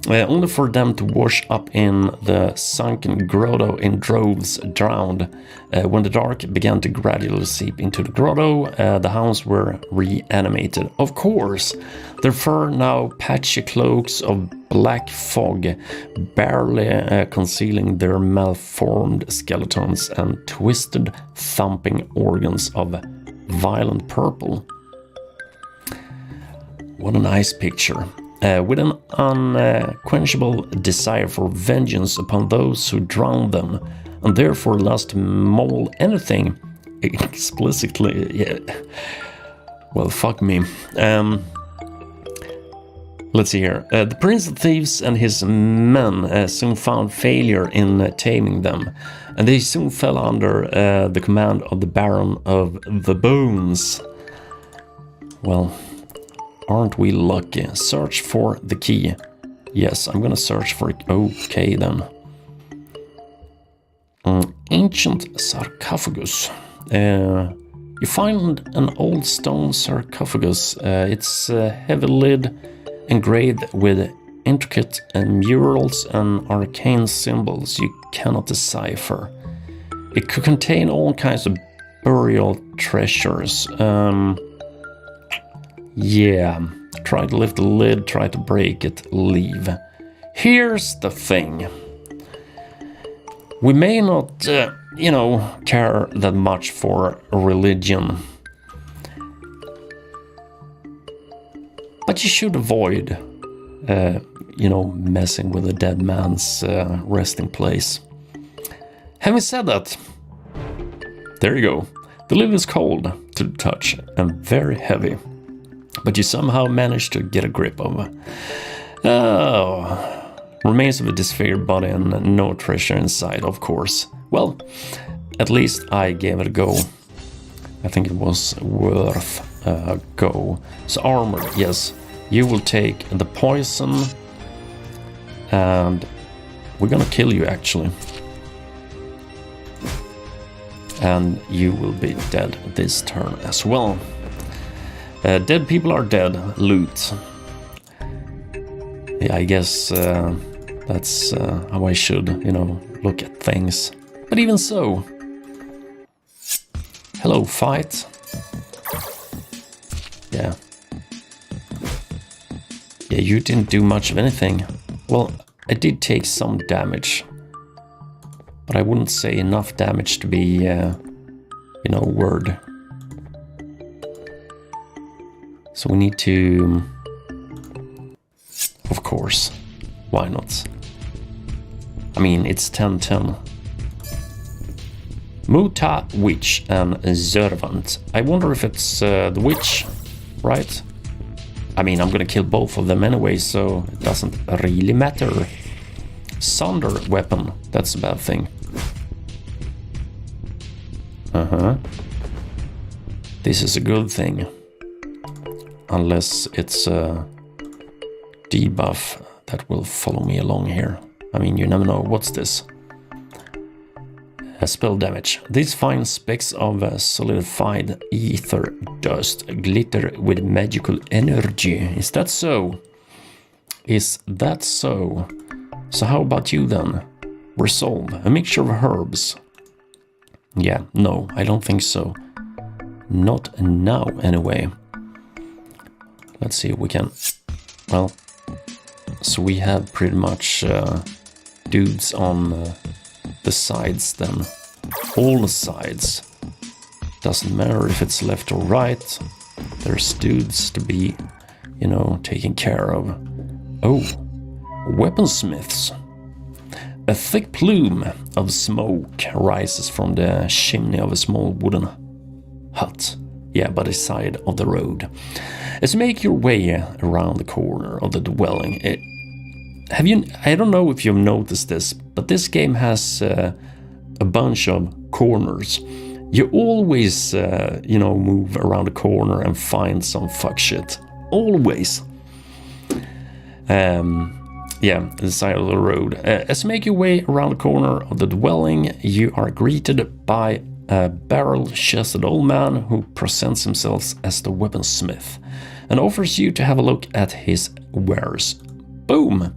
Only for them to wash up in the Sunken Grotto in droves, drowned. When the dark began to gradually seep into the grotto, the hounds were reanimated. Of course, their fur now patchy cloaks of black fog, barely concealing their malformed skeletons and twisted, thumping organs of violent purple. What a nice picture. With an unquenchable desire for vengeance upon those who drowned them, and therefore lust to maul anything explicitly. Yeah. Well, fuck me. Let's see here. The Prince of Thieves and his men soon found failure in taming them, and they soon fell under the command of the Baron of the Bones. Well, aren't we lucky? Search for the key. Yes, I'm gonna search for it. Okay, then. Ancient sarcophagus. You find an old stone sarcophagus. It's heavy lid engraved with intricate murals and arcane symbols you cannot decipher. It could contain all kinds of burial treasures. Yeah, try to lift the lid, try to break it, leave. Here's the thing. We may not, care that much for religion. But you should avoid, messing with a dead man's resting place. Having said that, there you go. The lid is cold to the touch and very heavy. But you somehow managed to get a grip of it. Oh, remains of a disfigured body and no treasure inside, of course. Well, at least I gave it a go. I think it was worth a go. So armor, yes, you will take the poison, and we're gonna kill you actually. And you will be dead this turn as well. Dead people are dead. Loot. Yeah, I guess that's how I should, look at things. But even so. Hello, fight. Yeah. Yeah, you didn't do much of anything. Well, I did take some damage. But I wouldn't say enough damage to be, word. So we need to, of course, why not? I mean, it's 10-10. Muta, Witch, and Zervant. I wonder if it's the Witch, right? I mean, I'm gonna kill both of them anyway, so it doesn't really matter. Sunder weapon, that's a bad thing. This is a good thing. Unless it's a debuff that will follow me along here. I mean, you never know. What's this? Spell damage. These fine specks of solidified ether dust glitter with magical energy. Is that so? Is that so? So how about you then? Resolve. A mixture of herbs. Yeah, no, I don't think so. Not now, anyway. Let's see if we can... Well, so we have pretty much dudes on the sides then. All the sides. Doesn't matter if it's left or right. There's dudes to be, taken care of. Oh, weaponsmiths. A thick plume of smoke rises from the chimney of a small wooden hut. Yeah, by the side of the road. As you make your way around the corner of the dwelling, I don't know if you've noticed this, but this game has a bunch of corners. You always, move around the corner and find some fuck shit. Always. Yeah, the side of the road. As you make your way around the corner of the dwelling, you are greeted by a barrel-chested old man who presents himself as the weaponsmith and offers you to have a look at his wares. Boom!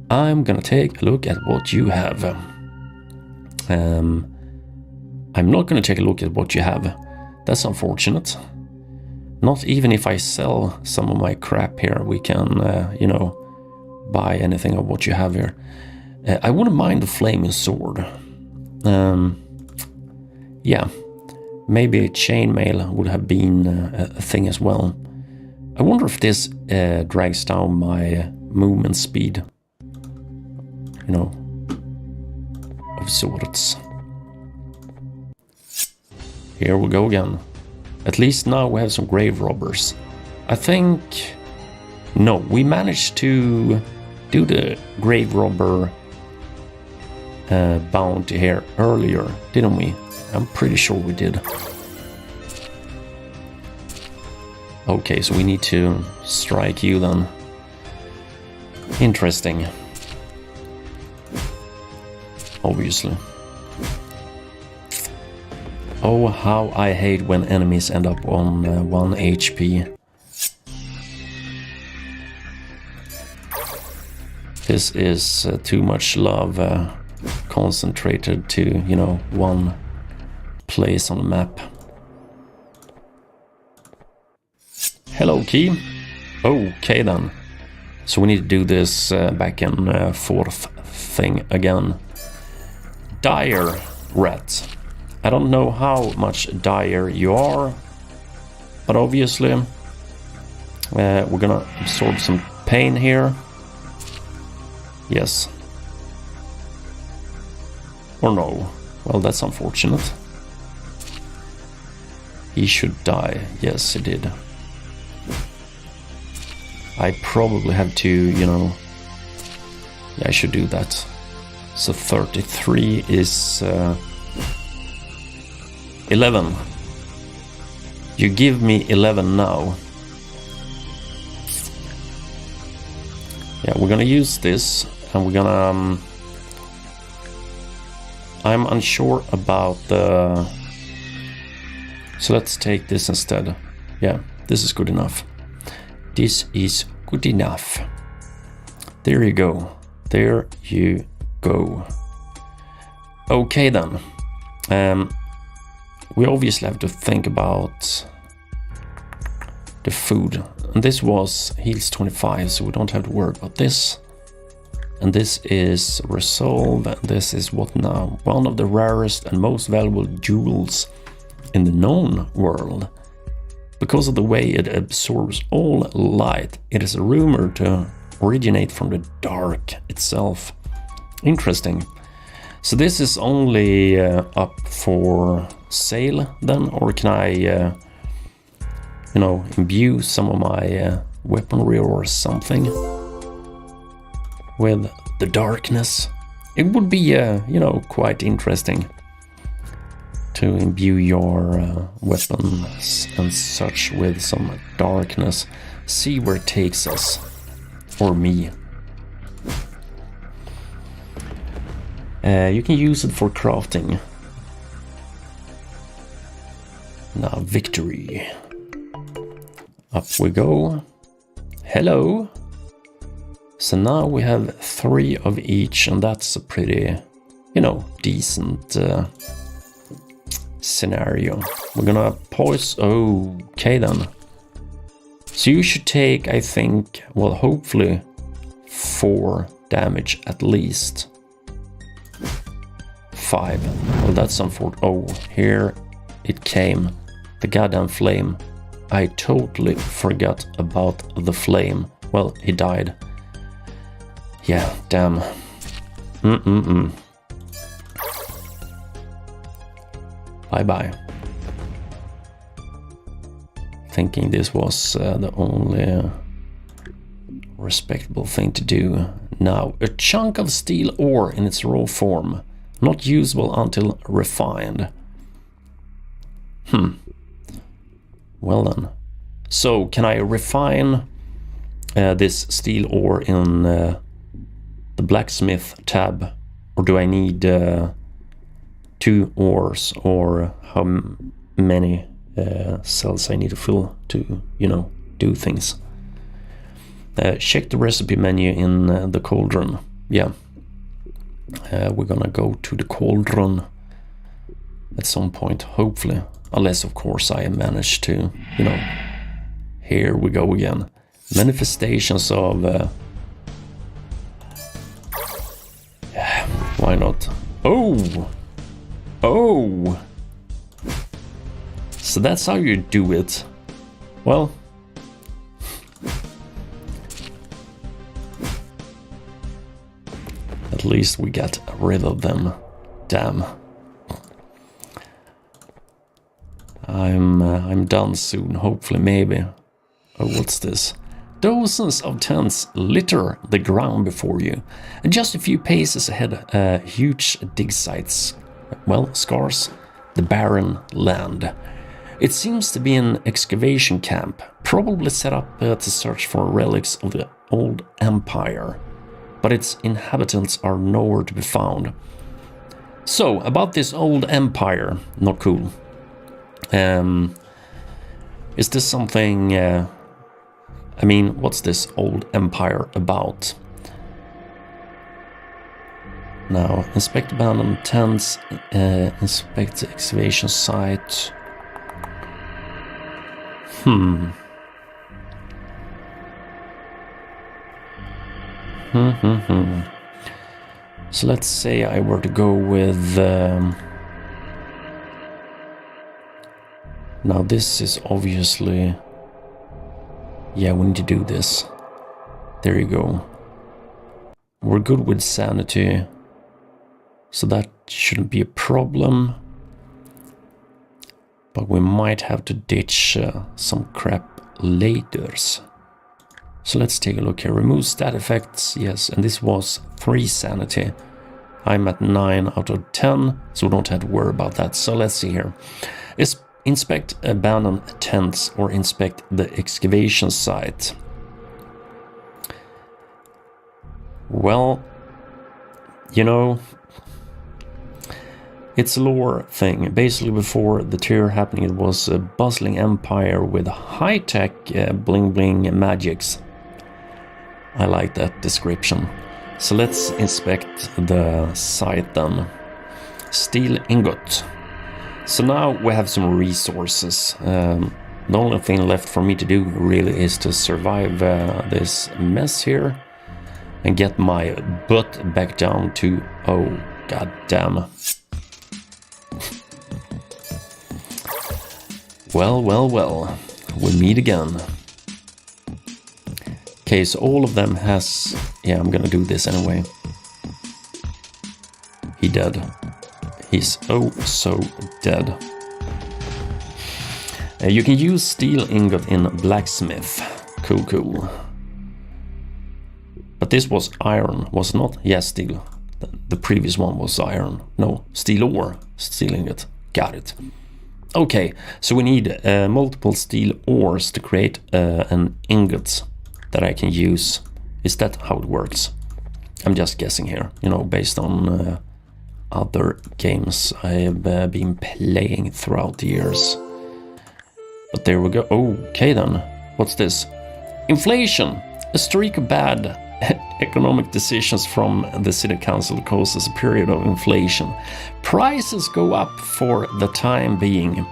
I'm gonna take a look at what you have. I'm not gonna take a look at what you have. That's unfortunate. Not even if I sell some of my crap here, we can, you know, buy anything of what you have here. I wouldn't mind the flaming sword. Yeah, maybe chainmail would have been a thing as well. I wonder if this drags down my movement speed, you know, of sorts. Here we go again. At least now we have some grave robbers. I think... No, we managed to do the grave robber bounty here earlier, didn't we? I'm pretty sure we did. Okay, so we need to strike you then. Interesting. Obviously. Oh, how I hate when enemies end up on 1 HP. This is too much love concentrated to, you know, one place on the map. Hello, key. Okay then. So we need to do this back and forth thing again. Dire rat. I don't know how much dire you are, but obviously we're gonna absorb some pain here. Yes. Or no. Well, that's unfortunate. He should die. Yes, he did. I probably have to, you know... Yeah, I should do that. So 33 is... 11. You give me 11 now. Yeah, we're gonna use this, and we're gonna... I'm unsure about the... So let's take this instead. Yeah, this is good enough. This is good enough. There you go. There you go. Okay then. We obviously have to think about the food. And this was heals 25, so we don't have to worry about this. And this is resolve. And this is what now? One of the rarest and most valuable jewels in the known world. Because of the way it absorbs all light, it is rumored to originate from the dark itself. Interesting. So this is only up for sale then, or can I, you know, imbue some of my weaponry or something with the darkness? It would be, you know, quite interesting to imbue your weapons and such with some darkness. See where it takes us, or me. You can use it for crafting. Now, victory. Up we go. Hello. So now we have 3 of each, and that's a pretty, you know, decent scenario. We're gonna poison. Okay then. So you should take, I think, well, hopefully 4 damage at least. 5. Well, that's unfortunate. Oh, here it came. The goddamn flame. I totally forgot about the flame. Well, he died. Yeah, damn. Bye-bye. Thinking this was the only respectable thing to do. Now, a chunk of steel ore in its raw form. Not usable until refined. Well then. So, can I refine this steel ore in the blacksmith tab? Or do I need 2 ores, or how many cells I need to fill to, do things. Check the recipe menu in the cauldron. Yeah. We're gonna go to the cauldron at some point, hopefully. Unless, of course, I manage to, Here we go again. Manifestations of... why not? Oh! Oh! So that's how you do it. Well... At least we got rid of them. Damn. I'm done soon, hopefully, maybe. Oh, what's this? Dozens of tents litter the ground before you, and just a few paces ahead, huge dig sites. Well, scars the barren land. It seems to be an excavation camp, probably set up to search for relics of the old empire, but its inhabitants are nowhere to be found. So, about this old empire, not cool. Is this something... I mean, what's this old empire about? Now, inspect abandoned tents, inspect the excavation site. So let's say I were to go with... Now this is obviously... Yeah, we need to do this. There you go. We're good with sanity, so that shouldn't be a problem. But we might have to ditch some crap later. So let's take a look here. Remove stat effects, yes, and this was 3 sanity. I'm at 9 out of 10, so we don't have to worry about that. So let's see here. Inspect abandoned tents or inspect the excavation site. Well, it's a lore thing. Basically, before the terror happening, it was a bustling empire with high-tech bling-bling magics. I like that description. So let's inspect the site then. Steel ingot. So now we have some resources. The only thing left for me to do really is to survive this mess here and get my butt back down to... Oh, god damn. Well. We meet again. Okay, so all of them has... Yeah, I'm gonna do this anyway. He dead. He's oh so dead. You can use steel ingot in blacksmith. Cool. But this was iron, was it not? Yes, steel. The previous one was iron. No, steel ore. Steel ingot. Got it. Okay, so we need multiple steel ores to create an ingot that I can use. Is that how it works? I'm just guessing here, based on... other games I have been playing throughout the years. But there we go. Okay then. What's this? Inflation. A streak of bad economic decisions from the city council causes a period of inflation. Prices go up for the time being.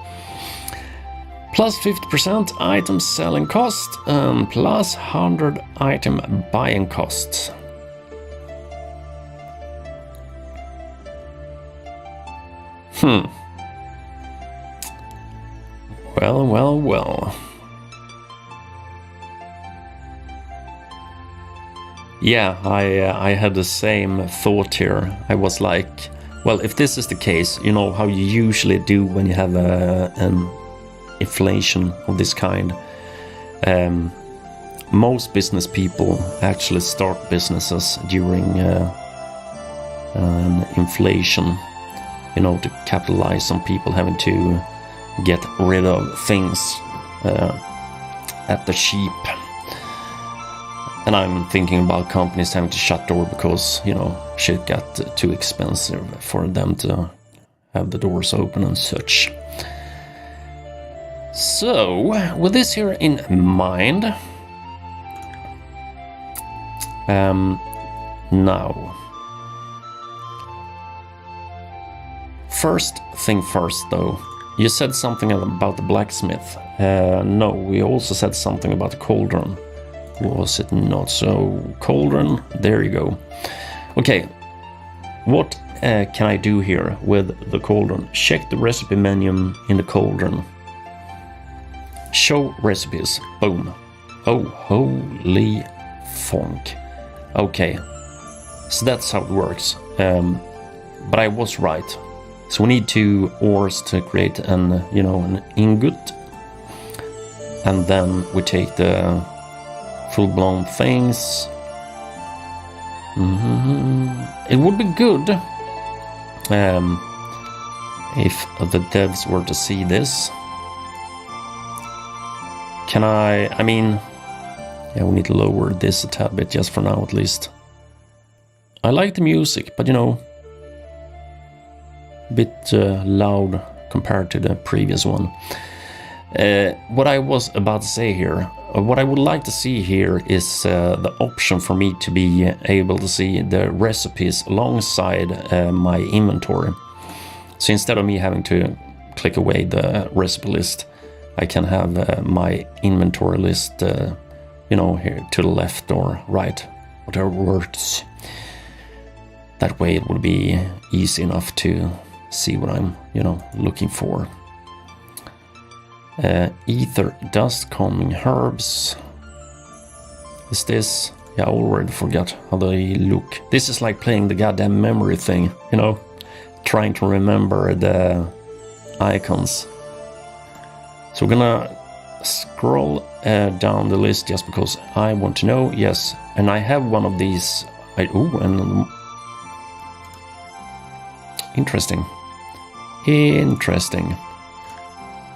Plus 50% item selling cost, plus 100 item buying costs. Well. Yeah, I had the same thought here. I was like, well, if this is the case, how you usually do when you have an inflation of this kind. Most business people actually start businesses during an inflation. To capitalize on people having to get rid of things at the cheap. And I'm thinking about companies having to shut door because, shit got too expensive for them to have the doors open and such. So, with this here in mind, now, first thing first though, you said something about the blacksmith. No, we also said something about the cauldron. Was it not? So, cauldron, there you go. Okay, what can I do here with the cauldron? Check the recipe menu in the cauldron. Show recipes. Boom. Oh, holy funk. Okay, so that's how it works. But I was right. So we need 2 ores to create an ingot, and then we take the full-blown things. It would be good if the devs were to see this. Can I mean, yeah, we need to lower this a tad bit, just for now at least. I like the music, but a bit loud compared to the previous one. What I was about to say here, what I would like to see here is the option for me to be able to see the recipes alongside my inventory. So instead of me having to click away the recipe list, I can have my inventory list, here to the left or right, whatever works. That way it would be easy enough to see what I'm, looking for. Ether, dust, calming herbs. Is this? Yeah, I already forgot how they look. This is like playing the goddamn memory thing, trying to remember the icons. So we're gonna scroll down the list just because I want to know. Yes, and I have one of these. Interesting.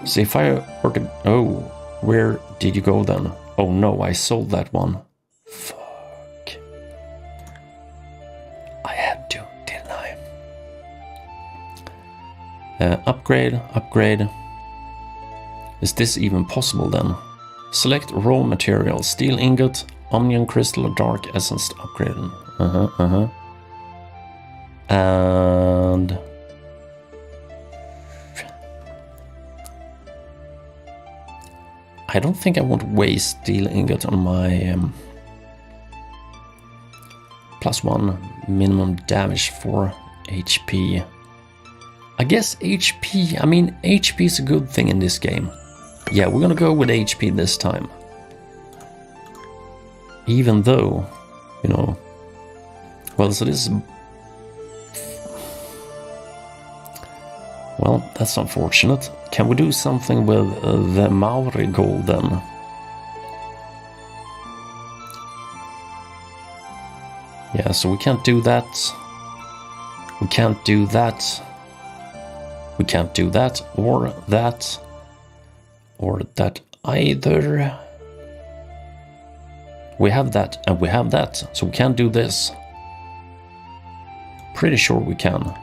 So if I were to... Oh, where did you go then? Oh no, I sold that one. Fuck. I had to, didn't I? Upgrade. Is this even possible then? Select raw material, steel ingot, omnium crystal or dark essence to upgrade. And I don't think I want to waste steel ingot on my +1 minimum damage for HP. I guess HP, HP is a good thing in this game. Yeah, we're gonna go with HP this time. Even though, well, so this is... Well, that's unfortunate. Can we do something with the Maori gold then? Yeah, so we can't do that. We can't do that. We can't do that, or that either. We have that, and we have that, so we can't do this. Pretty sure we can.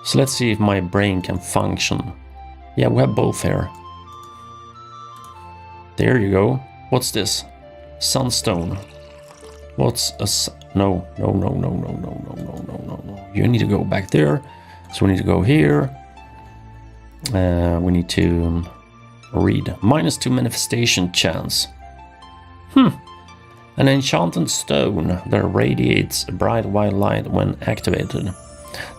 So let's see if my brain can function. Yeah, we have both here. There you go. What's this? Sunstone. What's a... No. You need to go back there. So we need to go here. We need to read. -2 manifestation chance. An enchanted stone that radiates a bright white light when activated.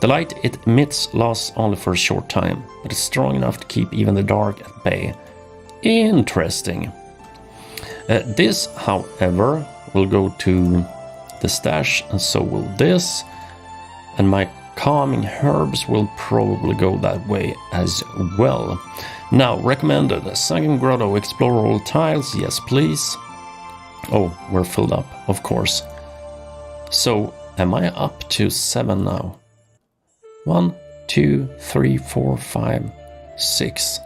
The light it emits lasts only for a short time, but it's strong enough to keep even the dark at bay. Interesting. This, however, will go to the stash, and so will this. And my calming herbs will probably go that way as well. Now, recommended. Sunken Grotto, explore all tiles. Yes, please. Oh, we're filled up, of course. So, am I up to 7 now? 1, 2, 3, 4, 5, 6.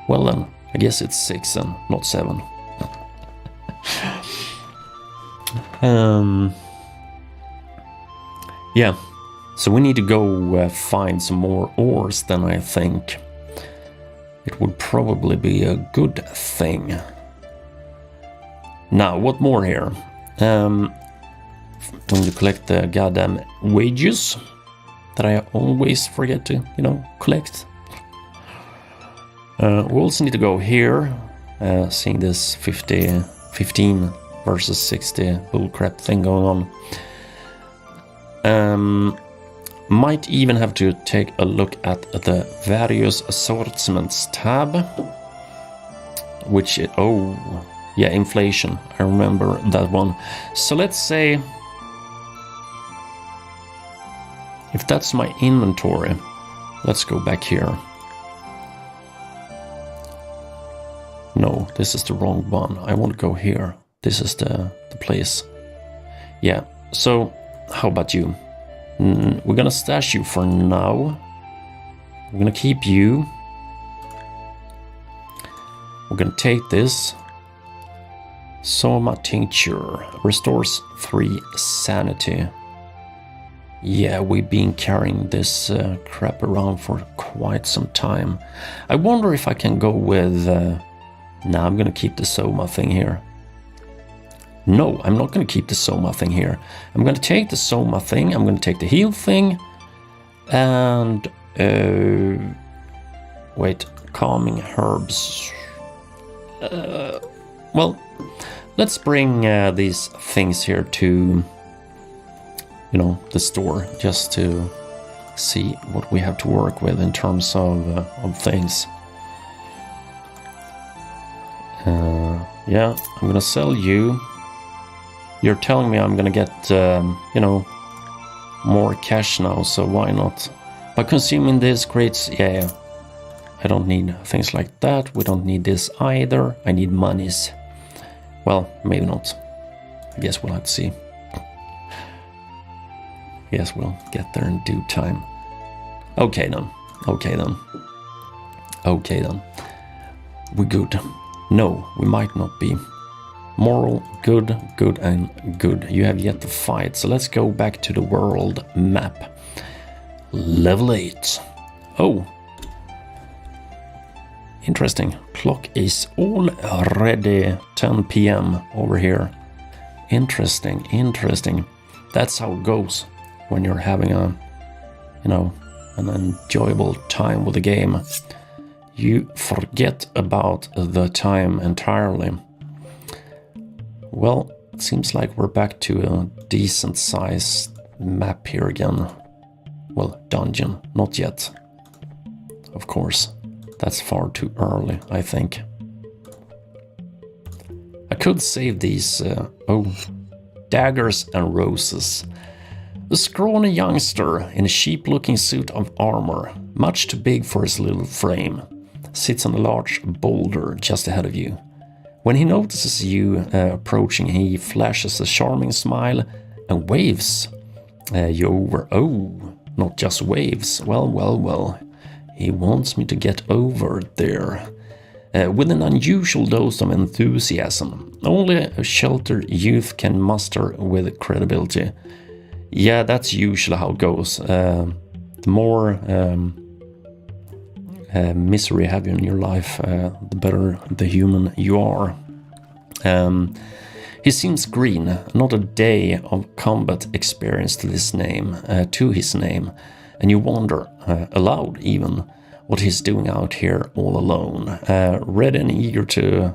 Well then, I guess it's 6 and not 7. Yeah, so we need to go find some more ores then, I think. It would probably be a good thing. Now, what more here? When you collect the goddamn wages that I always forget to, collect. We also need to go here, seeing this 15 versus 60 bullcrap thing going on. Might even have to take a look at the various assortments tab, which inflation, I remember that one. So let's say if that's my inventory, let's go back here. No, this is the wrong one. I want to go here. This is the place. Yeah, so how about you? We're gonna stash you for now. We're gonna keep you. We're gonna take this. Soma tincture restores 3 sanity. Yeah, we've been carrying this crap around for quite some time. I wonder if I can go with... Nah, I'm gonna keep the Soma thing here. No, I'm not gonna keep the Soma thing here. I'm gonna take the Soma thing, I'm gonna take the heal thing, and... wait, calming herbs. Well, let's bring these things here to... the store, just to see what we have to work with in terms of things. Yeah, I'm gonna sell you. You're telling me I'm gonna get, more cash now, so why not? By consuming this creates, yeah, I don't need things like that. We don't need this either. I need monies. Well, maybe not. I guess we'll have to see. Yes, we'll get there in due time. Okay then. We're good. No, we might not be. Moral, good, and good. You have yet to fight, so let's go back to the world map. Level 8. Oh. Interesting. Clock is already 10 p.m. over here. Interesting. That's how it goes when you're having an enjoyable time with the game. You forget about the time entirely. Well, it seems like we're back to a decent sized map here again. Well, dungeon, not yet. Of course, that's far too early, I think. I could save these, daggers and roses. A scrawny youngster in a cheap-looking suit of armor, much too big for his little frame, sits on a large boulder just ahead of you. When he notices you approaching, he flashes a charming smile and waves you over. Oh, not just waves. Well. He wants me to get over there. With an unusual dose of enthusiasm. Only a sheltered youth can muster with credibility. Yeah, that's usually how it goes. The more misery you have in your life, the better the human you are. He seems green, not a day of combat experience to his name, and you wonder, aloud even, what he's doing out here all alone, ready and eager to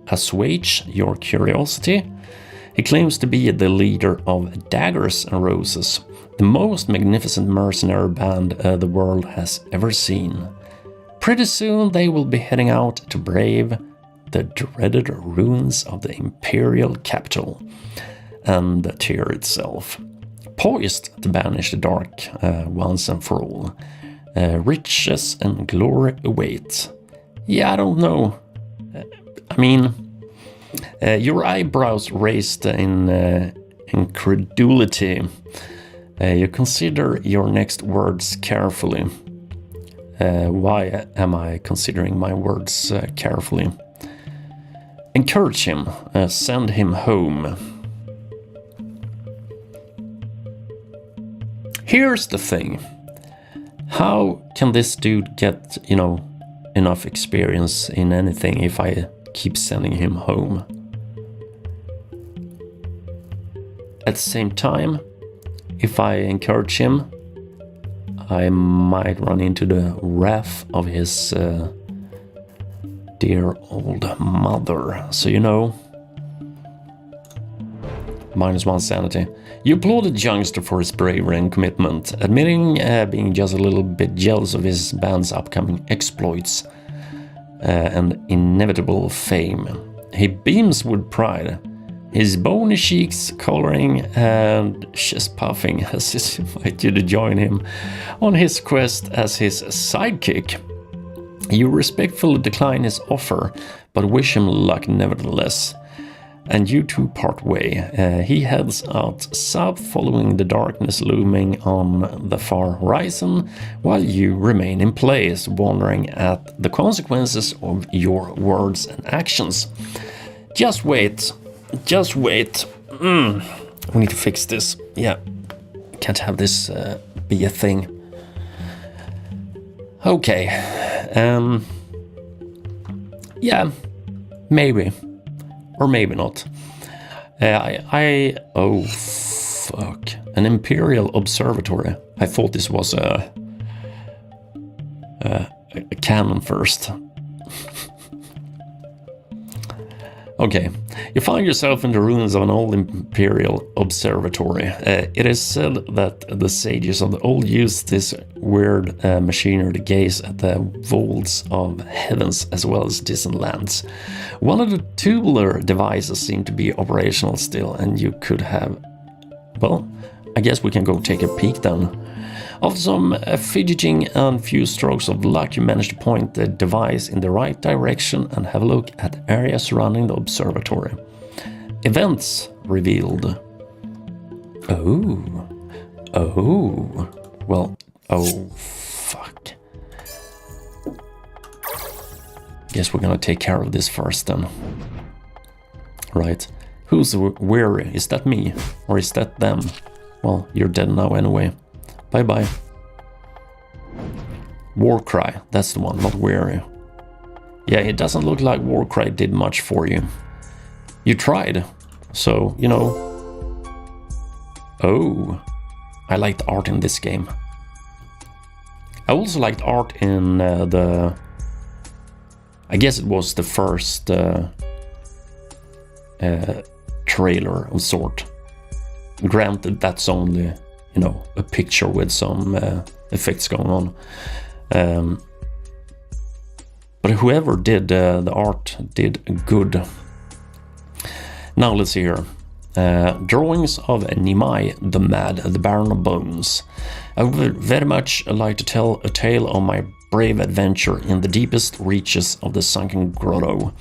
assuage your curiosity. He claims to be the leader of Daggers and Roses, the most magnificent mercenary band the world has ever seen. Pretty soon they will be heading out to brave the dreaded ruins of the imperial capital and the tier itself, poised to banish the dark once and for all. Riches and glory await. Yeah, I don't know. Your eyebrows raised in incredulity. You consider your next words carefully. Why am I considering my words carefully? Encourage him. Send him home. Here's the thing. How can this dude get, enough experience in anything if I keep sending him home? At the same time, if I encourage him, I might run into the wrath of his dear old mother. So, -1 sanity. You applaud the youngster for his bravery and commitment, admitting being just a little bit jealous of his band's upcoming exploits and inevitable fame. He beams with pride, his bony cheeks coloring and chest puffing as he invites you to join him on his quest as his sidekick. You respectfully decline his offer, but wish him luck nevertheless. And you two part way. He heads out south, following the darkness looming on the far horizon, while you remain in place, wondering at the consequences of your words and actions. Just wait. Just wait. We need to fix this. Yeah. Can't have this be a thing. Okay. Yeah. Maybe. Or maybe not. Oh, fuck. An Imperial Observatory. I thought this was a cannon first. Okay. You find yourself in the ruins of an old Imperial Observatory. It is said that the sages of the old used this weird machinery to gaze at the vaults of heavens as well as distant lands. One of the tubular devices seemed to be operational still, and you could have... Well, I guess we can go take a peek then. After some fidgeting and few strokes of luck, you manage to point the device in the right direction and have a look at areas surrounding the observatory. Events revealed. Oh. Well, oh, fuck. Guess we're gonna take care of this first then. Right. Who's weary? Is that me? Or is that them? Well, you're dead now anyway. Bye-bye. Warcry, that's the one, not weary. Yeah, it doesn't look like Warcry did much for you. You tried, so, Oh, I liked art in this game. I also liked art in I guess it was the first trailer of sort. Granted, that's only... a picture with some effects going on. But whoever did the art did good. Now let's see here. Drawings of Nimai the Mad, the Baron of Bones. I would very much like to tell a tale of my brave adventure in the deepest reaches of the Sunken Grotto,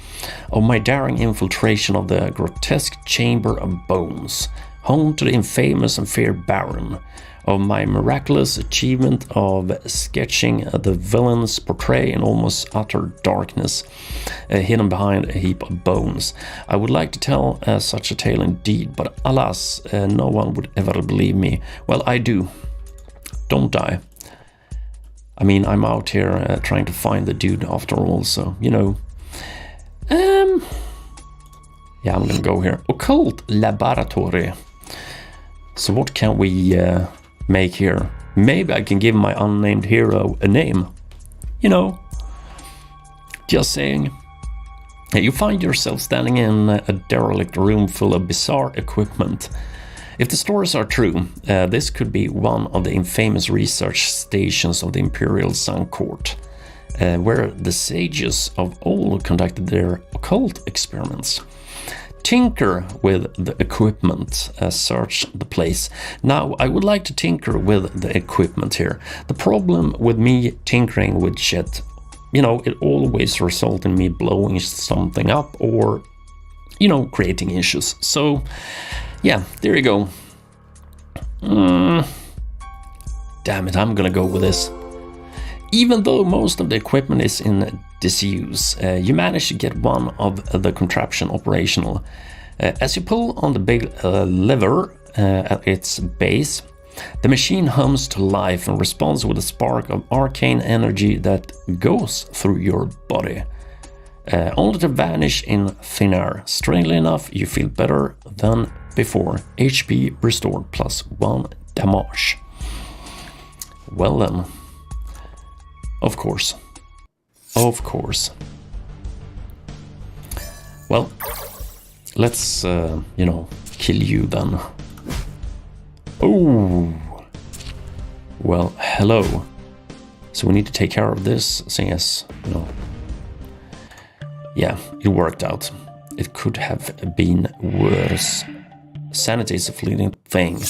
of my daring infiltration of the grotesque Chamber of Bones, home to the infamous and feared Baron, of my miraculous achievement of sketching the villain's portrait in almost utter darkness, hidden behind a heap of bones. I would like to tell such a tale indeed, but alas, no one would ever believe me. Well, I do. Don't die. I mean, I'm out here trying to find the dude after all, so, Yeah, I'm gonna go here. Occult Laboratory. So what can we make here? Maybe I can give my unnamed hero a name. Just saying. You find yourself standing in a derelict room full of bizarre equipment. If the stories are true, this could be one of the infamous research stations of the Imperial Sun Court, where the sages of old conducted their occult experiments. Tinker with the equipment, search the place. Now, I would like to tinker with the equipment here. The problem with me tinkering with shit, it always results in me blowing something up or, creating issues. So, yeah, there you go. Damn it, I'm gonna go with this. Even though most of the equipment is in disuse, you manage to get one of the contraption operational. As you pull on the big lever at its base, The machine hums to life and responds with a spark of arcane energy that goes through your body, only to vanish in thin air. Strangely enough, you feel better than before. HP restored +1 damage. Well then. Of course. Of course. Well, let's, kill you then. Oh! Well, hello. So we need to take care of this, seeing as, yeah, it worked out. It could have been worse. Sanity is a fleeting thing.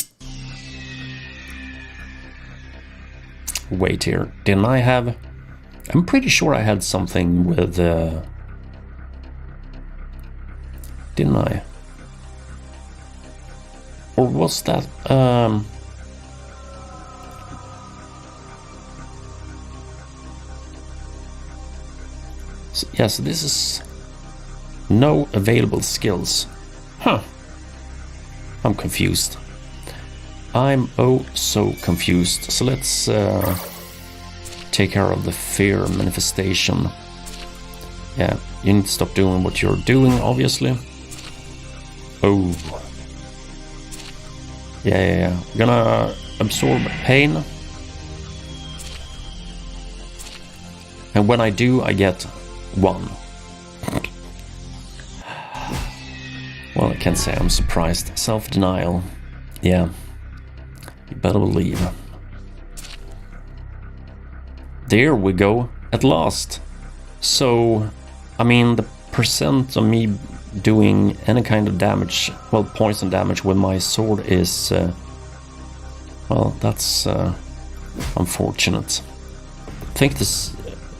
Wait here, didn't I have... I'm pretty sure I had something with... Didn't I? Or was that... So this is... No available skills. Huh. I'm confused. I'm oh so confused. So let's take care of the fear manifestation. Yeah, you need to stop doing what you're doing, obviously. Oh. Yeah. I'm gonna absorb pain. And when I do, I get 1. Well, I can't say I'm surprised. Self-denial. Yeah. You better believe. There we go. At last. So, I mean, the percent of me doing any kind of damage, well, poison damage with my sword is, well, that's unfortunate. I think this,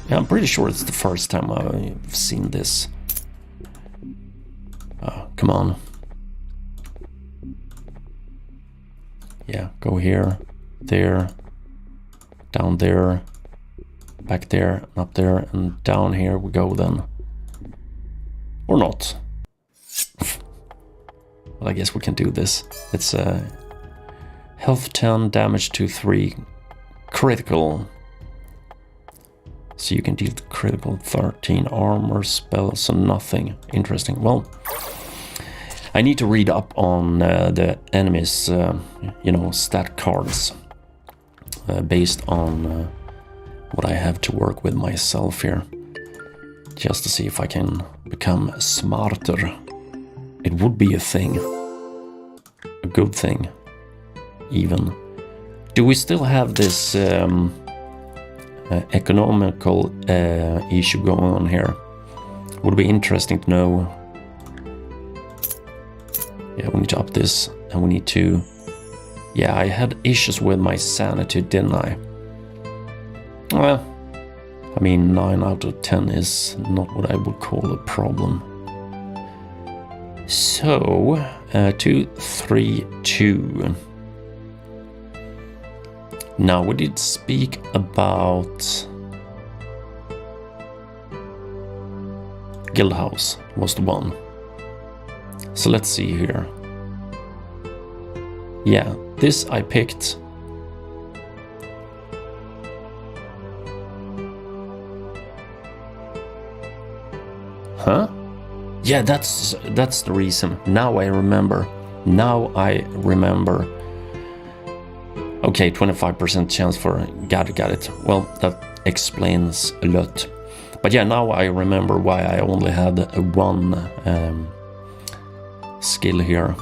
yeah, I'm pretty sure it's the first time I've seen this. Come on. Yeah, go here, there, down there, back there, up there, and down here we go then. Or not. Well, I guess we can do this. It's health 10, damage 2-3, critical. So you can deal critical 13, armor, spells, so nothing. Interesting. Well, I need to read up on the enemy's, stat cards based on what I have to work with myself here, just to see if I can become smarter. It would be a thing, a good thing, even. Do we still have this economical issue going on here? Would be interesting to know. Yeah, we need to up this, and we need to... Yeah, I had issues with my sanity, didn't I? Well, I mean, 9 out of 10 is not what I would call a problem. So, 2, 3, 2. Now, we did speak about... Guildhouse was the one. So let's see here. Yeah, this I picked. Huh? Yeah, that's the reason. Now I remember. Okay, 25% chance for... Got it. Well, that explains a lot. But yeah, now I remember why I only had one skill here.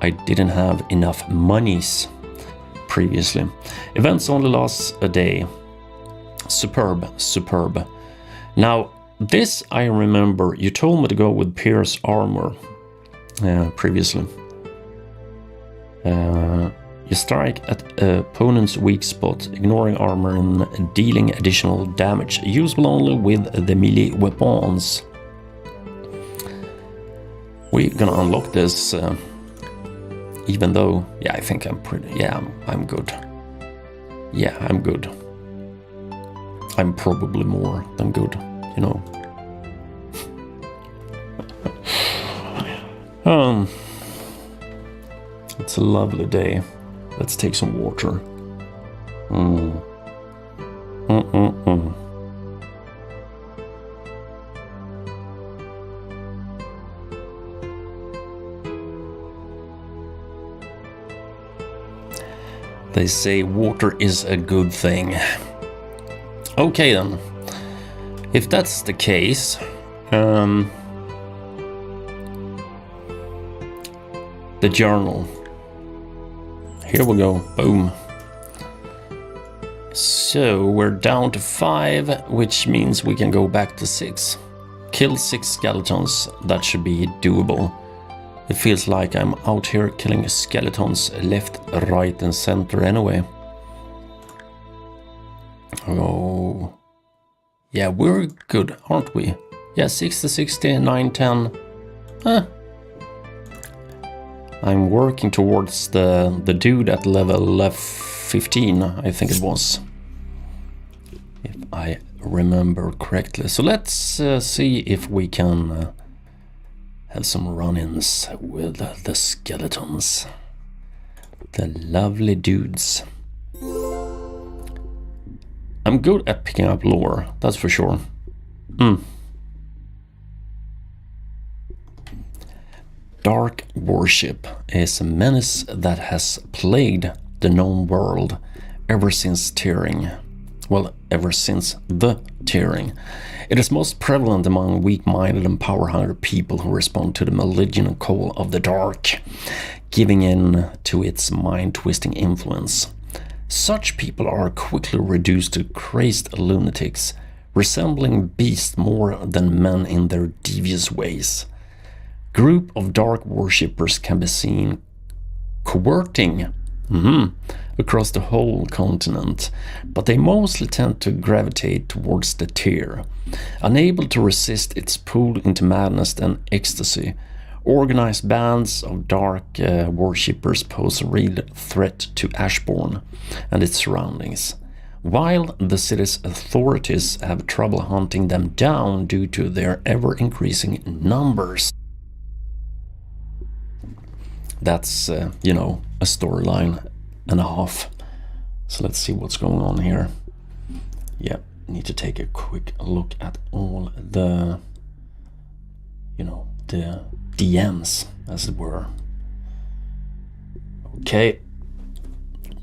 I didn't have enough monies previously. Events only last a day. Superb. Now, this I remember. You told me to go with Pierce armor previously. You strike at opponent's weak spot, ignoring armor and dealing additional damage. Usable only with the melee weapons. We're gonna unlock this, even though, yeah, I think I'm pretty, yeah, I'm good. Yeah, I'm good. I'm probably more than good, you know. It's a lovely day. Let's take some water. They say water is a good thing. Okay then. If that's the case, the journal. Here we go. Boom. So we're down to 5, which means we can go back to 6. Kill 6 skeletons. That should be doable. It feels like I'm out here killing skeletons left, right and center anyway. Oh. Yeah, we're good, aren't we? Yeah, 60, 60, 9, 10. Huh. I'm working towards the dude at level 15, I think it was. If I remember correctly. So let's see if we can have some run-ins with the skeletons. The lovely dudes. I'm good at picking up lore, that's for sure. Dark worship is a menace that has plagued the known world ever since tearing. Well, ever since the tearing. It is most prevalent among weak-minded and power-hungry people who respond to the malignant call of the dark, giving in to its mind-twisting influence. Such people are quickly reduced to crazed lunatics, resembling beasts more than men in their devious ways. Group of dark worshippers can be seen coverting across the whole continent, but they mostly tend to gravitate towards the tear. Unable to resist its pull into madness and ecstasy, organized bands of dark worshippers pose a real threat to Ashbourne and its surroundings, while the city's authorities have trouble hunting them down due to their ever-increasing numbers. That's, you know, a storyline and a half. So let's see what's going on here. Yeah, need to take a quick look at all the, you know, the DMs, as it were. Okay,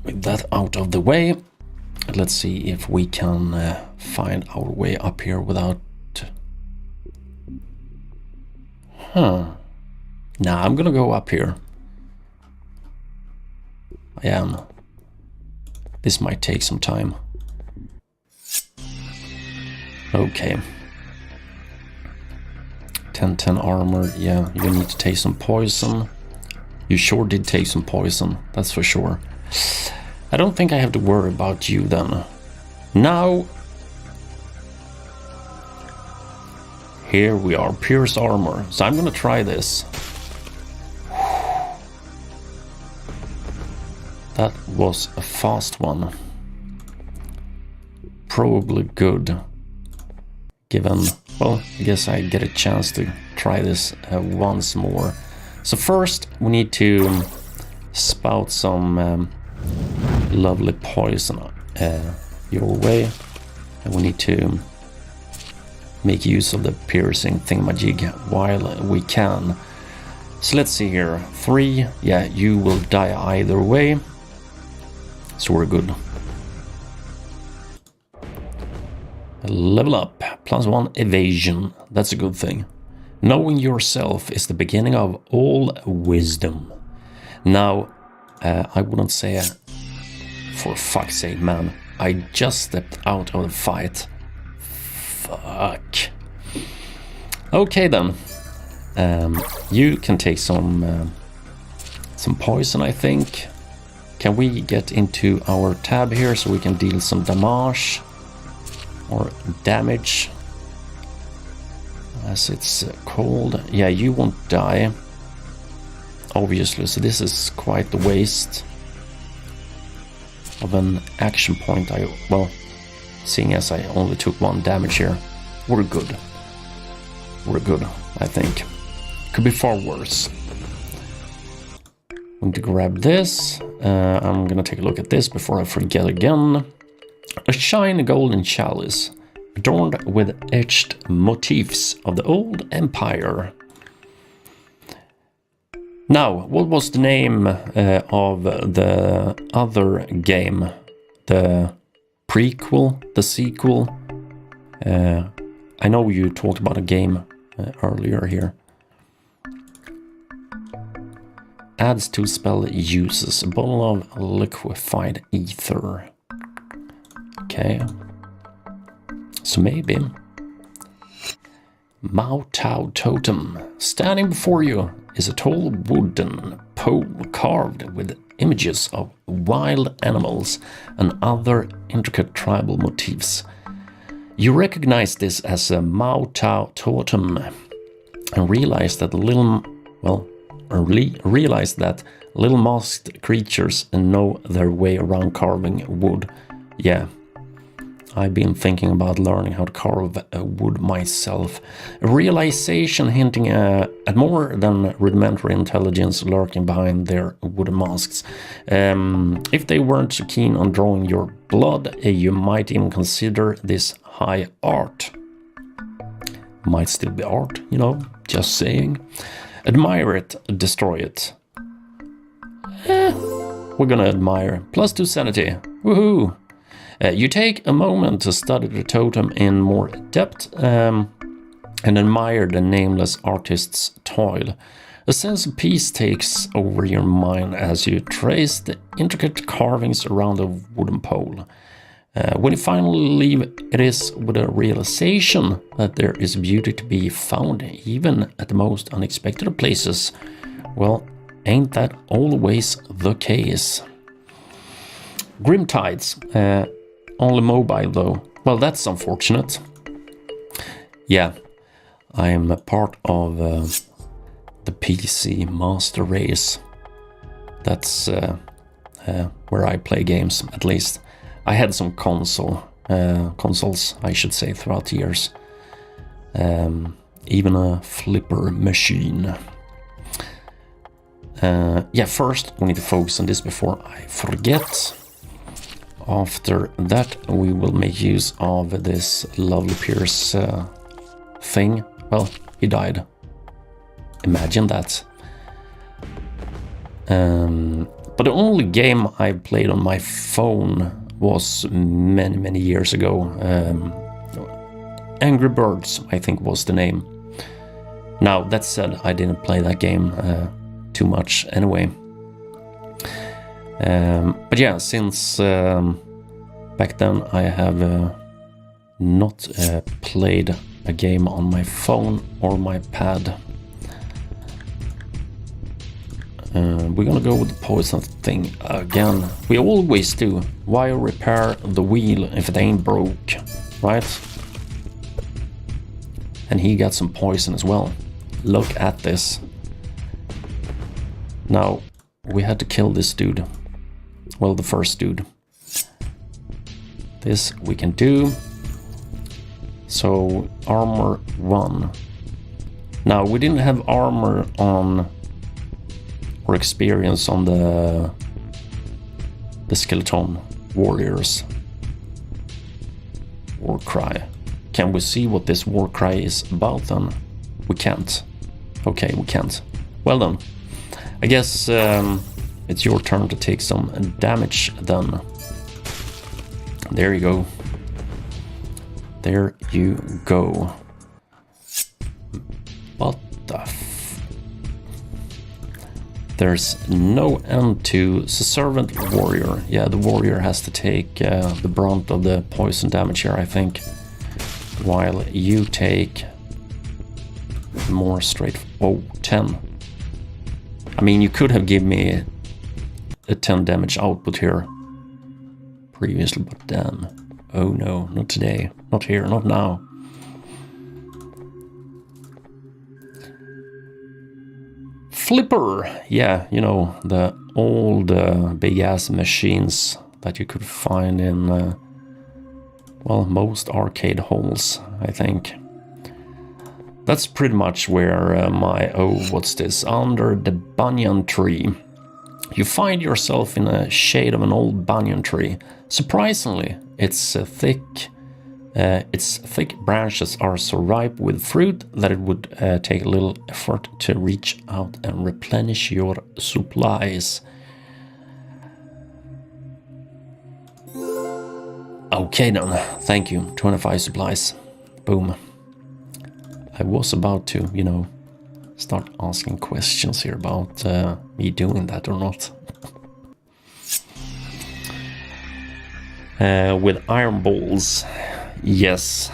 with that out of the way, let's see if we can find our way up here without... Nah, I'm gonna go up here. I am. This might take some time. Okay. 10 armor. Yeah, you need to take some poison. You sure did take some poison, that's for sure. I don't think I have to worry about you then. Now, here we are, pierced armor. So I'm gonna try this. That was a fast one. Probably good. Given, well, I guess I get a chance to try this once more. So first we need to spout some lovely poison your way. And we need to make use of the piercing thingamajig while we can. So let's see here. 3, yeah, you will die either way. So we're good. Level up, +1 evasion. That's a good thing. Knowing yourself is the beginning of all wisdom. Now, I wouldn't say, for fuck's sake, man, I just stepped out of the fight. Fuck. Okay then. You can take some poison, I think. Can we get into our tab here so we can deal some damage? Or damage, as it's called. Yeah, you won't die, obviously, so this is quite the waste of an action point. Well, seeing as I only took 1 damage here, we're good. We're good, I think. Could be far worse. going to grab this. I'm gonna take a look at this before I forget again. A shiny golden chalice, adorned with etched motifs of the old empire. Now, what was the name of the other game? The prequel? The sequel? I know you talked about a game earlier here. Adds to spell uses a bottle of liquefied ether. Okay. So maybe. Mao Tao Totem. Standing before you is a tall wooden pole carved with images of wild animals and other intricate tribal motifs. You recognize this as a Mao Tao Totem and realize that little masked creatures know their way around carving wood. Yeah, I've been thinking about learning how to carve wood myself. A realization hinting at more than rudimentary intelligence lurking behind their wooden masks. If they weren't so keen on drawing your blood, you might even consider this high art. Might still be art, you know, just saying. Admire it, destroy it. We're gonna admire. +2 sanity. Woohoo! You take a moment to study the totem in more depth and admire the nameless artist's toil. A sense of peace takes over your mind as you trace the intricate carvings around the wooden pole. When you finally leave, it is with a realization that there is beauty to be found even at the most unexpected of places. Well, ain't that always the case? Grim Tides. Only mobile though. Well, that's unfortunate. Yeah, I am a part of the PC master race. That's where I play games, at least. I had some consoles, I should say, throughout the years. Even a flipper machine. Yeah, first we need to focus on this before I forget. After that, we will make use of this lovely Pierce thing. Well, he died. Imagine that. But the only game I played on my phone was many years ago. Angry Birds, I think was the name. Now, that said, I didn't play that game too much anyway. But yeah, since back then I have not played a game on my phone or my pad. We're gonna go with the poison thing again. We always do. Why repair the wheel if it ain't broke, right? And he got some poison as well. Look at this. Now, we had to kill this dude. Well, the first dude. This we can do. So, armor 1. Now, we didn't have armor on, or experience on the skeleton warriors. War cry. Can we see what this war cry is about then? We can't. Okay, we can't. Well done. I guess it's your turn to take some damage then. There you go. There you go. What the There's no end to the servant warrior. Yeah, the warrior has to take the brunt of the poison damage here, I think. While you take more straight... Oh, 10. I mean, you could have given me a 10 damage output here previously, but damn. Oh no, not today. Not here, not now. Flipper! Yeah, you know, the old big-ass machines that you could find in, well, most arcade halls, I think. That's pretty much where my... Oh, what's this? Under the banyan tree. You find yourself in a shade of an old banyan tree. Surprisingly, its thick branches are so ripe with fruit that it would take a little effort to reach out and replenish your supplies. Okay then, thank you. 25 supplies. Boom. I was about to, you know, start asking questions here about me doing that or not. With iron balls. Yes,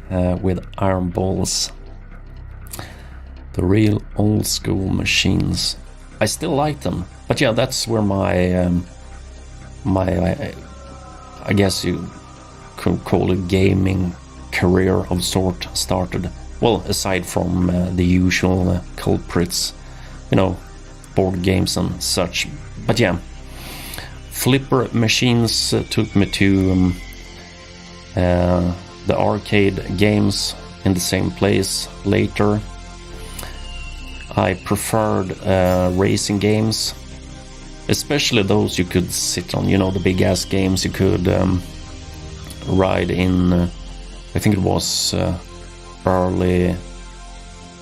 with iron balls. The real old school machines. I still like them. But yeah, that's where my I guess you could call it gaming career of sort started. Well, aside from the usual culprits, you know, board games and such. But yeah, flipper machines took me to the arcade games in the same place later. I preferred racing games, especially those you could sit on, you know, the big ass games you could ride in, I think it was early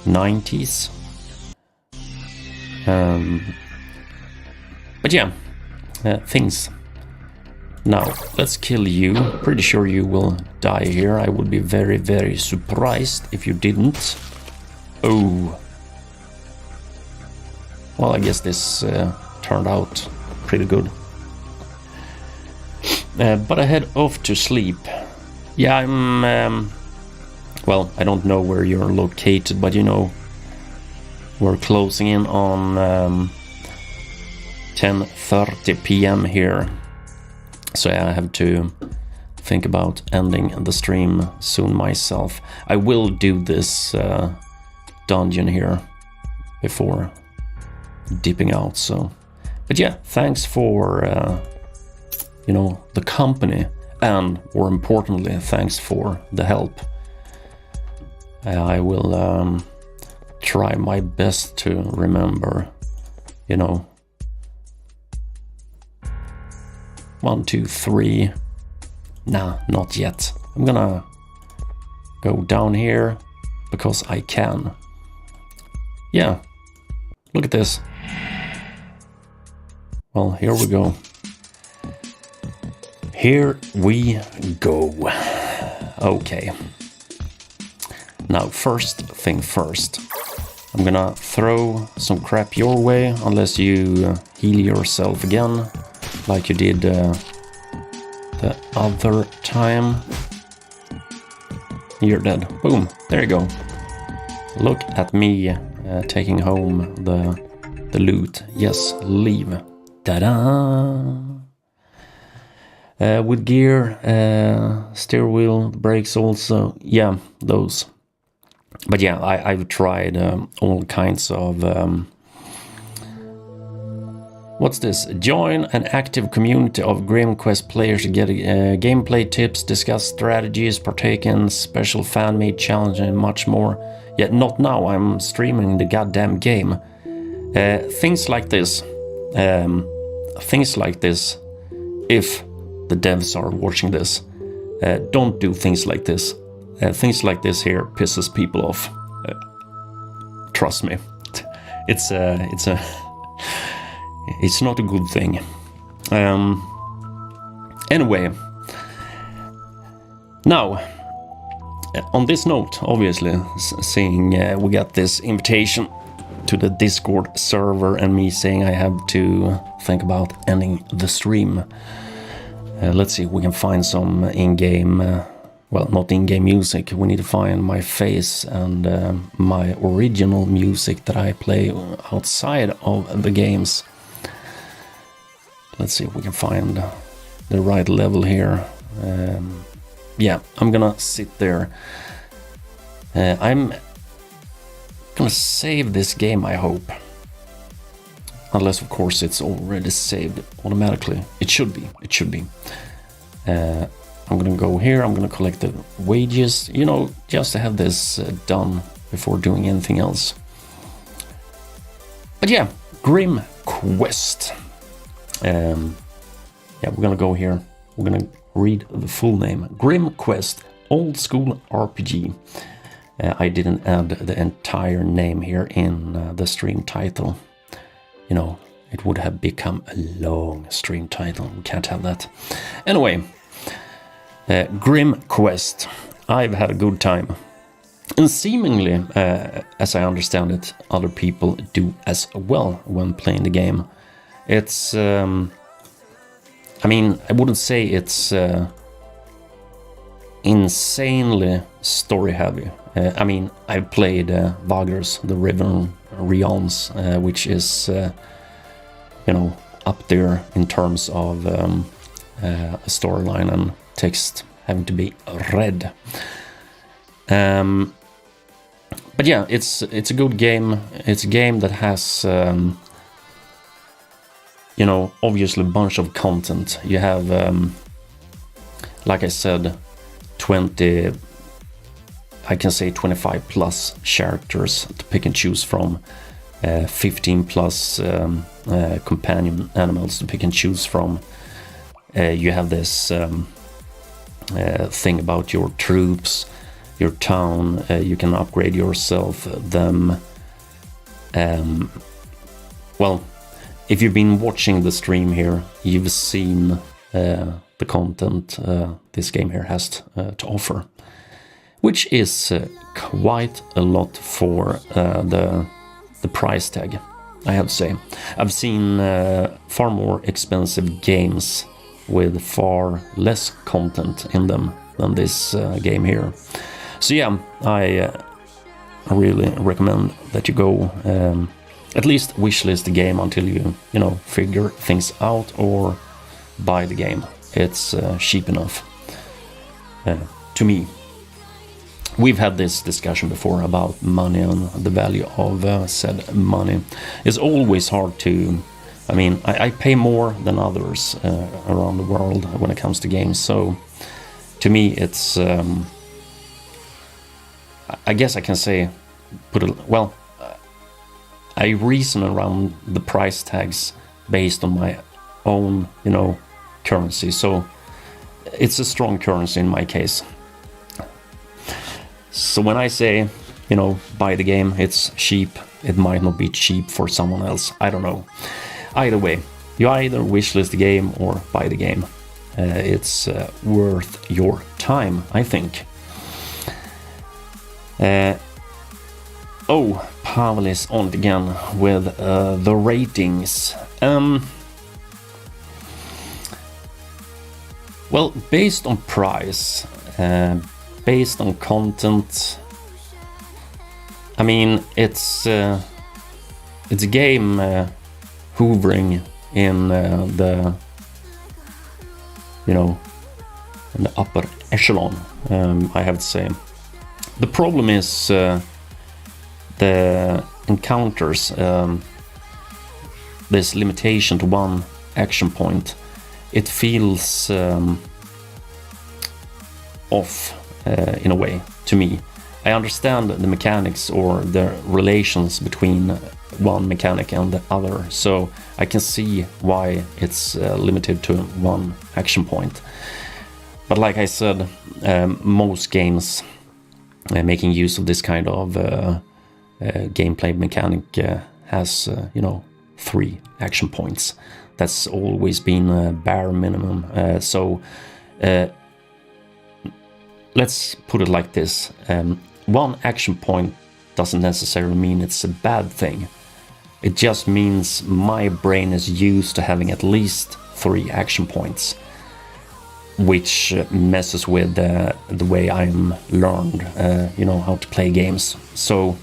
90s. But yeah, things. Now, let's kill you. Pretty sure you will die here. I would be very, very surprised if you didn't. Oh. Well, I guess this turned out pretty good. But I head off to sleep. Yeah, I'm... well, I don't know where you're located, but you know, we're closing in on 10:30 p.m. here. So yeah, I have to think about ending the stream soon myself. I will do this dungeon here before dipping out, so... But yeah, thanks for, you know, the company, and more importantly, thanks for the help. I will try my best to remember, you know, 1, 2, 3. Nah, not yet. I'm gonna go down here because I can. Yeah, look at this. Well, here we go. Here we go. Okay. Now, first thing first. I'm gonna throw some crap your way, unless you heal yourself again, like you did the other time. You're dead. Boom. There you go. Look at me taking home the loot. Yes, leave. Ta-da! With gear, steer wheel, brakes also. Yeah, those. But yeah, I've tried all kinds of... what's this? Join an active community of Grim Quest players to get gameplay tips, discuss strategies, partake in special fan-made challenges, and much more. Yet not now, I'm streaming the goddamn game. Things like this. Things like this. If the devs are watching this, don't do things like this. Things like this here pisses people off. Trust me. It's not a good thing. Anyway, now on this note, obviously, seeing we got this invitation to the Discord server and me saying I have to think about ending the stream. Let's see if we can find some in-game, well, not in-game music. We need to find my face and my original music that I play outside of the games. Let's see if we can find the right level here. Yeah, I'm gonna sit there. I'm gonna save this game, I hope. Unless, of course, it's already saved automatically. It should be. It should be. I'm gonna go here. I'm gonna collect the wages. You know, just to have this done before doing anything else. But yeah, Grim Quest. Yeah, we're gonna go here. We're gonna read the full name. Grim Quest, old school RPG. I didn't add the entire name here in the stream title. You know, it would have become a long stream title. We can't have that. Anyway, Grim Quest. I've had a good time. And seemingly, as I understand it, other people do as well when playing the game. It's, I mean, I wouldn't say it's insanely story heavy. I mean, I played Wagner's The Riven Realms, which is, you know, up there in terms of a storyline and text having to be read. But yeah, it's a good game. It's a game that has, you know, obviously a bunch of content. You have, like I said, 20, I can say 25 plus characters to pick and choose from, 15 plus companion animals to pick and choose from. You have this thing about your troops, your town, you can upgrade yourself, them. Well, if you've been watching the stream here, you've seen the content this game here has to offer, which is quite a lot for the price tag, I have to say. I've seen far more expensive games with far less content in them than this game here. So yeah, I really recommend that you go at least wishlist the game until you know, figure things out, or buy the game. It's cheap enough to me. We've had this discussion before about money and the value of said money. It's always hard to, I mean, I pay more than others around the world when it comes to games, so to me it's, I guess I can say, well, I reason around the price tags based on my own, you know, currency, so it's a strong currency in my case. So when I say, you know, buy the game, it's cheap, it might not be cheap for someone else, I don't know. Either way, you either wishlist the game or buy the game. It's worth your time, I think. Oh, Pavel is on it again with the ratings. Well, based on price, based on content, I mean, it's a game hovering in the, you know, in the upper echelon, I have to say. The problem is the encounters, this limitation to one action point. It feels off in a way to me. I understand the mechanics or the relations between one mechanic and the other, so I can see why it's limited to one action point. But like I said, most games making use of this kind of gameplay mechanic has, you know, 3 action points. That's always been a bare minimum. So let's put it like this. One action point doesn't necessarily mean it's a bad thing. It just means my brain is used to having at least 3 action points, which messes with the way I'm learned, you know, how to play games. So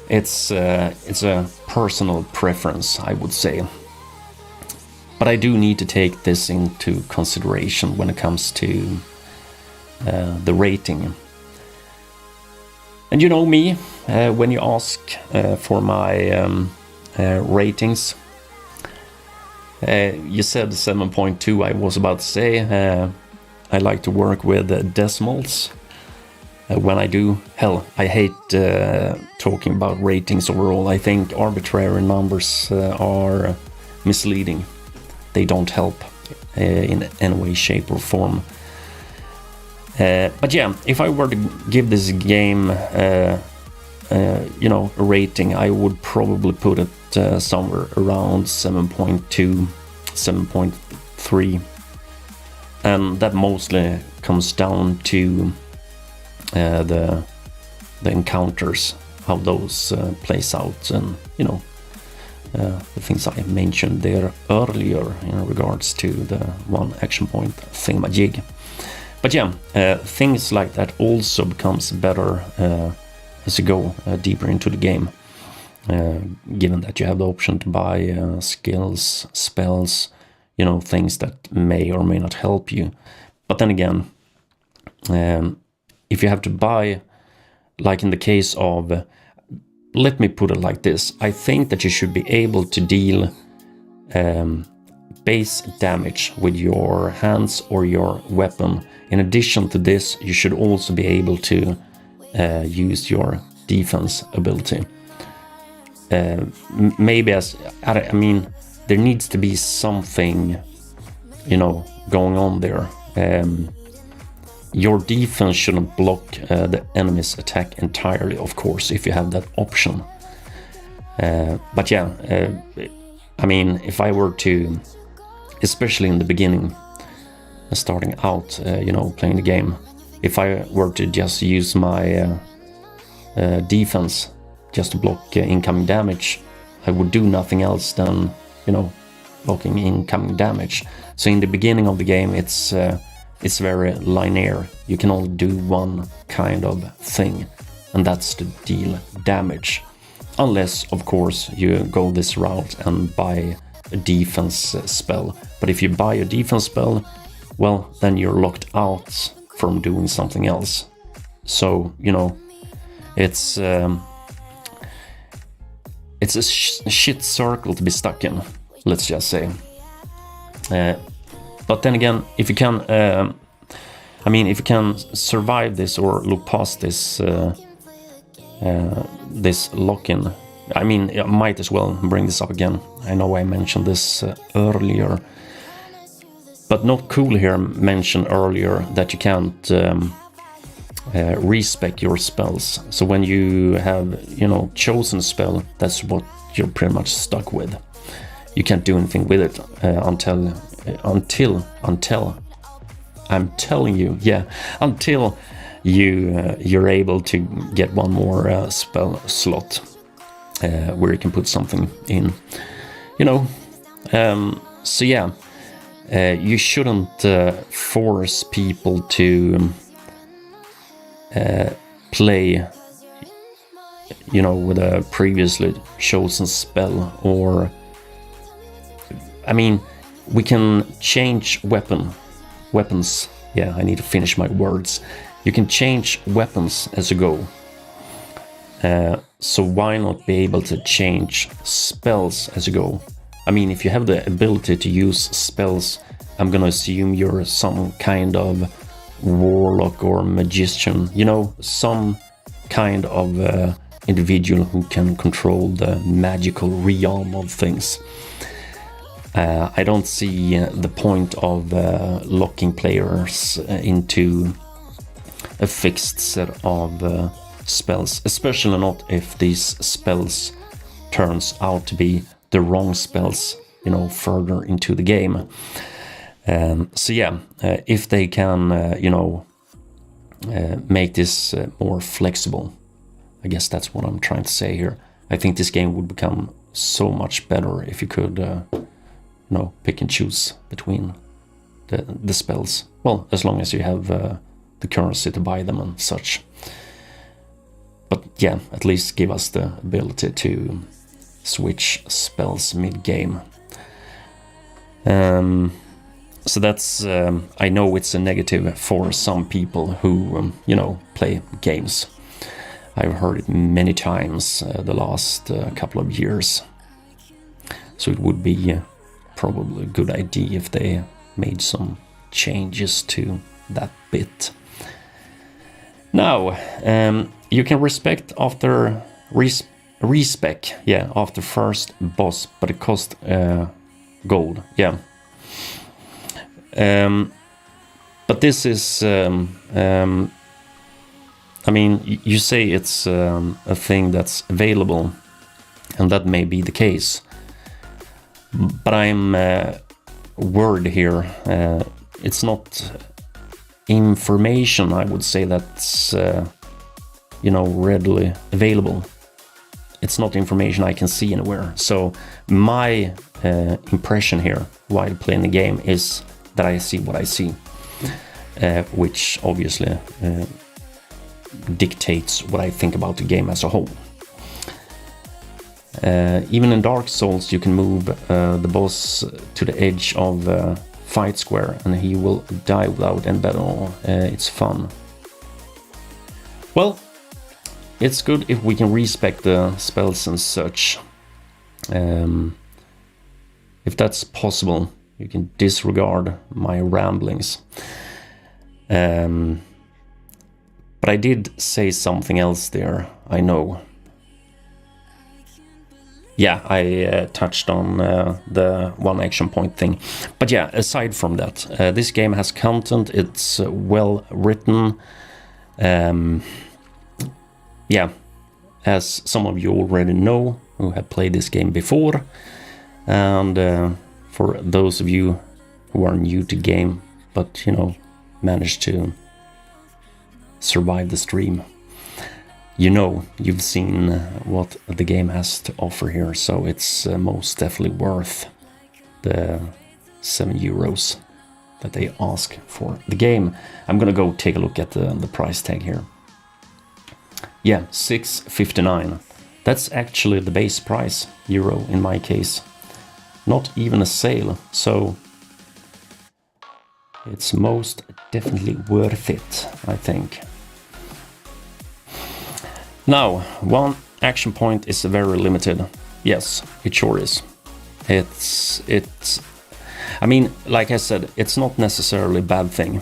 it's a personal preference, I would say. But I do need to take this into consideration when it comes to the rating. And you know me, when you ask for my ratings, you said 7.2, I was about to say. I like to work with decimals. When I do, hell, I hate talking about ratings overall. I think arbitrary numbers are misleading. they don't help in any way, shape or form. But yeah, if I were to give this game a rating, I would probably put it somewhere around 7.2, 7.3, and that mostly comes down to the encounters, how those plays out, and the things I mentioned there earlier in regards to the one action point thingamajig. But yeah, things like that also becomes better as you go deeper into the game, given that you have the option to buy skills, spells, things that may or may not help you. But then again, if you have to buy, like in the case of, let me put it like this, I think that you should be able to deal base damage with your hands or your weapon. In addition to this, you should also be able to use your defense ability. Maybe there needs to be something, going on there. Your defense shouldn't block the enemy's attack entirely, of course, if you have that option. But yeah, if I were to, especially in the beginning, starting out, playing the game, if I were to just use my defense just to block incoming damage, I would do nothing else than, blocking incoming damage. So in the beginning of the game, it's very linear. You can only do one kind of thing, and that's to deal damage. Unless, of course, you go this route and buy a defense spell. But if you buy a defense spell, well, then you're locked out from doing something else. So, it's a shit circle to be stuck in, let's just say. But then again, if you can, if you can survive this or look past this, this lock-in, I might as well bring this up again. I know I mentioned this earlier, but Not Cool here mentioned earlier that you can't respec your spells. So when you have, chosen a spell, that's what you're pretty much stuck with. You can't do anything with it until I'm telling you, until you're able to get one more spell slot where you can put something in, so yeah, you shouldn't force people to play, with a previously chosen spell. Or we can change weapons. Yeah, I need to finish my words. You can change weapons as you go. So why not be able to change spells as you go? If you have the ability to use spells, I'm gonna assume you're some kind of warlock or magician, some kind of individual who can control the magical realm of things. I don't see the point of locking players into a fixed set of spells, especially not if these spells turns out to be the wrong spells, further into the game. So yeah, if they can, make this more flexible, I guess that's what I'm trying to say here. I think this game would become so much better if you could, pick and choose between the spells. Well, as long as you have the currency to buy them and such. But yeah, at least give us the ability to switch spells mid-game. So that's, I know it's a negative for some people who, play games. I've heard it many times the last couple of years. So it would be probably a good idea if they made some changes to that bit. Now, you can respect after respec, after first boss, but it costs gold. Yeah, But this is, I mean, you say it's a thing that's available, and that may be the case. But I'm worried here. It's not information, I would say, that's readily available. It's not information I can see anywhere. So my impression here while playing the game is that I see what I see, which obviously dictates what I think about the game as a whole. Even in Dark Souls, you can move the boss to the edge of fight square and he will die without any battle. It's fun. Well, it's good if we can respect the spells and such. If that's possible, you can disregard my ramblings. But I did say something else there, I know. Yeah, I touched on the one action point thing. But yeah, aside from that, this game has content, it's well written. Yeah, as some of you already know who have played this game before. And for those of you who are new to game, but managed to survive the stream, you've seen what the game has to offer here, so it's most definitely worth the €7 that they ask for the game. I'm gonna go take a look at the price tag here. Yeah, $6.59. That's actually the base price, euro in my case. Not even a sale, so it's most definitely worth it, I think. Now, one action point is very limited. Yes, it sure is. It's I mean, like I said, it's not necessarily a bad thing,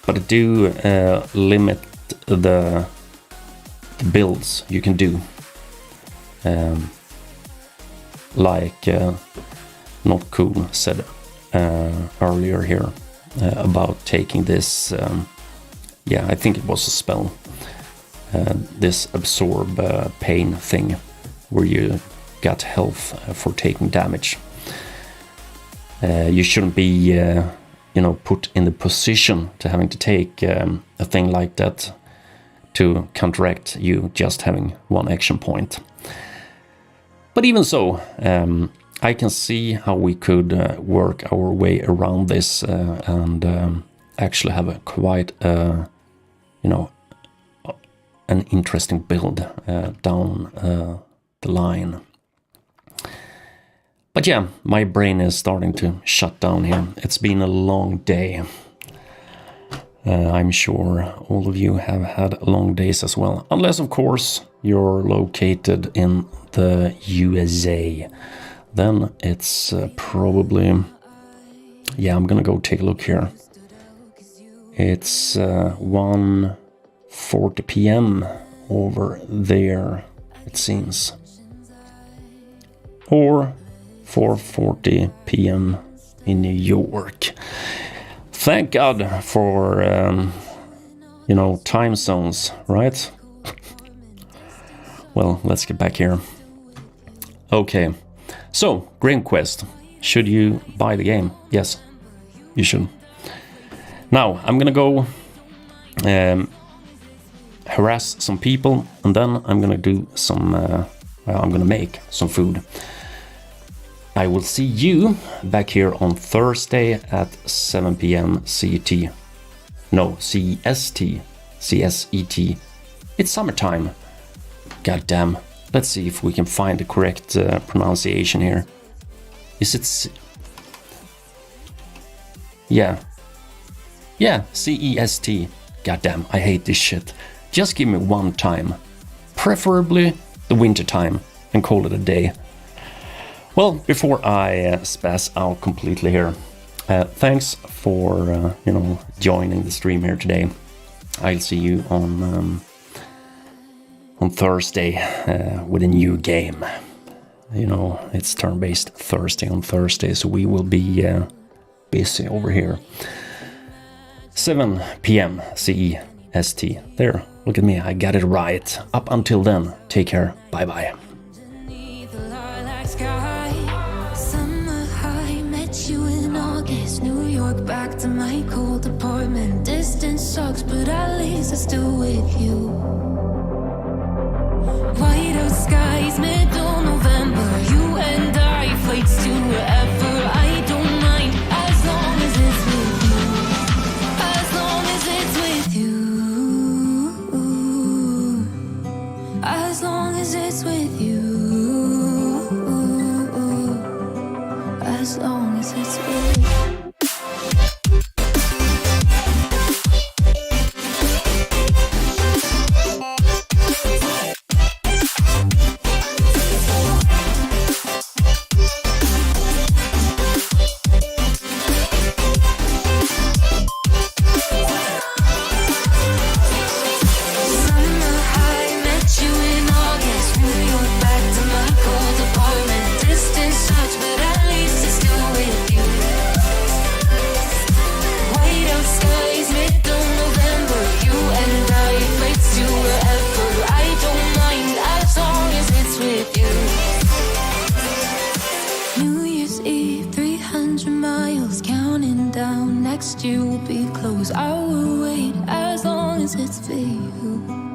but it do limit the builds you can do. Like Not Cool said earlier here about taking this, I think it was a spell, this absorb pain thing, where you got health for taking damage. You shouldn't be, put in the position to having to take a thing like that to counteract you just having one action point. But even so, I can see how we could work our way around this and actually have a quite, an interesting build down the line. But yeah, my brain is starting to shut down here. It's been a long day. I'm sure all of you have had long days as well. Unless, of course, you're located in the USA. Then it's probably... Yeah, I'm gonna go take a look here. It's 1:40 p.m. over there, it seems. Or 4:40 p.m. in New York. Thank God for, time zones, right? Well, let's get back here. Okay, so, Grim Quest. Should you buy the game? Yes, you should. Now, I'm gonna go harass some people, and then I'm gonna do some, I'm gonna make some food. I will see you back here on Thursday at 7 p.m. CET. No, CEST. CSET. It's summertime. God damn. Let's see if we can find the correct pronunciation here. Is it... Yeah, CEST. God damn, I hate this shit. Just give me one time. Preferably the winter time, and call it a day. Well, before I spaz out completely here, thanks for, joining the stream here today. I'll see you on Thursday with a new game. It's turn-based Thursday on Thursday, so we will be busy over here. 7 p.m. CEST. There, look at me, I got it right. Up until then, take care, bye bye. Summer high, met you in August. New York, back to my cold apartment. Distance sucks, but at least I'm still with you. White out skies, middle November. You and I, flights to wherever. I don't mind, as long as it's with you. As long as it's with you. As long as it's with you. As long as it's with you. Next year will be close. I will wait as long as it's for you.